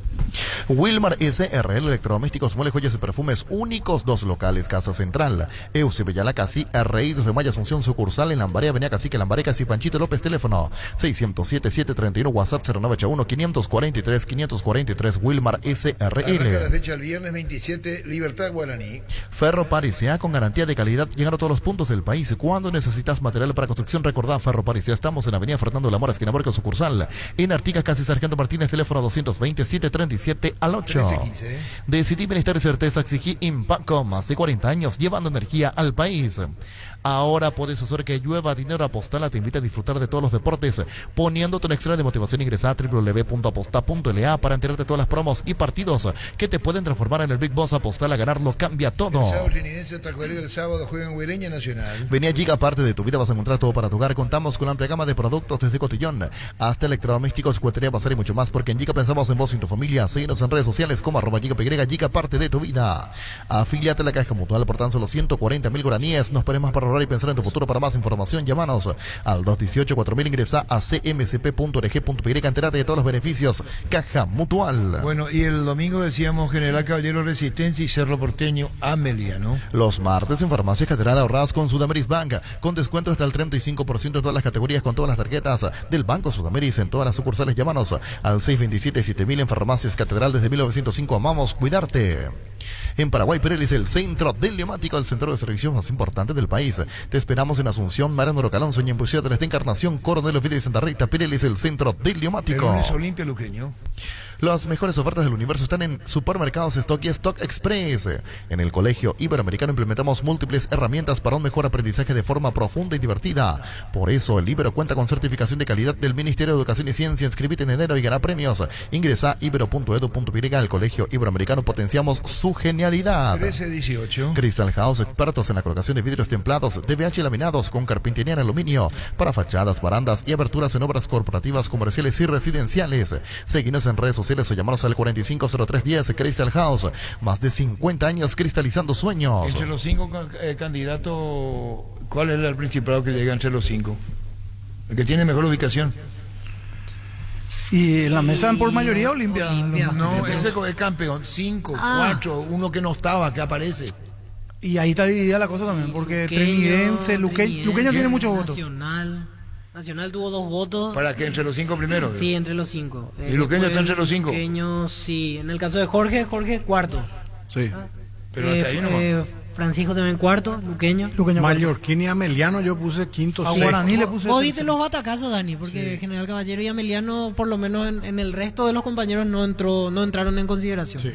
Wilmar SRL Electrodomésticos, muebles, joyas y perfumes únicos, 2 locales, Casa Central, Eusebio Yalacasi, R.I. 2 de Mayo, Asunción, sucursal en Lambaré, Avenida Cacique, Lambaré, Casi Panchito López, teléfono 607-731, WhatsApp 0981-543-543, Wilmar SRL. Arranca la fecha el viernes 27, Libertad Guaraní. Ferro Parisea, con garantía de calidad, llegar a todos los puntos del país. Cuando necesitas material para construcción, recordá Ferro Parisea. Estamos en Avenida Fernando Lamora, esquina Borca, sucursal en Artigas, Casi Sargento Martínez, teléfono 220-737-8. Decidí bienestar y certeza, exigí Impaco, más de 40 años llevando energía al país. Ahora puedes hacer que llueva dinero. Apostala te invita a disfrutar de todos los deportes, poniéndote un extra de motivación. Ingresa a www.aposta.la para enterarte de todas las promos y partidos que te pueden transformar en el Big Boss. Apostala, ganarlo cambia todo. El sábado Linidense Tacuarí, el sábado juega en Huireña Nacional. Vení allí, aparte de tu vida vas a encontrar todo para tu hogar. Contamos con la amplia gama de productos desde cotillón hasta electrodomésticos, juguetería, bazar y mucho más, porque en Giga pensamos en vos y en tu familia. Síguenos en redes sociales como @GigaPY. Giga, parte de tu vida. Afíliate a la Caja Mutual por tan solo 140.000 guaraníes. No esperes más para ahorrar y pensar en tu futuro. Para más información, llámanos al 218-4000. Ingresa a cmcp.org.py. Entérate de todos los beneficios. Caja Mutual. Bueno, y el domingo decíamos General Caballero Resistencia y Cerro Porteño Amelia, ¿no? Los martes en Farmacias Catedral ahorradas con Sudameris Bank, con descuento hasta el 35% de todas las categorías con todas las tarjetas del Banco Sudameris en todas las sucursales. Llámanos al 627-7000 en Farmacias Catedral desde 1905. Amamos cuidarte. En Paraguay, Pirelis, el centro del neumático, el centro de servicios más importante del país. Te esperamos en Asunción, Mariano Rocalonso, y en Pucía de la Encarnación, Coronel Ovidio y Santa Rita. Pirelis, el centro del neumático. El lunes Olimpia Luqueño. Las mejores ofertas del universo están en Supermercados Stock y Stock Express. En el Colegio Iberoamericano implementamos múltiples herramientas para un mejor aprendizaje de forma profunda y divertida. Por eso, el Ibero cuenta con certificación de calidad del Ministerio de Educación y Ciencia. Inscribite en enero y gana premios. Ingresa a ibero.com.py www.iberoamericano.edu.py, el Colegio Iberoamericano, potenciamos su genialidad. 13-18. Crystal House, expertos en la colocación de vidrios templados, DBH laminados con carpintería en aluminio para fachadas, barandas y aberturas en obras corporativas, comerciales y residenciales. Seguinos en redes sociales o llamanos al 450310. Crystal House, más de 50 años cristalizando sueños. Entre los 5 candidatos, ¿cuál es el principal que llega entre los 5? El que tiene mejor ubicación. Y en la mesa por mayoría Olimpia. No, ese es campeón. 5, 4, uno que no estaba, que aparece. Y ahí está dividida la cosa también, porque Trinidense, Luqueño tiene muchos votos. Nacional tuvo 2 votos. ¿Para qué? ¿Entre los 5 primeros? Sí, entre los 5. ¿Y Luqueño está entre los 5? Luqueño, sí. En el caso de Jorge cuarto. Sí. Pero hasta ahí nomás. Francisco también cuarto, Luqueño. Mallorquín y Ameliano yo puse quinto, a Guaraní le puse. Vos diste los batacazos, Dani, porque General Caballero y Ameliano, por lo menos en el resto de los compañeros, no entraron en consideración. Sí.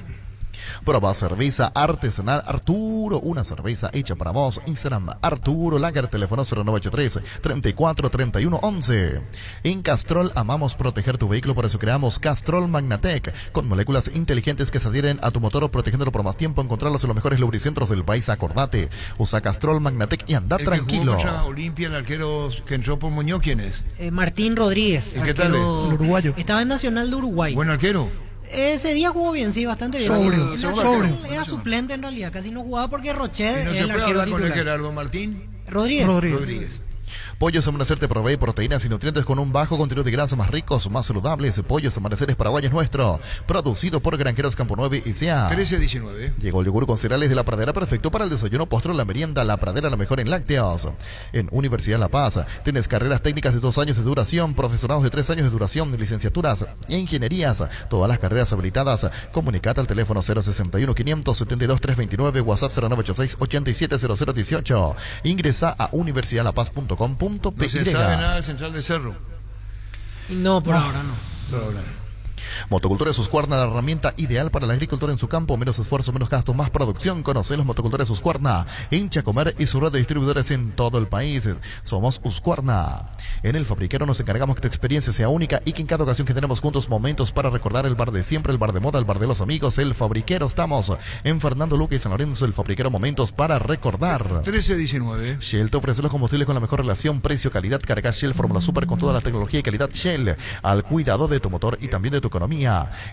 Prueba cerveza artesanal Arturo, una cerveza hecha para vos. Instagram Arturo Lager, teléfono 0983-343111. En Castrol amamos proteger tu vehículo, por eso creamos Castrol Magnatec, con moléculas inteligentes que se adhieren a tu motor, protegiéndolo por más tiempo. Encontrarlos en los mejores lubricentros del país. Acordate, usa Castrol Magnatec y anda tranquilo. Olimpia, el arquero que entró por Muñoz, ¿quién es? Martín Rodríguez. ¿Y qué tal? El uruguayo. Estaba en Nacional de Uruguay. Buen arquero. Ese día jugó bien, sí, bastante bien. Sobrio. Era suplente en realidad, casi no jugaba porque Rochet ¿Y no es se el puede arquero hablar con titular. el Gerardo Martín? Rodríguez. Pollos Amanecer te provee proteínas y nutrientes con un bajo contenido de grasa, más ricos, más saludables. Pollos Amaneceres Paraguay es nuestro, producido por Granjeros Campo 9 y sea 13-19. Llegó el yogur con cereales de La Pradera, perfecto para el desayuno, postre, la merienda. La Pradera, la mejor en lácteos. En Universidad La Paz tienes carreras técnicas de 2 años de duración, profesorados de 3 años de duración, licenciaturas e ingenierías, todas las carreras habilitadas. Comunicate al teléfono 061-572-329, WhatsApp 0986-870018. Ingresa a universidadlapaz.com.py. No se sabe nada del Central de Cerro. No, por ahora no. Por ahora. Motocultura Suscuarna, la herramienta ideal para el agricultor en su campo. Menos esfuerzo, menos gastos, más producción. Conoce los Motocultores Suscuarna en Chacomer y su red de distribuidores en todo el país. Somos Suscuarna. En El Fabriquero nos encargamos que tu experiencia sea única y que en cada ocasión que tenemos juntos momentos para recordar el bar de siempre, el bar de moda, el bar de los amigos. El Fabriquero, estamos en Fernando Luque y San Lorenzo. El Fabriquero, momentos para recordar. 13-19. Shell te ofrece los combustibles con la mejor relación precio-calidad. Carga Shell Fórmula Super con toda la tecnología y calidad Shell al cuidado de tu motor y también de tu economía.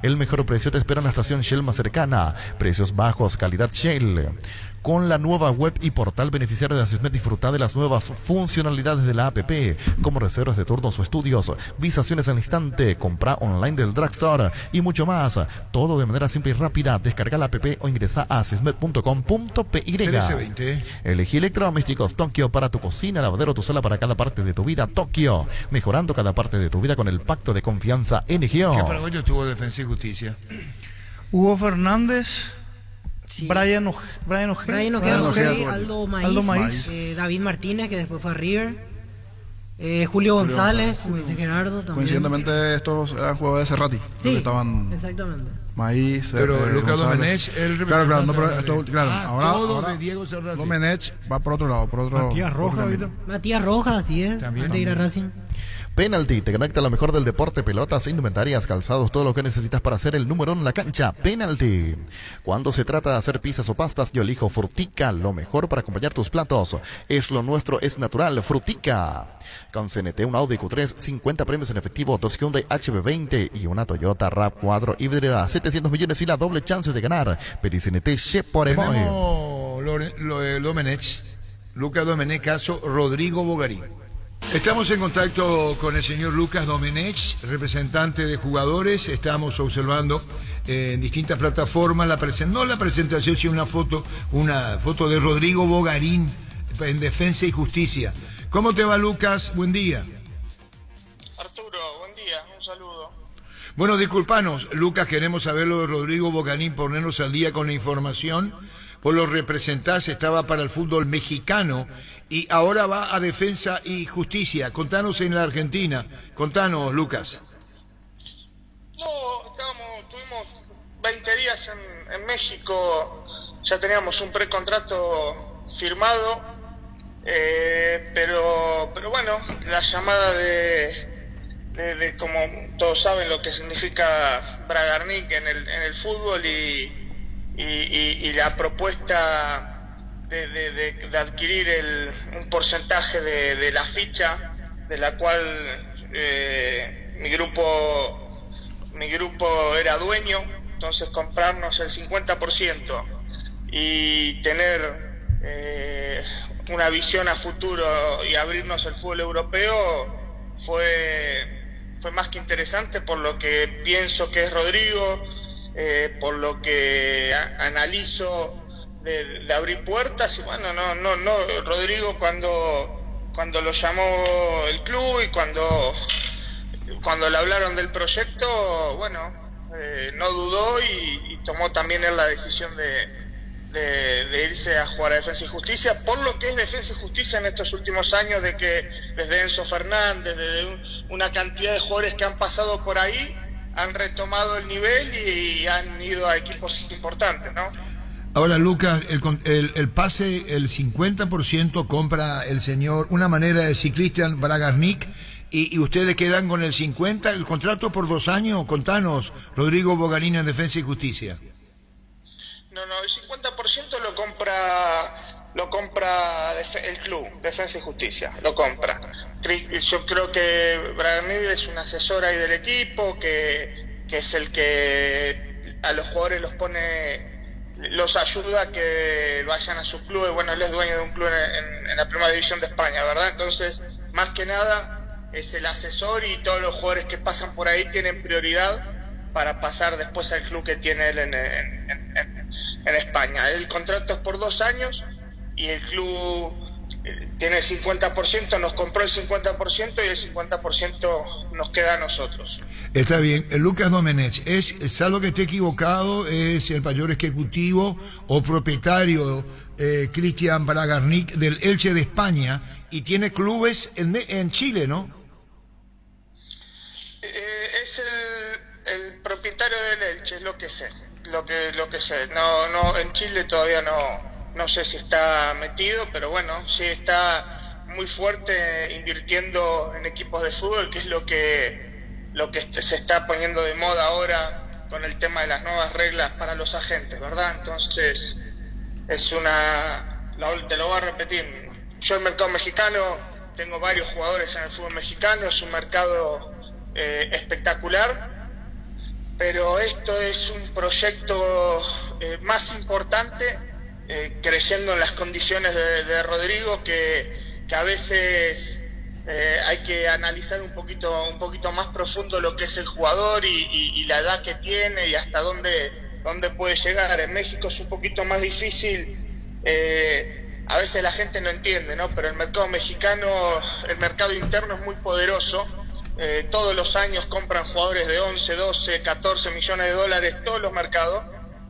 El mejor precio te espera en la estación Shell más cercana. Precios bajos, calidad Shell. Con la nueva web y portal beneficiario de Asismet, disfruta de las nuevas funcionalidades de la app, como reservas de turnos o estudios, visaciones al instante, compra online del drugstore y mucho más. Todo de manera simple y rápida. Descarga la app o ingresa a asismet.com.py. 13-20. Elegí electrodomésticos Tokio para tu cocina, lavadero, tu sala, para cada parte de tu vida. Tokio, mejorando cada parte de tu vida con el pacto de confianza NGO. ¿Qué paraguayo tuvo Defensa y Justicia? Hugo Fernández. Sí. Brian Ojeda, Aldo Maíz. David Martínez, que después fue a River. Julio González, como dice Gerardo también. Coincidentemente estos eran jugadores de Cerrati. Sí, estaban exactamente. Maíz, pero Lucas Domenech, el representante. Ahora de Diego Cerrati. Domenech va por otro lado, Matías Rojas, así es. También, antes de ir a Racing. Penalty, te conecta lo mejor del deporte, pelotas, indumentarias, calzados, todo lo que necesitas para hacer el número en la cancha. Penalty. Cuando se trata de hacer pizzas o pastas, yo elijo Frutica, lo mejor para acompañar tus platos. Es lo nuestro, es natural, Frutica. Con CNT, un Audi Q3, 50 premios en efectivo, 2 Hyundai HB20 y una Toyota RAV4 híbrida, 700 millones y la doble chance de ganar. Pedí CNT, Cheporemoy. Tenemos Domenech, Lucas Domenech, caso Rodrigo Bogarín. Estamos en contacto con el señor Lucas Domenech, representante de jugadores. Estamos observando en distintas plataformas la presentación, sino una foto de Rodrigo Bogarín en Defensa y Justicia. ¿Cómo te va, Lucas? Buen día. Arturo, buen día, un saludo. Bueno, disculpanos, Lucas, queremos saber lo de Rodrigo Bogarín, ponernos al día con la información. Vos lo representás, estaba para el fútbol mexicano y ahora va a Defensa y Justicia. Contanos en la Argentina. Contanos, Lucas. No, tuvimos 20 días en México, ya teníamos un precontrato firmado, pero bueno, la llamada de de como todos saben lo que significa Bragarnik en el fútbol y la propuesta de adquirir un porcentaje de la ficha de la cual mi grupo era dueño, entonces comprarnos el 50% y tener una visión a futuro y abrirnos el fútbol europeo fue más que interesante por lo que pienso que es Rodrigo, por lo que analizo de abrir puertas. Y bueno, no Rodrigo cuando lo llamó el club y cuando le hablaron del proyecto, bueno, no dudó y tomó también él la decisión de irse a jugar a Defensa y Justicia, por lo que es Defensa y Justicia en estos últimos años, de que desde Enzo Fernández, desde una cantidad de jugadores que han pasado por ahí, han retomado el nivel y han ido a equipos importantes, ¿no? Ahora, Lucas, el pase, el 50% compra el señor, una manera de decir Cristian Bragarnik, y ustedes quedan con el 50%, el contrato por 2 años. Contanos, Rodrigo Bogarín en Defensa y Justicia. No, el 50% lo compra el club, Defensa y Justicia, lo compra. Yo creo que Bragarnik es un asesor ahí del equipo, que es el que a los jugadores los ayuda a que vayan a sus clubes. Bueno, él es dueño de un club en la Primera División de España, ¿verdad? Entonces, más que nada, es el asesor y todos los jugadores que pasan por ahí tienen prioridad para pasar después al club que tiene él en España. El contrato es por 2 años y el club tiene el 50%, nos compró el 50% y el 50% nos queda a nosotros. Está bien. Lucas Domenech, salvo que esté equivocado, es el mayor ejecutivo o propietario Cristian Bragarnik del Elche de España y tiene clubes en Chile, ¿no? Es el propietario del Elche, es lo que sé. Lo que sé. No, en Chile todavía no sé si está metido, pero bueno, sí está muy fuerte invirtiendo en equipos de fútbol, que es lo que se está poniendo de moda ahora con el tema de las nuevas reglas para los agentes, ¿verdad? Entonces, te lo voy a repetir, yo el mercado mexicano, tengo varios jugadores en el fútbol mexicano, es un mercado espectacular, pero esto es un proyecto más importante, creyendo en las condiciones de Rodrigo, que a veces hay que analizar un poquito más profundo lo que es el jugador y la edad que tiene y hasta dónde puede llegar. En México es un poquito más difícil, a veces la gente no entiende, ¿no? Pero el mercado mexicano, el mercado interno es muy poderoso. Todos los años compran jugadores de 11, 12, 14 millones de dólares, todos los mercados,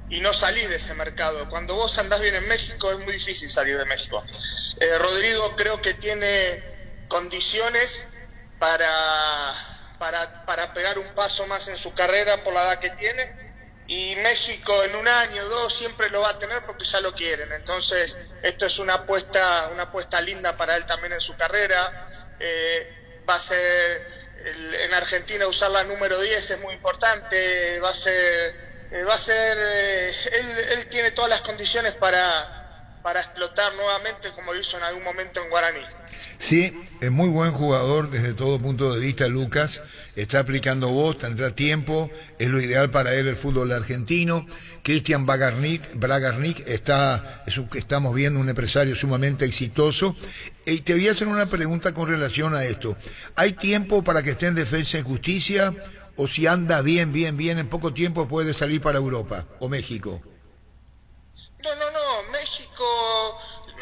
y no salís de ese mercado. Cuando vos andás bien en México es muy difícil salir de México. Rodrigo creo que tiene condiciones para pegar un paso más en su carrera por la edad que tiene, y México en 1 año o 2 siempre lo va a tener porque ya lo quieren. Entonces esto es una apuesta linda para él también en su carrera. Va a ser en Argentina usar la número 10 es muy importante. Él tiene todas las condiciones para explotar nuevamente como lo hizo en algún momento en Guaraní. Sí, es muy buen jugador desde todo punto de vista, Lucas. Está aplicando voz, tendrá tiempo, es lo ideal para él el fútbol argentino. Cristian Bragarnik estamos viendo un empresario sumamente exitoso. Y te voy a hacer una pregunta con relación a esto. ¿Hay tiempo para que esté en Defensa y Justicia? ¿O si anda bien, en poco tiempo puede salir para Europa o México? No,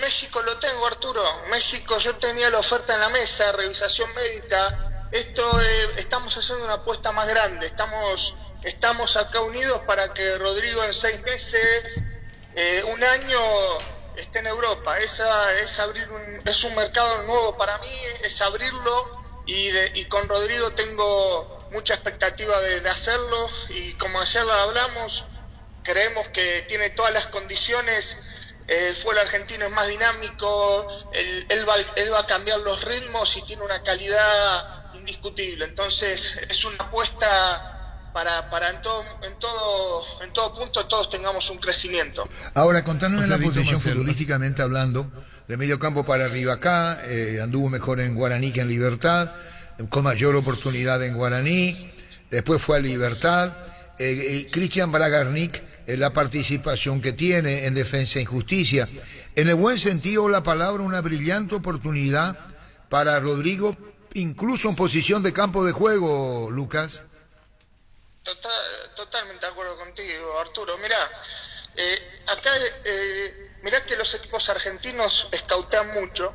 México lo tengo, Arturo. México, yo tenía la oferta en la mesa, revisación médica. Estamos haciendo una apuesta más grande. Estamos acá unidos para que Rodrigo en 6 meses, 1 año, esté en Europa. Es un mercado nuevo para mí, es abrirlo, y con Rodrigo tengo mucha expectativa de hacerlo, y como ayer lo hablamos, creemos que tiene todas las condiciones. El fútbol argentino es más dinámico, él va a cambiar los ritmos y tiene una calidad indiscutible. Entonces es una apuesta para en todo punto todos tengamos un crecimiento. Ahora, contanos en la Víctor posición Marcelo. futbolísticamente hablando, de medio campo para arriba acá, anduvo mejor en Guaraní que en Libertad, con mayor oportunidad en Guaraní, después fue a Libertad. Cristian Bragarnik, la participación que tiene en Defensa y Justicia, en el buen sentido de la palabra, una brillante oportunidad para Rodrigo, incluso en posición de campo de juego, Lucas. Totalmente de acuerdo contigo, Arturo. Mirá, acá mirá que los equipos argentinos escautean mucho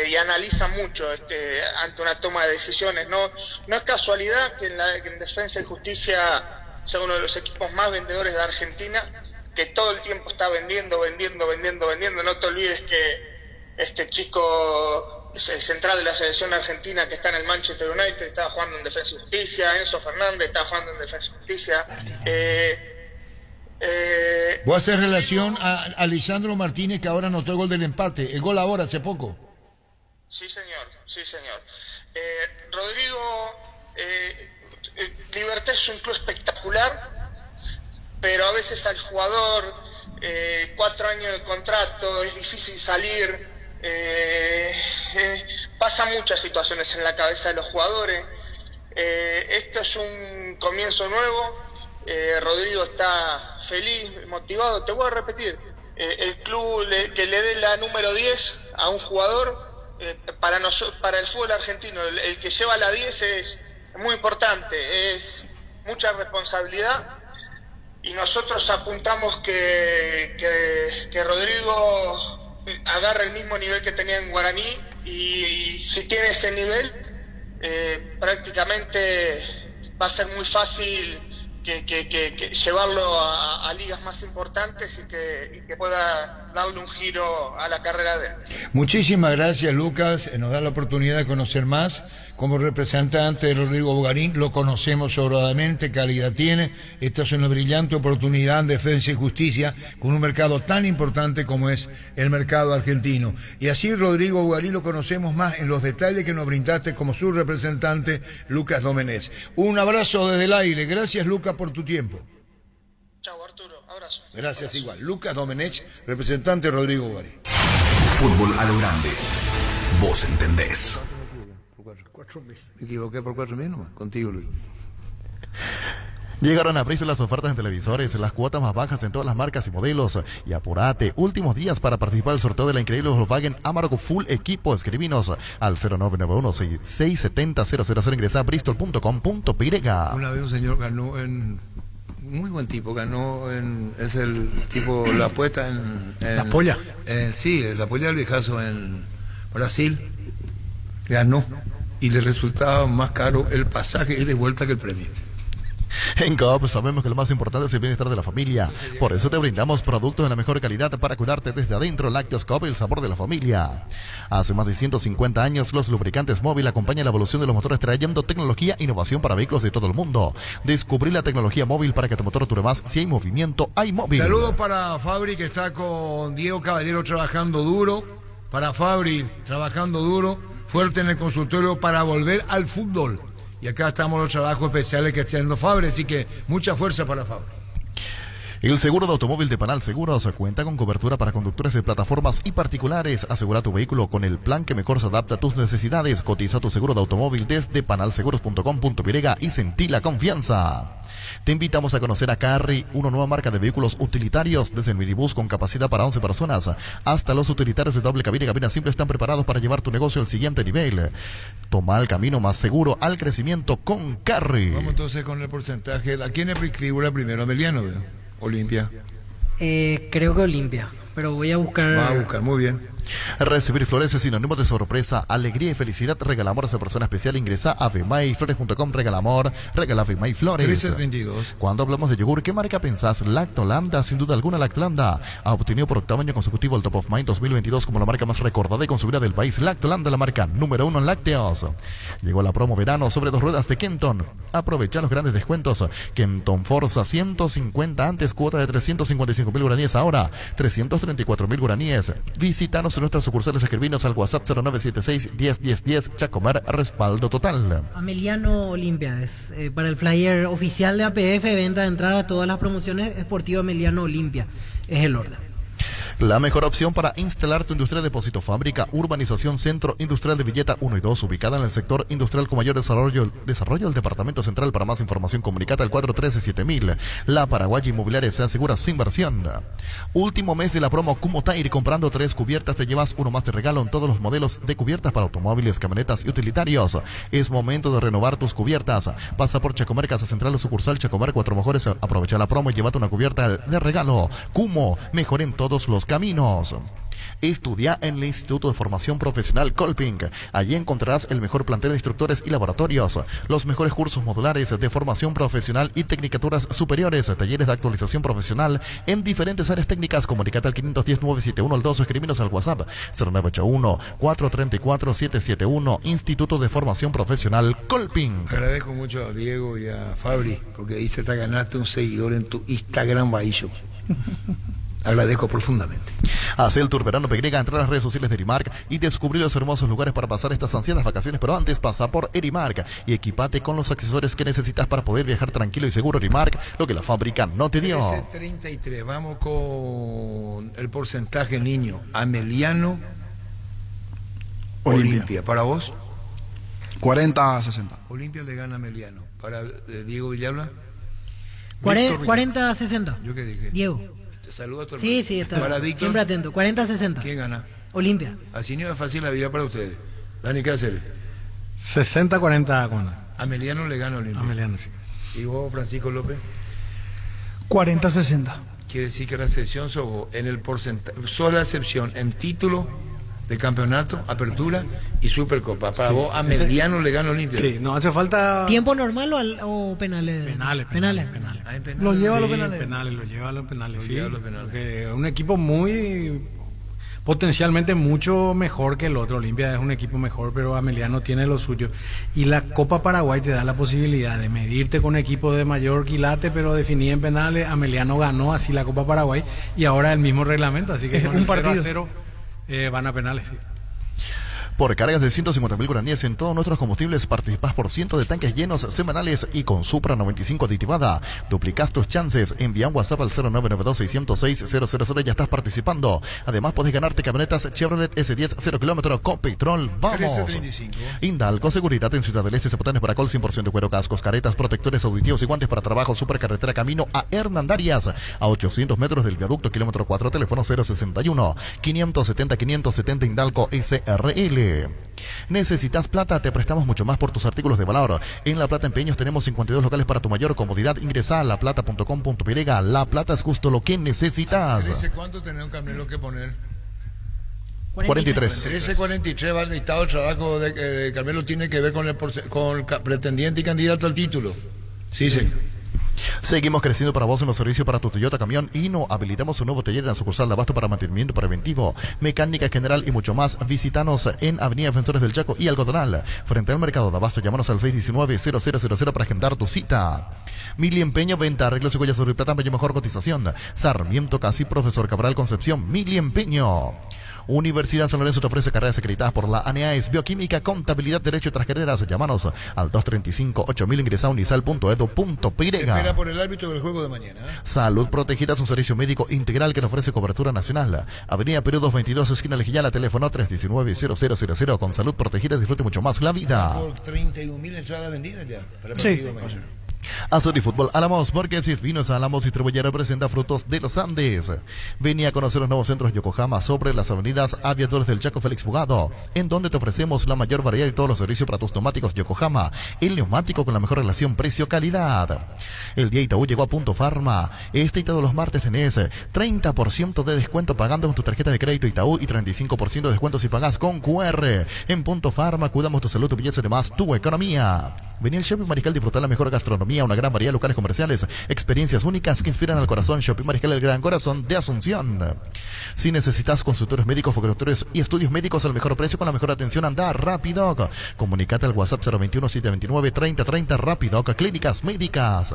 y analizan mucho ante una toma de decisiones. No es casualidad que en Defensa y Justicia sea uno de los equipos más vendedores de Argentina, que todo el tiempo está vendiendo. No te olvides que este chico central de la selección argentina que está en el Manchester United estaba jugando en Defensa y Justicia, Enzo Fernández estaba jugando en Defensa y Justicia. ¿Vos haces relación a Lisandro Martínez, que ahora anotó el gol del empate, el gol ahora hace poco? Sí, señor. Rodrigo, Libertad es un club espectacular, pero a veces al jugador 4 años de contrato, es difícil salir. Pasan muchas situaciones en la cabeza de los jugadores. Esto es un comienzo nuevo. Rodrigo está feliz, motivado. Te voy a repetir, el club que le dé la número 10 a un jugador, para el fútbol argentino, el que lleva la 10 es muy importante, es mucha responsabilidad, y nosotros apuntamos que Rodrigo agarra el mismo nivel que tenía en Guaraní, y si tiene ese nivel, prácticamente va a ser muy fácil que llevarlo a ligas más importantes y que pueda darle un giro a la carrera de él. Muchísimas gracias, Lucas. Nos da la oportunidad de conocer más. Como representante de Rodrigo Bogarín, lo conocemos sobradamente, calidad tiene. Esta es una brillante oportunidad en Defensa y Justicia, con un mercado tan importante como es el mercado argentino. Y así Rodrigo Bogarín lo conocemos más en los detalles que nos brindaste como su representante, Lucas Domenech. Un abrazo desde el aire. Gracias, Lucas, por tu tiempo. Chao, Arturo. Abrazo. Gracias, abrazo. igual. Lucas Domenech, representante de Rodrigo Bogarín. Fútbol a lo grande. Vos entendés. Me equivoqué por 4.000 nomás. Contigo, Luis. Llegaron a Bristol las ofertas en televisores, las cuotas más bajas en todas las marcas y modelos. Y apurate, últimos días para participar del sorteo de la increíble Volkswagen Amarok Full Equipo. Escribinos al 0991-670-000. Ingresa a bristol.com.py. Una vez un señor ganó en... Muy buen tipo, ganó en... Es el tipo, la apuesta en... La polla. Sí, la polla del viejazo en Brasil. Ganó. Y le resultaba más caro el pasaje y de vuelta que el premio. En Coop sabemos que lo más importante es el bienestar de la familia. Por eso te brindamos productos de la mejor calidad para cuidarte desde adentro. Lácteos Coop, el sabor de la familia. Hace más de 150 años, los lubricantes móvil acompañan la evolución de los motores, trayendo tecnología e innovación para vehículos de todo el mundo. Descubrí la tecnología móvil para que tu motor dure más. Si hay movimiento, hay móvil. Saludos para Fabri, que está con Diego Caballero trabajando duro. Para Fabri, trabajando duro, fuerte en el consultorio para volver al fútbol. Y acá estamos los trabajos especiales que está haciendo Fabri, así que mucha fuerza para Fabri. El seguro de automóvil de Panal Seguros cuenta con cobertura para conductores de plataformas y particulares. Asegura tu vehículo con el plan que mejor se adapta a tus necesidades. Cotiza tu seguro de automóvil desde panalseguros.com.py y sentí la confianza. Te invitamos a conocer a Carry, una nueva marca de vehículos utilitarios, desde el minibús con capacidad para 11 personas hasta los utilitarios de doble cabina y cabina simple, están preparados para llevar tu negocio al siguiente nivel. Toma el camino más seguro al crecimiento con Carry. Vamos entonces con el porcentaje. ¿A quién figura primero? Emiliano, ¿verdad? Olimpia. Creo que Olimpia, pero voy a buscar. Va a buscar, muy bien. Recibir flores es sinónimo de sorpresa, alegría y felicidad. Regala amor a esa persona especial. Ingresa a vemaiflores.com. Regala amor, regala Vema y Flores. 1332. Cuando hablamos de yogur, ¿qué marca pensás? Lactolanda, sin duda alguna Lactolanda. Ha obtenido por octavo año consecutivo el Top of Mind 2022 como la marca más recordada y consumida del país. Lactolanda, la marca número 1 en lácteos. Llegó la promo verano sobre 2 ruedas de Kenton. Aprovecha los grandes descuentos. Kenton Forza 150 antes, cuota de 355.000 guaraníes ahora. 330 234.000 guaraníes. Visítanos en nuestras sucursales, escribinos al WhatsApp 0976-101010, Chacomer, respaldo total. Ameliano Olimpia es para el flyer oficial de APF, venta de entrada, todas las promociones, Esportivo Ameliano Olimpia es el orden. La mejor opción para instalar tu industria depósito fábrica, urbanización Centro Industrial de Villeta 1 y 2, ubicada en el sector industrial con mayor desarrollo del Departamento Central. Para más información comunicate al 413-7000. La Paraguaya Inmobiliaria se asegura su inversión. Último mes de la promo Kumo Tire. Comprando 3 cubiertas te llevas uno más de regalo en todos los modelos de cubiertas para automóviles, camionetas y utilitarios. Es momento de renovar tus cubiertas. Pasa por Chacomer, Casa Central o sucursal Chacomer, 4 mejores. Aprovecha la promo y llévate una cubierta de regalo. Kumo, mejor en todos los caminos. Estudia en el Instituto de Formación Profesional Colping. Allí encontrarás el mejor plantel de instructores y laboratorios, los mejores cursos modulares de formación profesional y tecnicaturas superiores, talleres de actualización profesional en diferentes áreas técnicas. Comunicate al 510-971 o escribinos al WhatsApp 0981-434-771. Instituto de Formación Profesional Colping. Agradezco mucho a Diego y a Fabri, porque ahí se te ganaste un seguidor en tu Instagram, Baillo. Agradezco profundamente. Haz el tour verano Pegrega, entra a las redes sociales de Erimark y descubrir los hermosos lugares para pasar estas ansiadas vacaciones. Pero antes pasa por Erimark y equipate con los accesorios que necesitas para poder viajar tranquilo y seguro. Erimark, lo que la fábrica no te dio. 33, vamos con el porcentaje niño. Ameliano Olimpia. ¿Para vos? 40-60. Olimpia le gana a Ameliano. ¿Para Diego Villalba? 40-60. ¿Yo qué dije? Diego. Te saludo a tu hermano. Sí, sí, está. Para Víctor. Siempre atento. 40-60. ¿Quién gana? Olimpia. Así no es fácil la vida para ustedes. Dani, ¿qué hacer? 60-40 con Ameliano le gana a Olimpia. Ameliano, sí. ¿Y vos, Francisco López? 40-60. Quiere decir que la excepción sos vos. En el porcentaje, sola excepción en título de campeonato, apertura y supercopa. Para vos, Ameliano le gana a Olimpia. Sí, no hace falta. ¿Tiempo normal o penales? Penales. Lo lleva a los penales. Lo lleva a los penales, sí. Porque es un equipo muy potencialmente mucho mejor que el otro. Olimpia es un equipo mejor, pero Ameliano tiene lo suyo. Y la Copa Paraguay te da la posibilidad de medirte con equipos de mayor quilate, pero definida en penales. Ameliano ganó así la Copa Paraguay y ahora el mismo reglamento, así que es un partido 0-0 van a penales, sí. Por cargas de 150.000 guaraníes en todos nuestros combustibles, participás por cientos de tanques llenos semanales y con Supra 95 aditivada. Duplicás tus chances. Envía un WhatsApp al 0992-606-000 y ya estás participando. Además, podés ganarte camionetas Chevrolet S10 0 km con petrol. ¡Vamos! 1335. Indalco Seguridad en Ciudad del Este, Zapotanes, Paracol, 100% de cuero, cascos, caretas, protectores auditivos y guantes para trabajo. Supercarretera camino a Hernandarias, a 800 metros del viaducto, kilómetro 4, teléfono 061-570-570 Indalco SRL. ¿Necesitas plata? Te prestamos mucho más por tus artículos de valor. En La Plata Empeños tenemos 52 locales para tu mayor comodidad. Ingresa a laplata.com.py. La Plata es justo lo que necesitas. ¿Cuánto tenés un Carmelo que poner? 43. 13-43 va el listado de trabajo de Carmelo, tiene que ver con el pretendiente y candidato al título. Sí, señor. Seguimos creciendo para vos en los servicios para tu Toyota Camión y no habilitamos un nuevo taller en la sucursal de Abasto para mantenimiento preventivo, mecánica general y mucho más. Visítanos en Avenida Defensores del Chaco y Algodonal, frente al mercado de Abasto. Llámanos al 619-0000 para agendar tu cita. Mili Empeño, venta, arreglos y huellas sobre plata, mejor cotización. Sarmiento Casi, Profesor Cabral Concepción. Mili Empeño. Universidad San Lorenzo te ofrece carreras acreditadas por la ANEAES, Bioquímica, Contabilidad, Derecho y otras carreras. Llámanos al 235-8000, ingresa a unisal.edu.py. Espera por el árbitro del juego de mañana. Salud Protegida es un servicio médico integral que te ofrece cobertura nacional. Avenida Perú 222, esquina Lejillala, teléfono 319-0000. Con Salud Protegida disfrute mucho más la vida. Por 31.000 entradas vendidas ya para el Sí. partido de mañana. Azul y Fútbol Álamos, porque si Vinos Álamos Distribuidora presenta Frutos de los Andes. Venía a conocer los nuevos centros Yokohama sobre las avenidas Aviadores del Chaco, Félix Bugado, en donde te ofrecemos la mayor variedad y todos los servicios para tus neumáticos Yokohama, el neumático con la mejor relación precio-calidad. El día Itaú llegó a Punto Farma. Este y todos los martes tenés 30% de descuento pagando con tu tarjeta de crédito Itaú y 35% de descuento si pagas con QR. En Punto Farma cuidamos tu salud, tu belleza y demás, tu economía. Vení al Shopping Mariscal, disfrutar la mejor gastronomía, una gran variedad de locales comerciales, experiencias únicas que inspiran al corazón. Shopping Mariscal, el gran corazón de Asunción. Si necesitas consultorios médicos, laboratorios y estudios médicos al mejor precio con la mejor atención, anda Rapidoc. Comunicate al WhatsApp 021-729-3030. Rapidoc, clínicas médicas.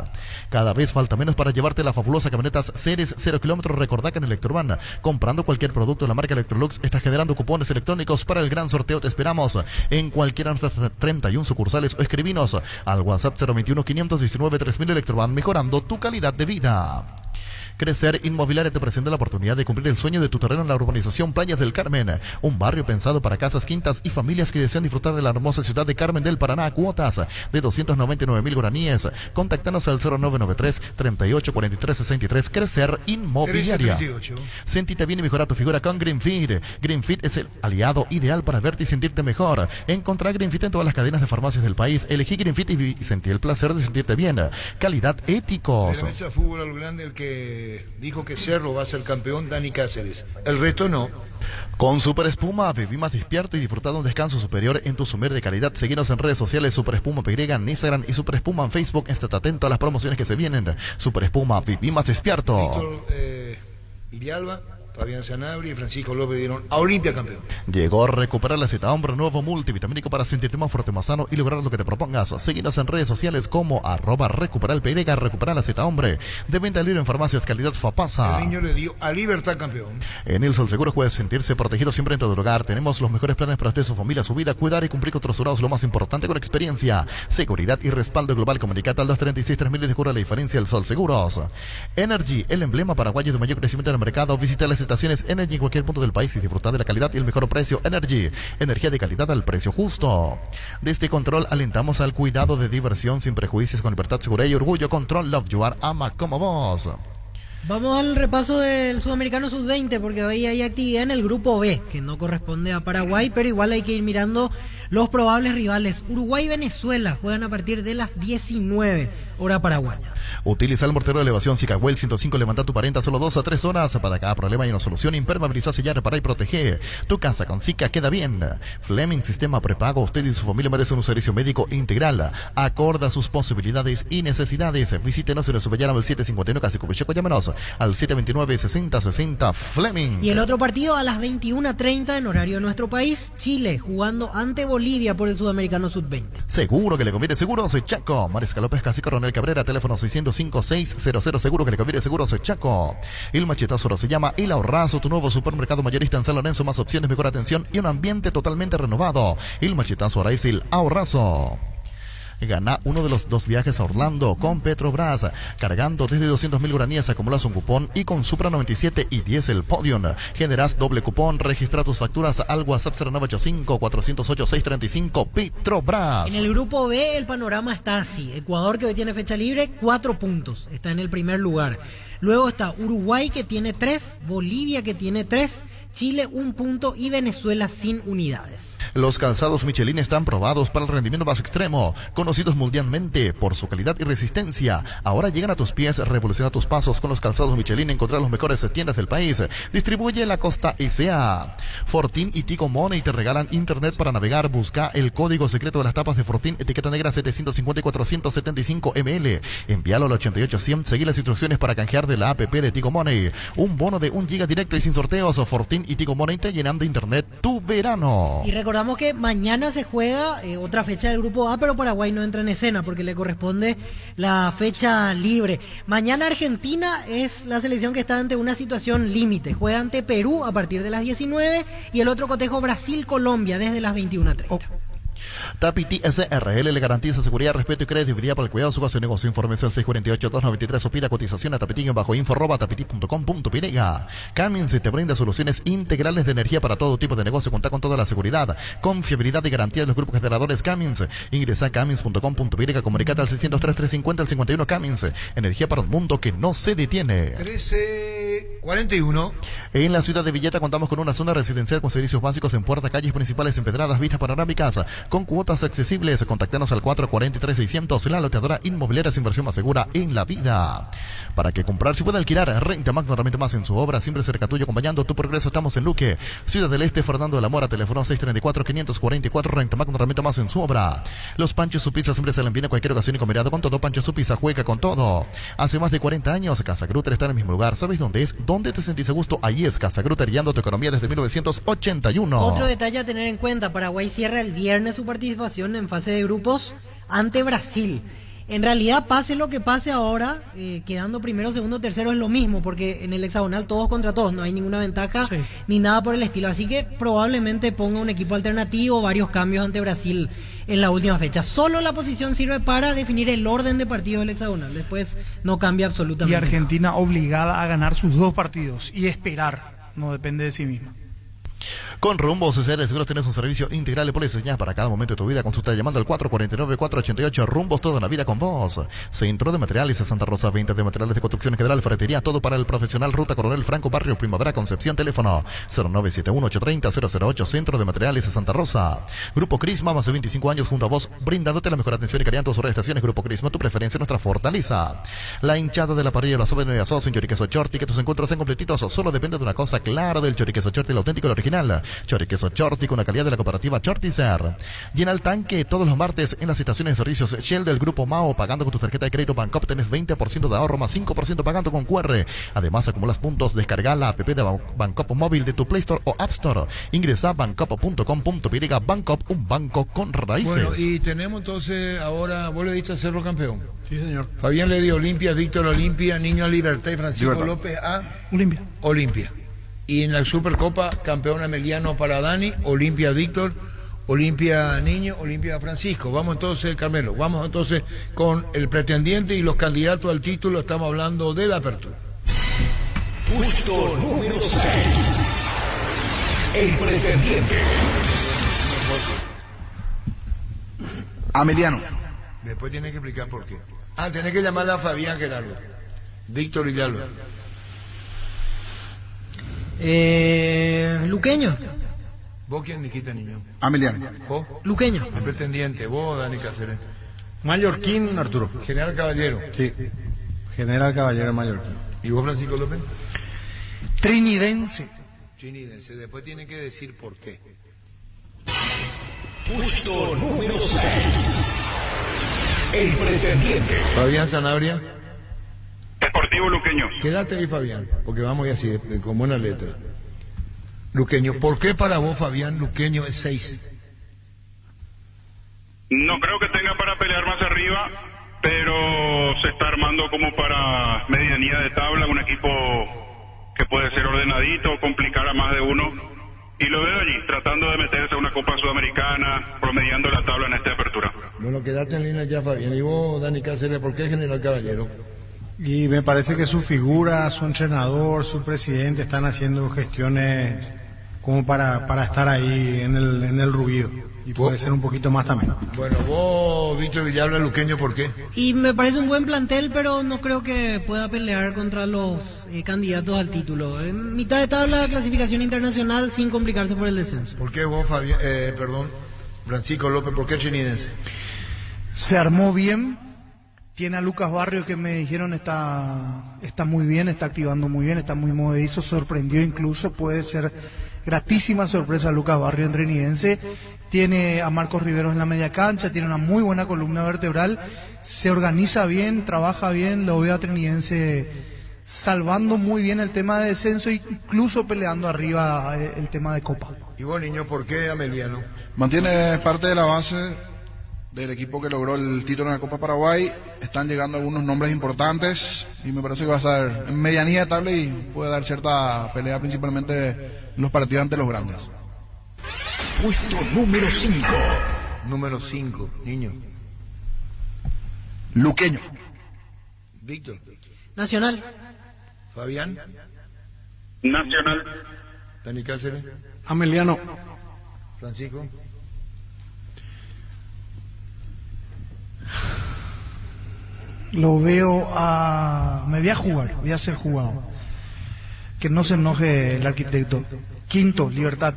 Cada vez falta menos para llevarte la fabulosa camionetas Ceres 0 kilómetros. Recordá que en Electroban, comprando cualquier producto de la marca Electrolux, estás generando cupones electrónicos para el gran sorteo. Te esperamos en cualquiera de nuestras 31 sucursales o escribinos al WhatsApp 021-519-3000. Electroban, mejorando tu calidad de vida. Crecer Inmobiliaria te presenta la oportunidad de cumplir el sueño de tu terreno en la urbanización Playas del Carmen, un barrio pensado para casas, quintas y familias que desean disfrutar de la hermosa ciudad de Carmen del Paraná. Cuotas de 299,000 guaraníes. Contáctanos al 0993-384363. Crecer Inmobiliaria. Sentite bien y mejora tu figura con Greenfit. Greenfit es el aliado ideal para verte y sentirte mejor. Encontrá Greenfit en todas las cadenas de farmacias del país. Elegí Greenfit y sentí el placer de sentirte bien. Calidad éticos. Pero ese fútbol al grande, el que dijo que Cerro va a ser campeón, Dani Cáceres. El resto no. Con Super Espuma, viví más despierto y disfruta de un descanso superior en tu sumir de calidad. Seguinos en redes sociales, Super Espuma PY en Instagram y Super Espuma en Facebook. Estate atento a las promociones que se vienen. Super Espuma, viví más despierto. Víctor Villalba, Fabián Sanabria y Francisco López dieron a Olimpia campeón. Llegó a recuperar la Z Hombre, nuevo multivitamínico para sentirte más fuerte, más sano y lograr lo que te propongas. Seguinos en redes sociales como @recuperalpy, recuperar la Z Hombre. De venta libre en farmacias, calidad Fapasa. El niño le dio a Libertad campeón. En Il Sol Seguro puedes sentirse protegido siempre en todo lugar. Tenemos los mejores planes para usted, su familia, su vida, cuidar y cumplir con otros jurados, lo más importante con experiencia, seguridad y respaldo global. Comunicate al 236-3000 y descubra la diferencia. El Sol Seguros. Energy, el emblema paraguayo de mayor crecimiento en el mercado. Visita las estaciones Energy en cualquier punto del país y disfrutar de la calidad y el mejor precio. Energy, energía de calidad al precio justo. Desde Control alentamos al cuidado de diversión sin prejuicios, con libertad, seguridad y orgullo. Control, love you are, ama como vos. Vamos al repaso del Sudamericano Sub-20, porque hoy hay actividad en el grupo B, que no corresponde a Paraguay, pero igual hay que ir mirando los probables rivales. Uruguay y Venezuela juegan a partir de las 19 hora paraguaya. Utiliza el mortero de elevación Cicahuel 105, levanta tu parenta solo 2 a 3 horas. Para cada problema hay una solución. Impermeabiliza, sellar, reparar y protege. Tu casa con Cica queda bien. Fleming, sistema prepago. Usted y su familia merecen un servicio médico integral, acorde a sus posibilidades y necesidades. Visítenos en el Subellano al 751 Casi Cubicheco. Llámenos al 729-6060 Fleming. Y el otro partido a las 21:30 en horario de nuestro país, Chile jugando ante Bolivia por el Sudamericano Sub-20. Seguro que le conviene Seguros Chaco. Mariscal López, Casi Coronel Cabrera, teléfono 605-600. Seguro que le conviene Seguros Chaco. El machetazo ahora se llama El Ahorrazo, tu nuevo supermercado mayorista en San Lorenzo. Más opciones, mejor atención y un ambiente totalmente renovado. El machetazo ahora es El Ahorrazo. Gana uno de los 2 viajes a Orlando con Petrobras. Cargando desde 200,000 guaraníes, acumulas un cupón y con Supra 97 y 10 el Podium. Generas doble cupón. Registra tus facturas al WhatsApp 0985-408-635 Petrobras. En el grupo B el panorama está así. Ecuador, que hoy tiene fecha libre, 4 puntos. Está en el primer lugar. Luego está Uruguay, que tiene 3. Bolivia, que tiene 3. Chile 1 punto y Venezuela sin unidades. Los calzados Michelin están probados para el rendimiento más extremo, conocidos mundialmente por su calidad y resistencia. Ahora llegan a tus pies, revoluciona tus pasos con los calzados Michelin. Encontrar las mejores tiendas del país. Distribuye La Costa S.A. Fortín y Tigo Money te regalan internet para navegar. Busca el código secreto de las tapas de Fortín, etiqueta negra 750 y 475 ml. Envíalo al 88100. Seguí las instrucciones para canjear de la app de Tigo Money. Un bono de 1 giga directo y sin sorteos. Fortín y Tigo Money te llenan de internet tu verano. Y recordamos que mañana se juega otra fecha del grupo A, pero Paraguay no entra en escena porque le corresponde la fecha libre. Mañana Argentina es la selección que está ante una situación límite. Juega ante Perú a partir de las 19 y el otro cotejo Brasil-Colombia desde las 21:30. Tapiti SRL le garantiza seguridad, respeto y credibilidad para el cuidado de su base de negocio. Infórmese al 648-293 o pida cotización a tapitín-info@tapiti.com.py. Cummins te brinda soluciones integrales de energía para todo tipo de negocio. Cuenta con toda la seguridad, confiabilidad y garantía de los grupos generadores Cummins. Ingresa a cummins.com.py, comunicate al 603-350-51 Cummins. Energía para un mundo que no se detiene. 13 41. En la ciudad de Villeta contamos con una zona residencial con servicios básicos en puertas, calles principales empedradas, vistas panorámicas, con cuotas accesibles. Contactanos al 443-600, la loteadora inmobiliaria sin inversión más segura en la vida. Para que comprar se pueda alquilar, Renta Magno Herramienta Más en su obra, siempre cerca tuyo, acompañando tu progreso. Estamos en Luque, Ciudad del Este, Fernando de la Mora, teléfono 634-544, Renta Magno Herramienta Más en su obra. Los Panchos Su Pizza siempre se le envían a cualquier ocasión y combinado con todo. Pancho Su Pizza juega con todo. Hace más de 40 años, Casa Grutter está en el mismo lugar. ¿Sabes dónde es? ¿Dónde te sentís a gusto? Ahí es Casa Grutter, guiando tu economía desde 1981. Otro detalle a tener en cuenta, Paraguay cierra el viernes su participación en fase de grupos ante Brasil. En realidad, pase lo que pase ahora, quedando primero, segundo, tercero es lo mismo, porque en el hexagonal todos contra todos, no hay ninguna ventaja ni nada por el estilo. Así que probablemente ponga un equipo alternativo, varios cambios ante Brasil en la última fecha. Solo la posición sirve para definir el orden de partidos del hexagonal, después no cambia absolutamente. Y Argentina obligada a ganar sus 2 partidos y esperar, no depende de sí misma. Con Rumbo CCR Seguros tienes un servicio integral de pólizas señalas para cada momento de tu vida. Consulta llamando al 449-488. Rumbos, toda la vida con vos. Centro de Materiales de Santa Rosa, venta de materiales de construcción general, ferretería, todo para el profesional. Ruta Coronel Franco, Barrio Primavera, Concepción. Teléfono 0971-830-008. Centro de Materiales de Santa Rosa. Grupo Crisma, más de 25 años junto a vos, brindándote la mejor atención y calidad en tus horas de estaciones. Grupo Crisma, tu preferencia, nuestra fortaleza. La hinchada de la parrilla de la Soberanía Sos en Choriqueso Chorti, que tus encuentros sean completitos. Solo depende de una cosa clara del Choriqueso Chorti, el auténtico, el original. Choriqueso Chorti con la calidad de la cooperativa Chortizer. Llena el tanque todos los martes en las estaciones de servicios Shell del Grupo Mao. Pagando con tu tarjeta de crédito Bancop tenés 20% de ahorro más 5% pagando con QR. Además acumulas puntos. Descarga la app de Bancop móvil de tu Play Store o App Store. Ingresa a bancop.com.py. Bancop, un banco con raíces. Bueno, y tenemos entonces ahora, vos le diste a Cerro campeón. Sí, señor. Fabián le dio Olimpia, Víctor Olimpia, Niño a Libertad y Francisco López a Olimpia. Y en la Supercopa, campeón Emiliano para Dani, Olimpia Víctor, Olimpia Niño, Olimpia Francisco. Vamos entonces, Carmelo, vamos entonces con el pretendiente y los candidatos al título. Estamos hablando de la apertura. Puesto número 6. El pretendiente. Emiliano. Después tiene que explicar por qué. Tiene que llamarle a Fabián Gerardo. Víctor y Lalo. Luqueño. ¿Vos quién dijiste, niño? Emiliano. ¿Vos? Luqueño. El pretendiente. ¿Vos, Dani Cáceres? Mallorquín, Arturo. General Caballero. Sí. General Caballero Mallorquín. ¿Y vos, Francisco López? Trinidense. Trinidense. Después tiene que decir por qué. Puesto número 6. El pretendiente. Fabián Sanabria. Deportivo Luqueño. Quédate ahí, Fabián, porque vamos a ir así, con buena letra. Luqueño. ¿Por qué para vos, Fabián, Luqueño es 6? No creo que tenga para pelear más arriba, pero se está armando como para medianía de tabla, un equipo que puede ser ordenadito, complicar a más de uno. Y lo veo allí, tratando de meterse a una Copa Sudamericana, promediando la tabla en esta apertura. Bueno, quédate en línea ya, Fabián. Y vos, Dani Cáceres, ¿por qué General Caballero? Y me parece que su figura, su entrenador, su presidente están haciendo gestiones como para estar ahí en el ruido. Y puede ser un poquito más también. Bueno, vos, Víctor Villalba, Luqueño, ¿por qué? Y me parece un buen plantel, pero no creo que pueda pelear contra los candidatos al título. En mitad de tabla, clasificación internacional, sin complicarse por el descenso. ¿Por qué vos, Fabián, Francisco López, por qué trinidense? Se armó bien. Tiene a Lucas Barrios, que me dijeron está muy bien, está activando muy bien, está muy movedizo, sorprendió incluso, puede ser gratísima sorpresa Lucas Barrios en trinidense. Tiene a Marcos Riveros en la media cancha, tiene una muy buena columna vertebral, se organiza bien, trabaja bien, lo veo a trinidense salvando muy bien el tema de descenso, incluso peleando arriba el tema de Copa. Y vos, niño, ¿por qué Emiliano? Mantiene parte de la base del equipo que logró el título en la Copa Paraguay. Están llegando algunos nombres importantes y me parece que va a estar en medianía de tabla y puede dar cierta pelea, principalmente en los partidos ante los grandes. Puesto número 5. Número 5, niño. Luqueño. Víctor. Nacional. Fabián. Nacional. Dani Cáceres. Emiliano. Francisco. Lo veo me voy a jugar, voy a ser jugado. Que no se enoje el arquitecto. Quinto, Libertad.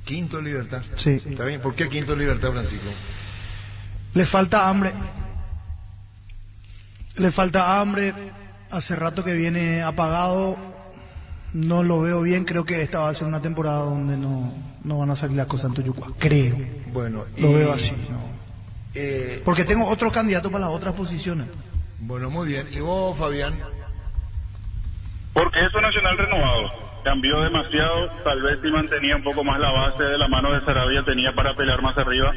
Quinto, Libertad. Sí. Está bien. ¿Por qué quinto, Libertad, Francisco? Le falta hambre. Le falta hambre. Hace rato que viene apagado. No lo veo bien. Creo que esta va a ser una temporada donde no van a salir las cosas en Toyucua. Creo. Bueno, lo veo así. ¿No? Porque tengo otros candidatos para las otras posiciones. Bueno, muy bien. ¿Y vos, Fabián? Porque es un Nacional renovado. Cambió demasiado, tal vez si mantenía un poco más la base de la mano de Sarabia, tenía para pelear más arriba,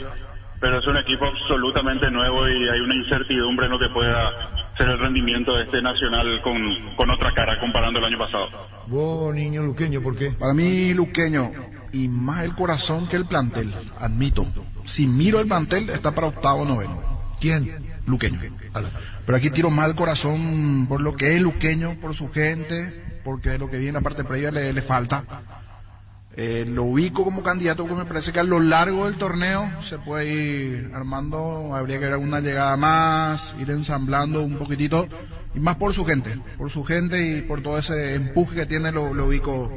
pero es un equipo absolutamente nuevo y hay una incertidumbre en lo que pueda ser el rendimiento de este Nacional con otra cara comparando el año pasado. Vos, niño luqueño, ¿por qué? Para mí, luqueño, y más el corazón que el plantel, admito. Si miro el plantel, está para octavo, noveno. ¿Quién? Luqueño. Pero aquí tiro más el corazón por lo que es luqueño, por su gente, porque lo que viene en la parte previa le falta. Lo ubico como candidato porque me parece que a lo largo del torneo se puede ir armando, habría que ver alguna llegada más, ir ensamblando un poquitito, y más por su gente y por todo ese empuje que tiene, lo ubico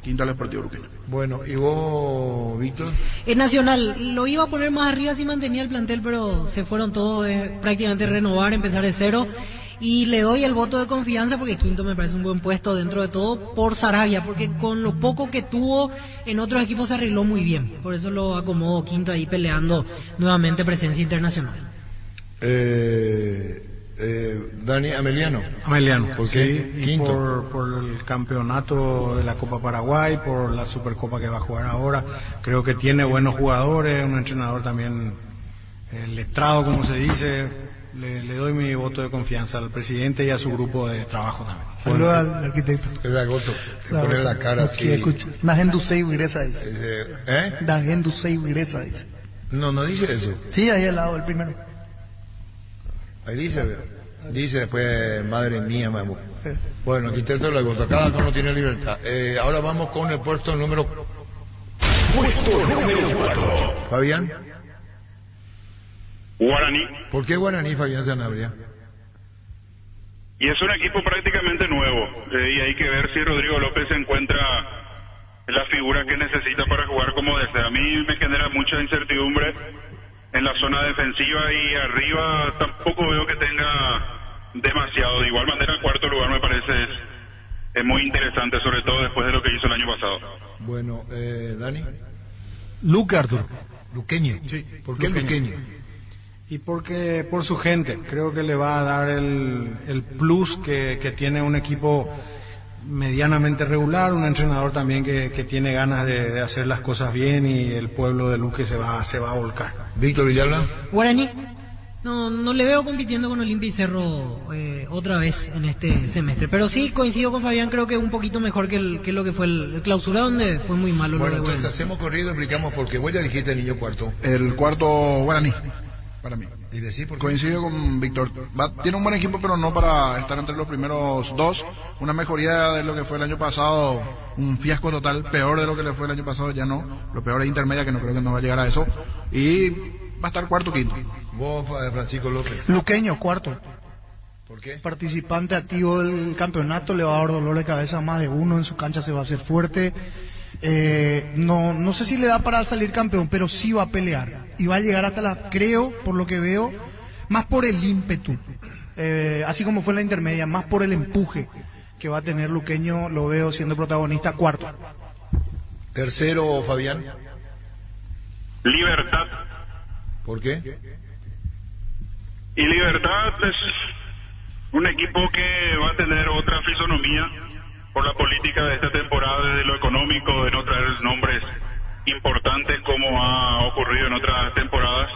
quinto al Deportivo Luqueño. Bueno, ¿y vos, Víctor? El Nacional lo iba a poner más arriba si mantenía el plantel, pero se fueron todos prácticamente renovar, empezar de cero. Y le doy el voto de confianza porque quinto me parece un buen puesto dentro de todo por Sarabia, porque con lo poco que tuvo en otros equipos se arregló muy bien. Por eso lo acomodo quinto ahí peleando nuevamente presencia internacional. Dani, Ameliano. ¿Por qué? Sí, quinto. Por el campeonato de la Copa Paraguay, por la Supercopa que va a jugar ahora. Creo que tiene buenos jugadores, un entrenador también letrado, como se dice. Le doy mi voto de confianza al presidente y a su grupo de trabajo también. Saludos al arquitecto. El agoto, poner la cara así. Nagendusei Vigresa dice. Nagendusei Vigresa dice. No dice eso. Sí, ahí al lado, el primero. Ahí dice después, madre mía, mamá. Bueno, arquitecto del agoto, cada uno tiene libertad. Ahora vamos con el puesto número 4. Fabián. Guaraní. ¿Por qué Guaraní, Fabián Sanabria? Y es un equipo prácticamente nuevo, y hay que ver si Rodrigo López encuentra la figura que necesita para jugar como desea. A mí me genera mucha incertidumbre en la zona defensiva y arriba tampoco veo que tenga demasiado. De igual manera, el cuarto lugar me parece es muy interesante, sobre todo después de lo que hizo el año pasado. Bueno, Dani. Luque, Arturo. Luqueño. Sí. ¿Por qué Luqueño? Y porque por su gente, creo que le va a dar el plus que tiene un equipo medianamente regular, un entrenador también que tiene ganas de hacer las cosas bien, y el pueblo de Luque se va a volcar. Víctor Villalba. Guaraní. No le veo compitiendo con Olimpia y Cerro otra vez en este semestre, pero sí coincido con Fabián, creo que un poquito mejor que lo que fue el clausura, donde fue muy malo. Bueno, lo de entonces hacemos corrido, explicamos por qué. Vos ya dijiste el niño cuarto. El cuarto Guaraní. Para mí. ¿Y decir por qué? Coincido con Víctor. Tiene un buen equipo, pero no para estar entre los primeros dos. Una mejoría de lo que fue el año pasado, un fiasco total, peor de lo que le fue el año pasado, ya no. Lo peor es intermedia, que no creo que nos va a llegar a eso. Y va a estar cuarto, quinto. Vos, Francisco López. Luqueño, cuarto. ¿Por qué? Participante activo del campeonato, le va a dar dolor de cabeza a más de uno, en su cancha se va a hacer fuerte. No sé si le da para salir campeón, pero sí va a pelear. Y va a llegar hasta creo, por lo que veo, más por el ímpetu, así como fue en la intermedia, más por el empuje que va a tener Luqueño, lo veo siendo protagonista, cuarto. Tercero, Fabián. Libertad. ¿Por qué? Y Libertad es un equipo que va a tener otra fisonomía por la política de esta temporada, desde lo económico, de no traer nombres importantes como ha ocurrido en otras temporadas,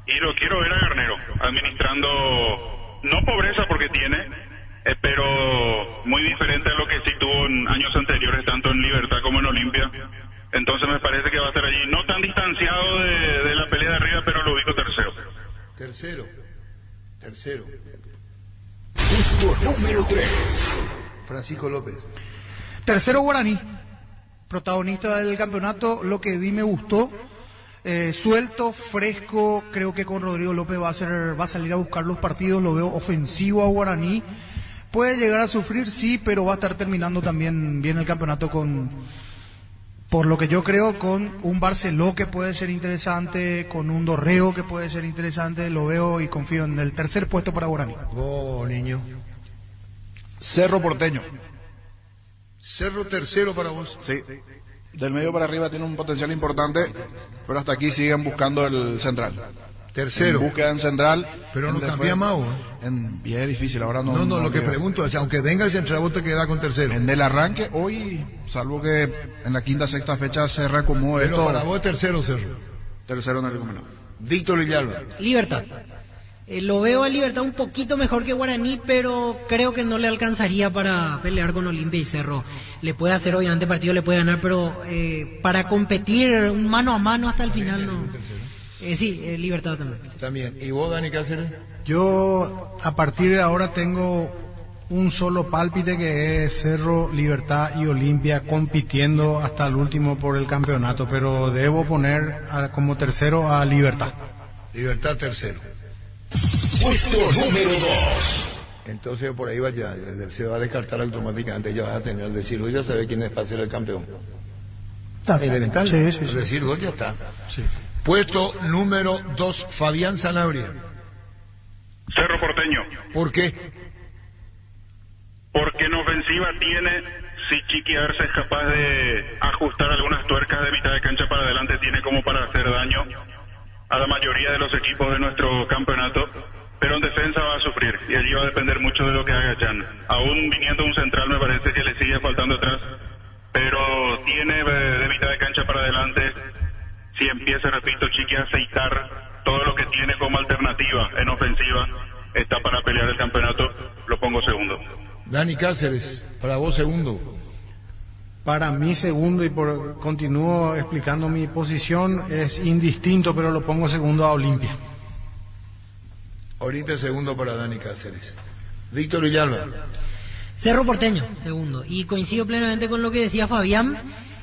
y lo quiero ver a Garnero administrando, no pobreza porque tiene, pero muy diferente a lo que sí tuvo en años anteriores, tanto en Libertad como en Olimpia. Entonces me parece que va a estar allí, no tan distanciado de la pelea de arriba, pero lo ubico tercero. Puesto número 3. Francisco López. Tercero, Guaraní. Protagonista del campeonato, lo que vi me gustó, suelto, fresco, creo que con Rodrigo López va a salir a buscar los partidos, lo veo ofensivo a Guaraní, Puede llegar a sufrir, sí, pero va a estar terminando también bien el campeonato por lo que yo creo, con un Barceló que puede ser interesante, con un Dorrego que puede ser interesante. Lo veo y confío en el tercer puesto para Guaraní. Niño. Cerro Porteño. Cerro tercero para vos. Sí. Del medio para arriba tiene un potencial importante, pero hasta aquí siguen buscando el central. Tercero. En búsqueda en central. Pero no cambia más, y es difícil, ahora no. No, lo que pregunto es, aunque venga el central, vos te quedás con tercero. En el arranque, hoy, salvo que en la quinta, sexta fecha se reacomode esto. Pero para vos tercero, Cerro. Tercero en el combinado. Víctor Villalba. Libertad. Lo veo a Libertad un poquito mejor que Guaraní, pero creo que no le alcanzaría para pelear con Olimpia y Cerro. Le puede hacer, obviamente, partido le puede ganar, pero para competir un mano a mano hasta el final no. Sí, Libertad también. También. ¿Y vos, Dani Cáceres? Yo, a partir de ahora, tengo un solo pálpite, que es Cerro, Libertad y Olimpia compitiendo hasta el último por el campeonato, pero debo poner como tercero a Libertad. Libertad tercero. Puesto número 2. Entonces por ahí vaya, se va a descartar automáticamente, ya vas a tener, decirlo, ya sabe quién es fácil el campeón. Está elemental. Sí. Decir dos ya está. Sí. Puesto número 2, Fabián Sanabria. Cerro Porteño. ¿Por qué? Porque en ofensiva tiene, si Chiqui Arce es capaz de ajustar algunas tuercas de mitad de cancha para adelante, tiene como para hacer daño a la mayoría de los equipos de nuestro campeonato, pero en defensa va a sufrir y allí va a depender mucho de lo que haga Jan. Aún viniendo un central me parece que le sigue faltando atrás, pero tiene de mitad de cancha para adelante. Si empieza, repito, Chiqui a aceitar todo lo que tiene como alternativa en ofensiva, está para pelear el campeonato, lo pongo segundo. Dani Cáceres, para vos segundo. Para mí segundo, y continúo explicando mi posición, es indistinto, pero lo pongo segundo a Olimpia. Ahorita segundo para Dani Cáceres. Víctor Villalba. Cerro Porteño, segundo. Y coincido plenamente con lo que decía Fabián,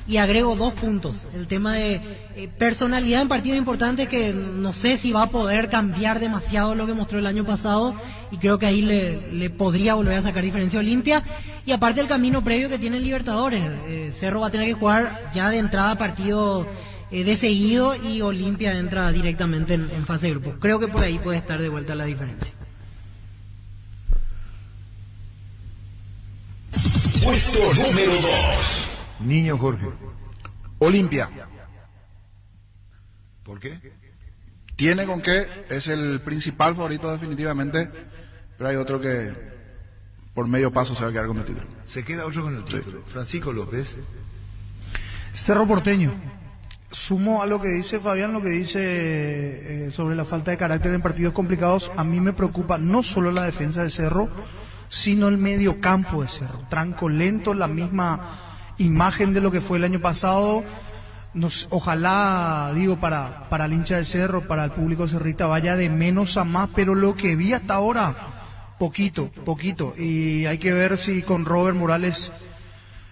y agrego 2 puntos. El tema de personalidad en partidos importantes, que no sé si va a poder cambiar demasiado lo que mostró el año pasado, y creo que ahí le podría volver a sacar diferencia a Olimpia. Y aparte el camino previo que tiene el Libertadores. Cerro va a tener que jugar ya de entrada partido de seguido, y Olimpia entra directamente en fase de grupo. Creo que por ahí puede estar de vuelta la diferencia. Puesto número 2. Niño Jorge. Olimpia. ¿Por qué? Tiene con qué, es el principal favorito definitivamente, pero hay otro que por medio paso se va a quedar con el título. Se queda otro con el título. Sí. Francisco López. Cerro Porteño. Sumo a lo que dice Fabián, lo que dice sobre la falta de carácter en partidos complicados. A mí me preocupa no solo la defensa de Cerro, sino el medio campo de Cerro. Tranco lento, la misma imagen de lo que fue el año pasado. Ojalá, digo, para el hincha de Cerro, para el público cerrita, vaya de menos a más, pero lo que vi hasta ahora, poquito, y hay que ver si con Robert Morales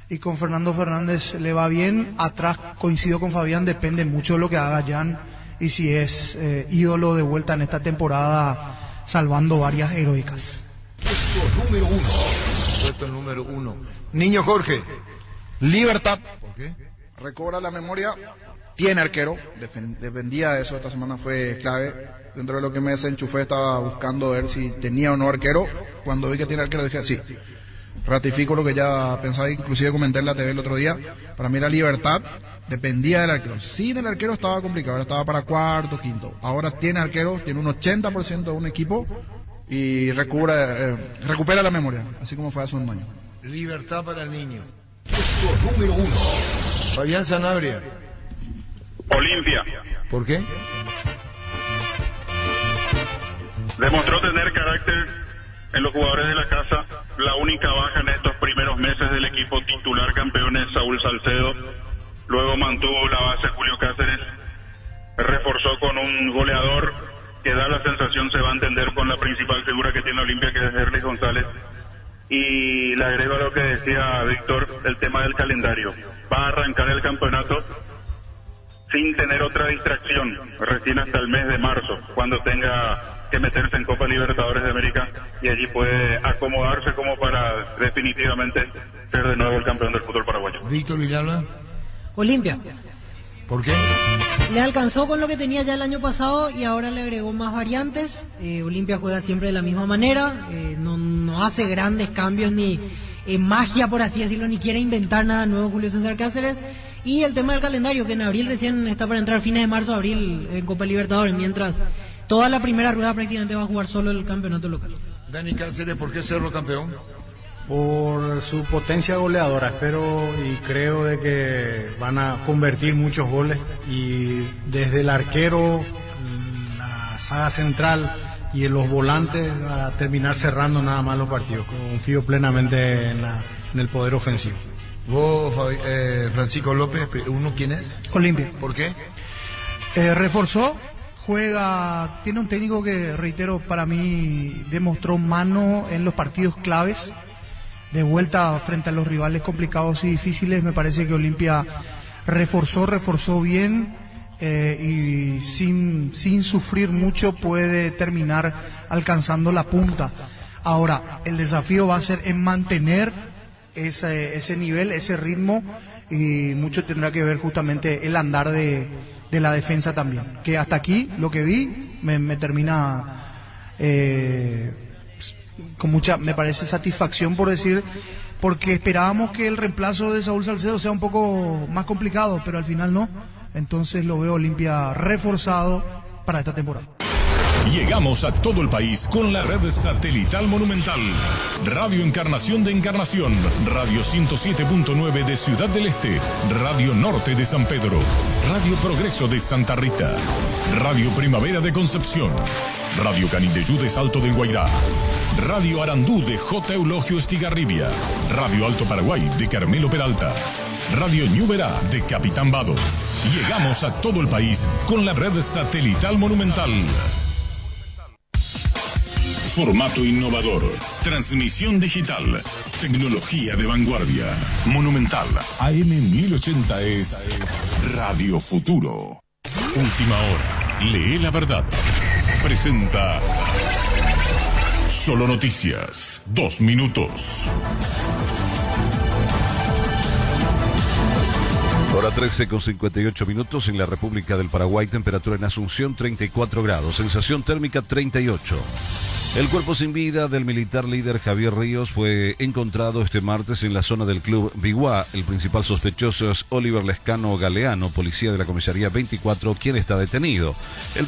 y con Fernando Fernández le va bien. Atrás, coincido con Fabián, depende mucho de lo que haga Jan, y si es ídolo de vuelta en esta temporada, salvando varias heroicas. Puesto número 1. Puesto número 1. Niño Jorge. Libertad. ¿Por qué? Recobra la memoria, tiene arquero, dependía de eso, esta semana fue clave. Dentro de lo que me desenchufé estaba buscando ver si tenía o no arquero. Cuando vi que tiene arquero dije sí, ratifico lo que ya pensaba, inclusive comenté en la TV el otro día. Para mí la Libertad dependía del arquero. Sin el arquero estaba complicado, estaba para cuarto, quinto. Ahora tiene arquero, tiene un 80% de un equipo y recupera la memoria, así como fue hace un año. Libertad para el niño. Puesto número 1. Fabián Sanabria. Olimpia. ¿Por qué? Demostró tener carácter en los jugadores de la casa. La única baja en estos primeros meses del equipo titular campeón es Saúl Salcedo. Luego mantuvo la base Julio Cáceres. Reforzó con un goleador que da la sensación se va a entender con la principal figura que tiene Olimpia, que es Herlis González. Y le agrego a lo que decía Víctor, el tema del calendario. Va a arrancar el campeonato sin tener otra distracción, recién hasta el mes de marzo, cuando tenga que meterse en Copa Libertadores de América y allí puede acomodarse como para definitivamente ser de nuevo el campeón del fútbol paraguayo. Víctor Villalba. Olimpia. ¿Por qué? Le alcanzó con lo que tenía ya el año pasado y ahora le agregó más variantes. Olimpia juega siempre de la misma manera, no hace grandes cambios ni magia, por así decirlo, ni quiere inventar nada nuevo Julio César Cáceres. Y el tema del calendario, que en abril recién está para entrar, fines de marzo, abril, en Copa Libertadores, mientras toda la primera rueda prácticamente va a jugar solo el campeonato local. Dani Cáceres, ¿por qué Cerro campeón? Por su potencia goleadora, espero y creo de que van a convertir muchos goles, y desde el arquero, la saga central y en los volantes a terminar cerrando nada más los partidos. Confío plenamente en el poder ofensivo. Vos, Francisco López, ¿uno quién es? Olimpia. ¿Por qué? Reforzó, juega, tiene un técnico que, reitero, para mí demostró mano en los partidos claves. De vuelta frente a los rivales complicados y difíciles, me parece que Olimpia reforzó bien, y sin sufrir mucho puede terminar alcanzando la punta. Ahora, el desafío va a ser en mantener ese nivel, ese ritmo, y mucho tendrá que ver justamente el andar de la defensa también, que hasta aquí lo que vi me termina con mucha, me parece, satisfacción, por decir, porque esperábamos que el reemplazo de Saúl Salcedo sea un poco más complicado, pero al final no. Entonces lo veo Olimpia reforzado para esta temporada. Llegamos a todo el país con la red satelital Monumental. Radio Encarnación de Encarnación, Radio 107.9 de Ciudad del Este, Radio Norte de San Pedro, Radio Progreso de Santa Rita, Radio Primavera de Concepción, Radio Canindeyú de Salto del Guairá, Radio Arandú de J. Eulogio Estigarribia, Radio Alto Paraguay de Carmelo Peralta, Radio Ñuberá de Capitán Vado. Llegamos a todo el país con la red satelital Monumental. Formato innovador, transmisión digital, tecnología de vanguardia. Monumental AM 1080 es Radio Futuro. Última hora, lee la verdad. Presenta Solo Noticias, 2 minutos. Hora 13:58 en la República del Paraguay, temperatura en Asunción 34 grados, sensación térmica 38. El cuerpo sin vida del militar líder Javier Ríos fue encontrado este martes en la zona del Club Biguá. El principal sospechoso es Oliver Lescano Galeano, policía de la comisaría 24, quien está detenido. El